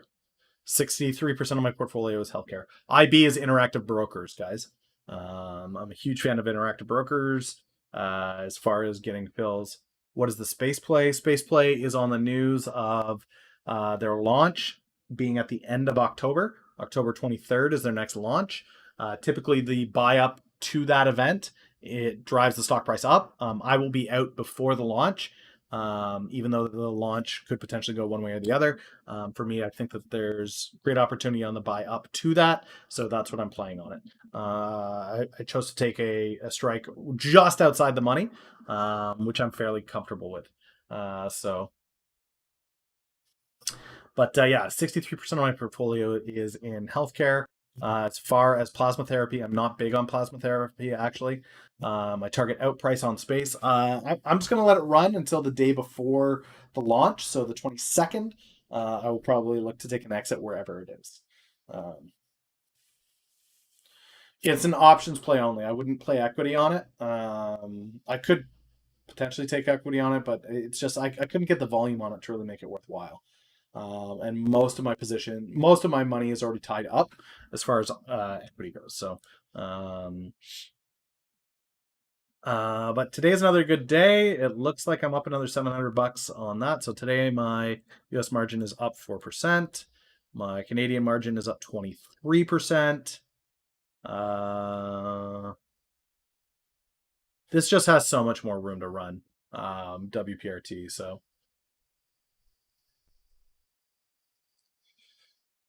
63% of my portfolio is healthcare. IB is interactive brokers, guys. I'm a huge fan of interactive brokers as far as getting fills. What is the Space Play? Space Play is on the news of their launch being at the end of October. October 23rd is their next launch. Typically, the buy up to that event, it drives the stock price up. I will be out before the launch. Even though the launch could potentially go one way or the other. For me, I think that there's great opportunity on the buy up to that, so that's what I'm playing on it. I chose to take a strike just outside the money, which I'm fairly comfortable with. Yeah, 63% of my portfolio is in healthcare. As far as plasma therapy, I'm not big on plasma therapy, actually. My target out price on space. I'm just going to let it run until the day before the launch. So the 22nd, I will probably look to take an exit wherever it is. It's an options play only. I wouldn't play equity on it. I could potentially take equity on it, but it's just I couldn't get the volume on it to really make it worthwhile. And most of my money is already tied up as far as equity goes. So, but today is another good day. It looks like I'm up another $700 on that. So today my U.S. margin is up 4%. My Canadian margin is up 23%. This just has so much more room to run. WPRT. So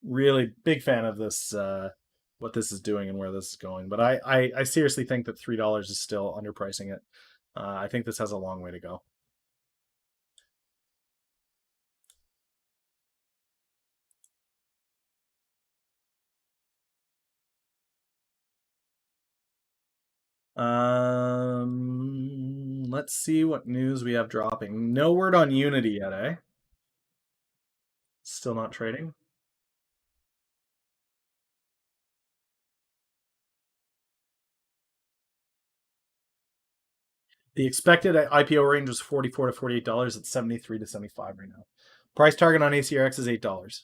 really big fan of this, what this is doing and where this is going. But I seriously think that $3 is still underpricing it. I think this has a long way to go. Let's see what news we have dropping. No word on Unity yet, eh? Still not trading. The expected IPO range was $44 to $48. It's $73 to $75 right now. Price target on ACRX is $8.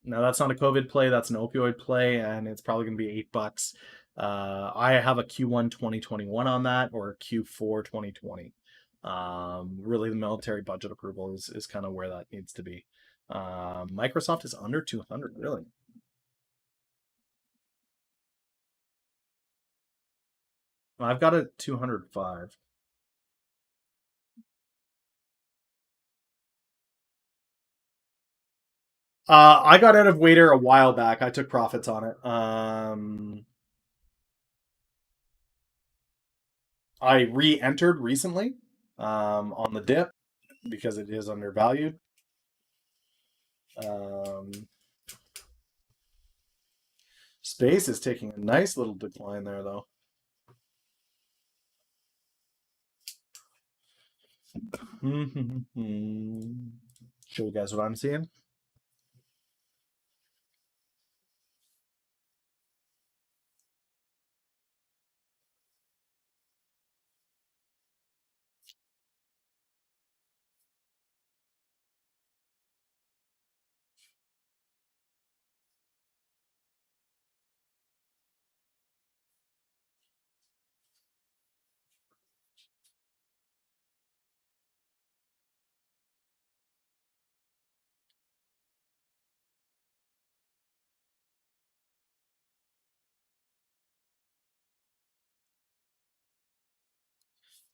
Now Now that's not a COVID play, that's an opioid play, and it's probably going to be $8. I have a Q1 2021 on that, or a Q4 2020. Really, the military budget approval is kind of where that needs to be. Microsoft is under 200, really. I've got a 205. I got out of Waiter a while back. I took profits on it. I re-entered recently on the dip because it is undervalued. Space is taking a nice little decline there, though. Show you guys what I'm seeing.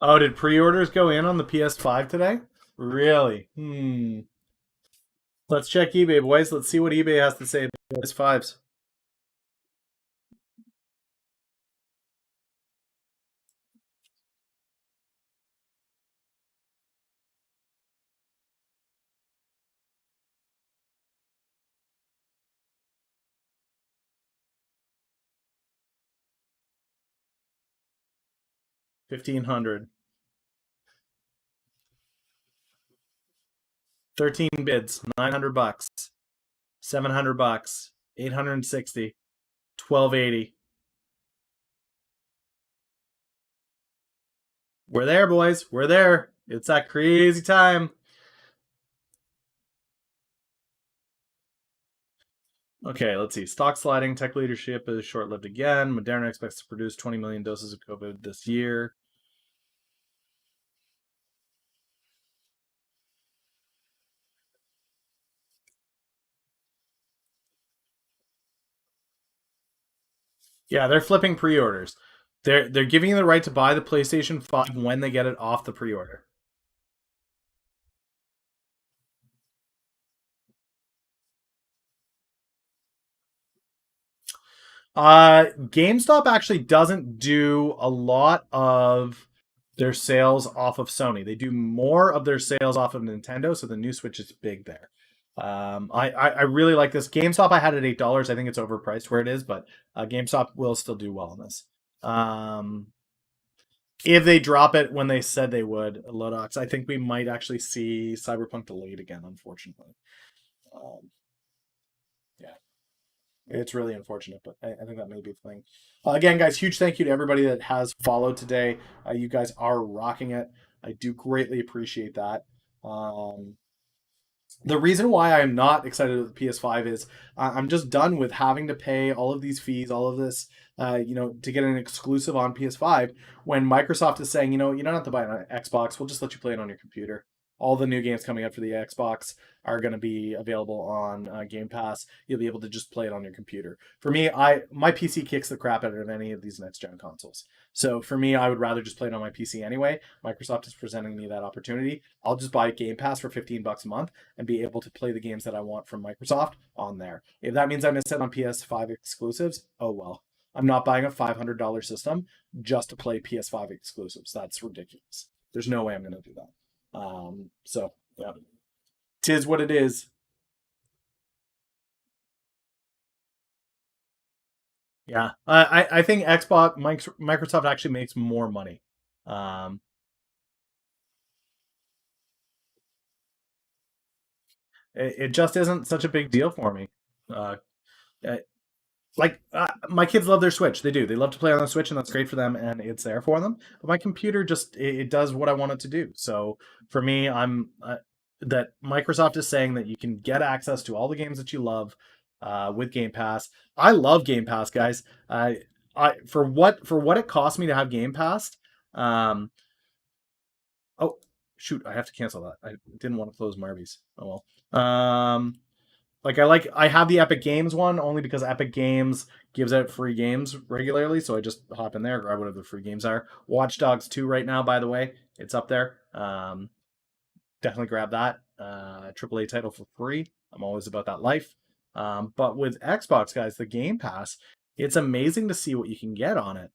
Oh, did pre-orders go in on the PS5 today? Really? Let's check eBay, boys. Let's see what eBay has to say about PS5s. $1,500. 13 bids. $900. $700. 860. 1280. We're there, boys. We're there. It's that crazy time. Okay, let's see. Stock sliding. Tech leadership is short-lived again. Moderna expects to produce 20 million doses of COVID this year. Yeah, they're flipping pre-orders. They're giving you the right to buy the PlayStation 5 when they get it off the pre-order. GameStop actually doesn't do a lot of their sales off of Sony. They do more of their sales off of Nintendo, so the new Switch is big there. I really like this. GameStop I had at $8. I think it's overpriced where it is, but GameStop will still do well in this. If they drop it when they said they would, Lodox, I think we might actually see Cyberpunk delayed again, unfortunately. Yeah. It's really unfortunate, but I think that may be the thing. Again, guys, huge thank you to everybody that has followed today. You guys are rocking it. I do greatly appreciate that. The reason why I'm not excited with the PS5 is I'm just done with having to pay all of these fees, all of this, to get an exclusive on PS5 when Microsoft is saying, you don't have to buy it on Xbox. We'll just let you play it on your computer. All the new games coming out for the Xbox are going to be available on Game Pass. You'll be able to just play it on your computer. For me, my PC kicks the crap out of any of these next gen consoles. So for me, I would rather just play it on my PC anyway. Microsoft is presenting me that opportunity. I'll just buy Game Pass for $15 a month and be able to play the games that I want from Microsoft on there. If that means I miss out on PS5 exclusives, oh well. I'm not buying a $500 system just to play PS5 exclusives. That's ridiculous. There's no way I'm going to do that. So yeah, tis what it is. Yeah, I think Microsoft actually makes more money. Um, it just isn't such a big deal for me. Uh, my kids love their Switch. They do. They love to play on the Switch, and that's great for them, and it's there for them. But my computer just it does what I want it to do. So for me, I'm that Microsoft is saying that you can get access to all the games that you love with Game Pass. I love Game Pass, guys. For what it cost me to have Game Pass. Um, oh shoot, I have to cancel that. I didn't want to close Marby's. Oh well. I have the Epic Games one only because Epic Games gives out free games regularly, so I just hop in there, grab whatever the free games are. Watch Dogs 2 right now, by the way, it's up there. Definitely grab that. AAA title for free. I'm always about that life. But with Xbox, guys, the Game Pass, it's amazing to see what you can get on it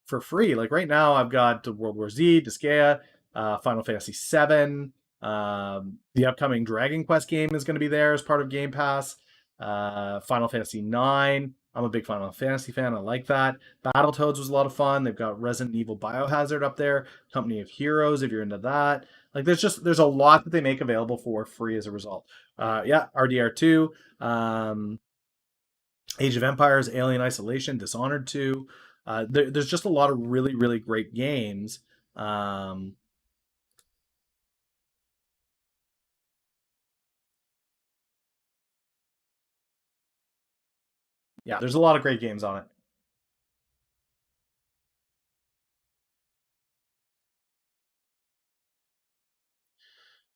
for free. Like right now, I've got World War Z, Disgaea, Final Fantasy VII. The upcoming Dragon Quest game is going to be there as part of Game Pass. Final Fantasy IX. I'm a big Final Fantasy fan. I like that. Battletoads was a lot of fun. They've got Resident Evil Biohazard up there. Company of Heroes, if you're into that. Like there's a lot that they make available for free as a result. Yeah, RDR2, Age of Empires, Alien Isolation, Dishonored 2. There's just a lot of really, really great games. Yeah, there's a lot of great games on it.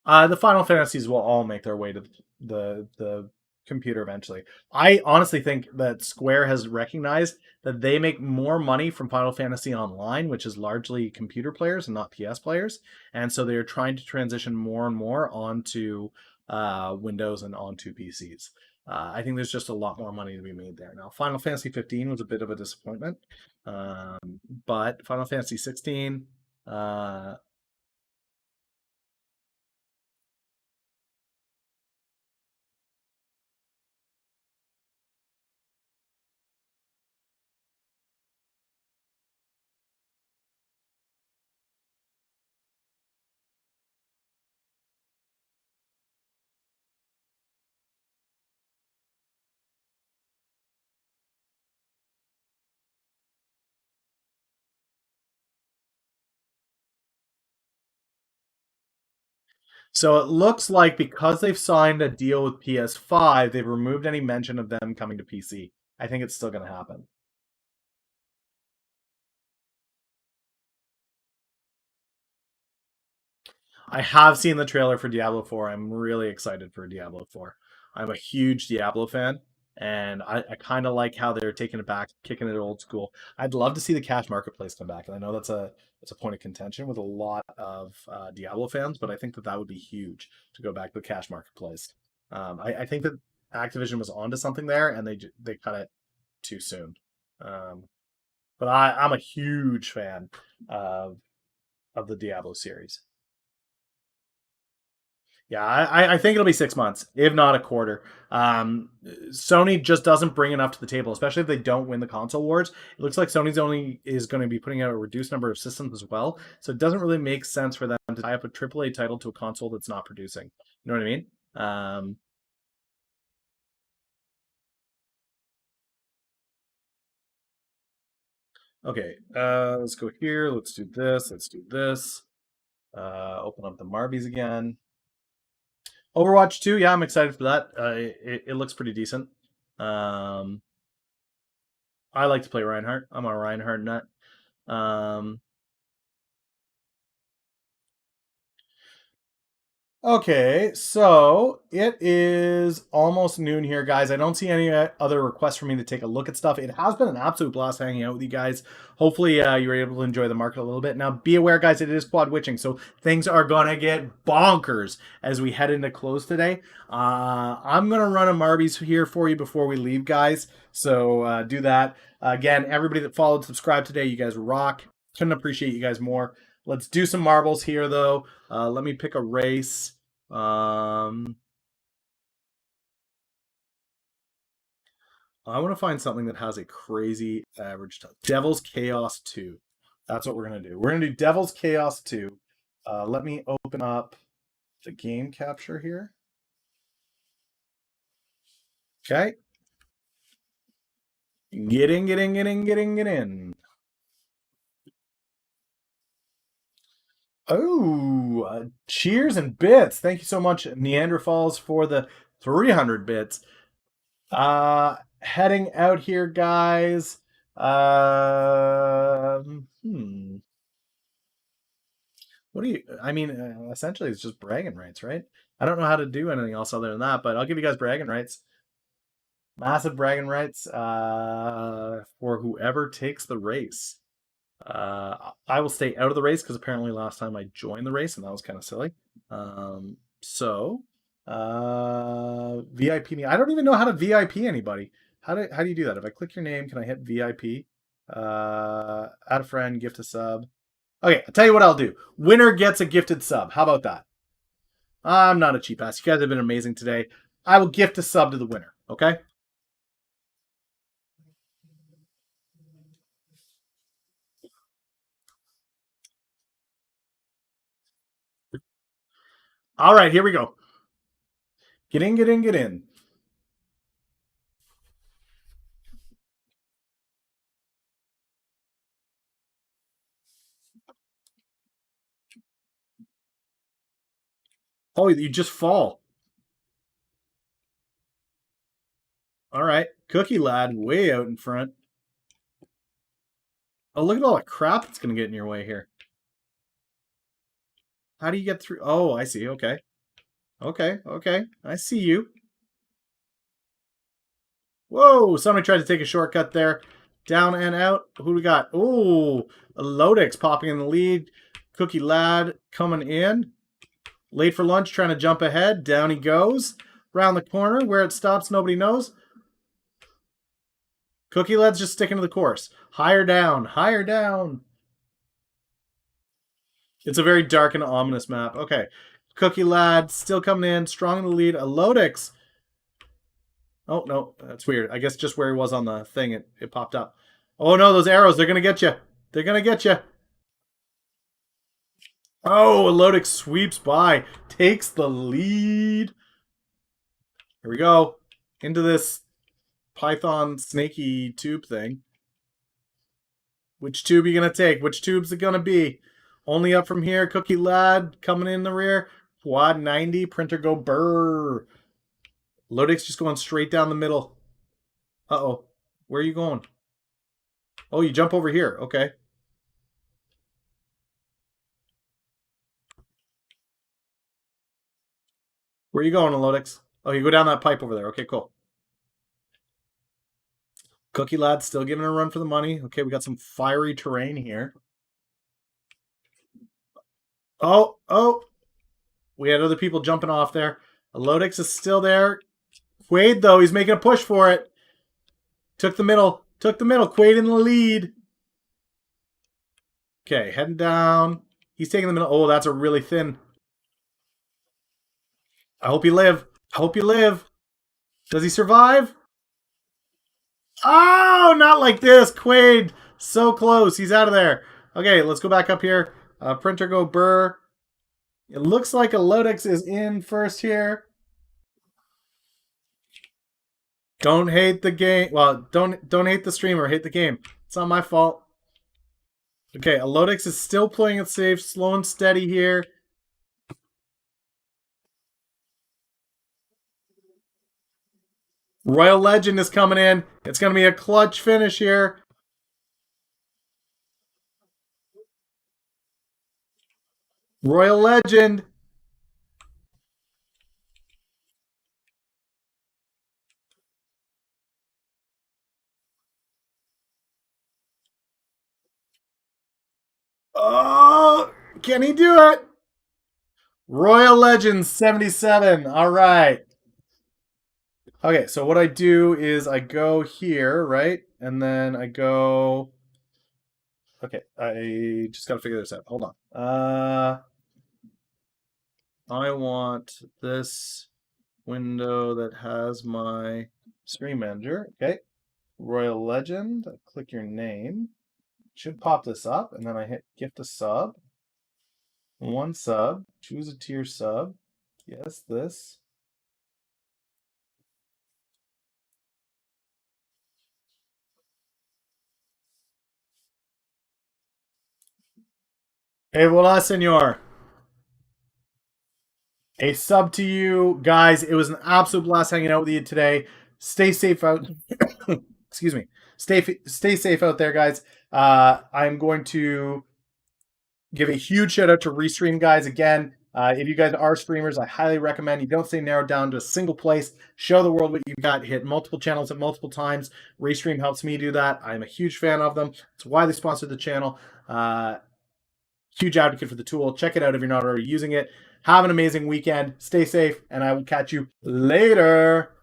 The Final Fantasies will all make their way to the computer eventually. I honestly think that Square has recognized that they make more money from Final Fantasy Online, which is largely computer players and not PS players, and so they're trying to transition more and more onto Windows and onto PCs. I think there's just a lot more money to be made there. Now, Final Fantasy 15 was a bit of a disappointment, but Final Fantasy 16. So it looks like because they've signed a deal with PS5, they've removed any mention of them coming to PC. I think it's still going to happen. I have seen the trailer for Diablo 4. I'm really excited for Diablo 4. I'm a huge Diablo fan, and I kind of like how they're taking it back, kicking it old school. I'd love to see the cash marketplace come back, and I know that's a point of contention with a lot of Diablo fans, but I think that would be huge to go back to the cash marketplace. I think that Activision was onto something there, and they cut it too soon. Um, but I'm a huge fan of the Diablo series. Yeah, I think it'll be 6 months, if not a quarter. Sony just doesn't bring enough to the table, especially if they don't win the console wars. It looks like Sony's only is going to be putting out a reduced number of systems as well, so it doesn't really make sense for them to tie up a AAA title to a console that's not producing. You know what I mean? Okay, let's go here. Let's do this. Let's do this. Open up the Marbies again. Overwatch 2, yeah, I'm excited for that. It looks pretty decent. Um, I like to play Reinhardt. I'm a Reinhardt nut. Um, Okay, so it is almost noon here, guys. I don't see any other requests for me to take a look at stuff. It has been an absolute blast hanging out with you guys. Hopefully, you were able to enjoy the market a little bit. Now, be aware, guys, it is quad witching, so things are gonna get bonkers as we head into close today. I'm gonna run a Marby's here for you before we leave, guys. So do that. Again, everybody that followed, subscribe today. You guys rock. Couldn't appreciate you guys more. Let's do some marbles here, though. Let me pick a race. Um, I want to find something that has a crazy average time. Devil's Chaos 2. That's what we're going to do. We're going to do Devil's Chaos 2. Let me open up the game capture here. Okay. Get in, get in, get in, get in, get in. Oh, cheers and bits. Thank you so much, Neanderthals, for the 300 bits. Heading out here, guys. What do you? I mean, essentially, it's just bragging rights, right? I don't know how to do anything else other than that, but I'll give you guys bragging rights. Massive bragging rights for whoever takes the race. I will stay out of the race because apparently last time I joined the race and that was kind of silly. VIP me. I don't even know how to VIP anybody. How do you do that? If I click your name, can I hit VIP? Add a friend, gift a sub. Okay, I'll tell you what I'll do. Winner gets a gifted sub. How about that? I'm not a cheap ass. You guys have been amazing today. I will gift a sub to the winner. Okay. All right, here we go. Get in, get in, get in. Oh, you just fall. All right. Cookie Lad way out in front. Oh, look at all the crap that's going to get in your way here. How do you get through? Oh, I see. Okay. Okay. Okay. I see you. Whoa. Somebody tried to take a shortcut there. Down and out. Who do we got? Oh, Lodix popping in the lead. Cookie Lad coming in. Late for lunch, trying to jump ahead. Down he goes. Round the corner. Where it stops, nobody knows. Cookie Lad's just sticking to the course. Higher down. Higher down. It's a very dark and ominous map. Okay. Cookie Lad still coming in. Strong in the lead. Elodix. Oh, no. That's weird. I guess just where he was on the thing, it popped up. Oh, no. Those arrows. They're going to get you. They're going to get you. Oh, Elodix sweeps by. Takes the lead. Here we go. Into this Python snaky tube thing. Which tube are you going to take? Which tube's it going to be? Only up from here. Cookie Lad coming in the rear. Quad 90. Printer go burr. Lodix just going straight down the middle. Uh-oh. Where are you going? Oh, you jump over here. Okay. Where are you going, Lodix? Oh, you go down that pipe over there. Okay, cool. Cookie Lad still giving a run for the money. Okay, we got some fiery terrain here. Oh, oh. We had other people jumping off there. Lodix is still there. Quaid, though, he's making a push for it. Took the middle. Took the middle. Quaid in the lead. Okay, heading down. He's taking the middle. Oh, that's a really thin. I hope you live. I hope you live. Does he survive? Oh, not like this. Quaid. So close. He's out of there. Okay, let's go back up here. Printer go burr. It looks like a Lodix is in first here. Don't hate the game. Well, don't hate the streamer. Hate the game. It's not my fault. Okay, Elodix is still playing it safe, slow and steady here. Royal Legend is coming in. It's going to be a clutch finish here. Royal Legend. Oh, can he do it? Royal Legend 77. All right. Okay, so what I do is I go here, right? And then I go... Okay, I just got to figure this out. Hold on. I want this window that has my Stream Manager. Okay. Royal Legend. I click your name. Should pop this up, and then I hit gift a sub. One sub. Choose a tier sub. Yes, this. Hey, voila, senor. A sub to you. Guys, it was an absolute blast hanging out with you today. Stay safe out. Excuse me. Stay safe out there, guys. I'm going to give a huge shout out to Restream, guys. Again, if you guys are streamers, I highly recommend you don't stay narrowed down to a single place. Show the world what you've got. Hit multiple channels at multiple times. Restream helps me do that. I'm a huge fan of them. It's why they sponsored the channel. Huge advocate for the tool. Check it out if you're not already using it. Have an amazing weekend. Stay safe, and I will catch you later.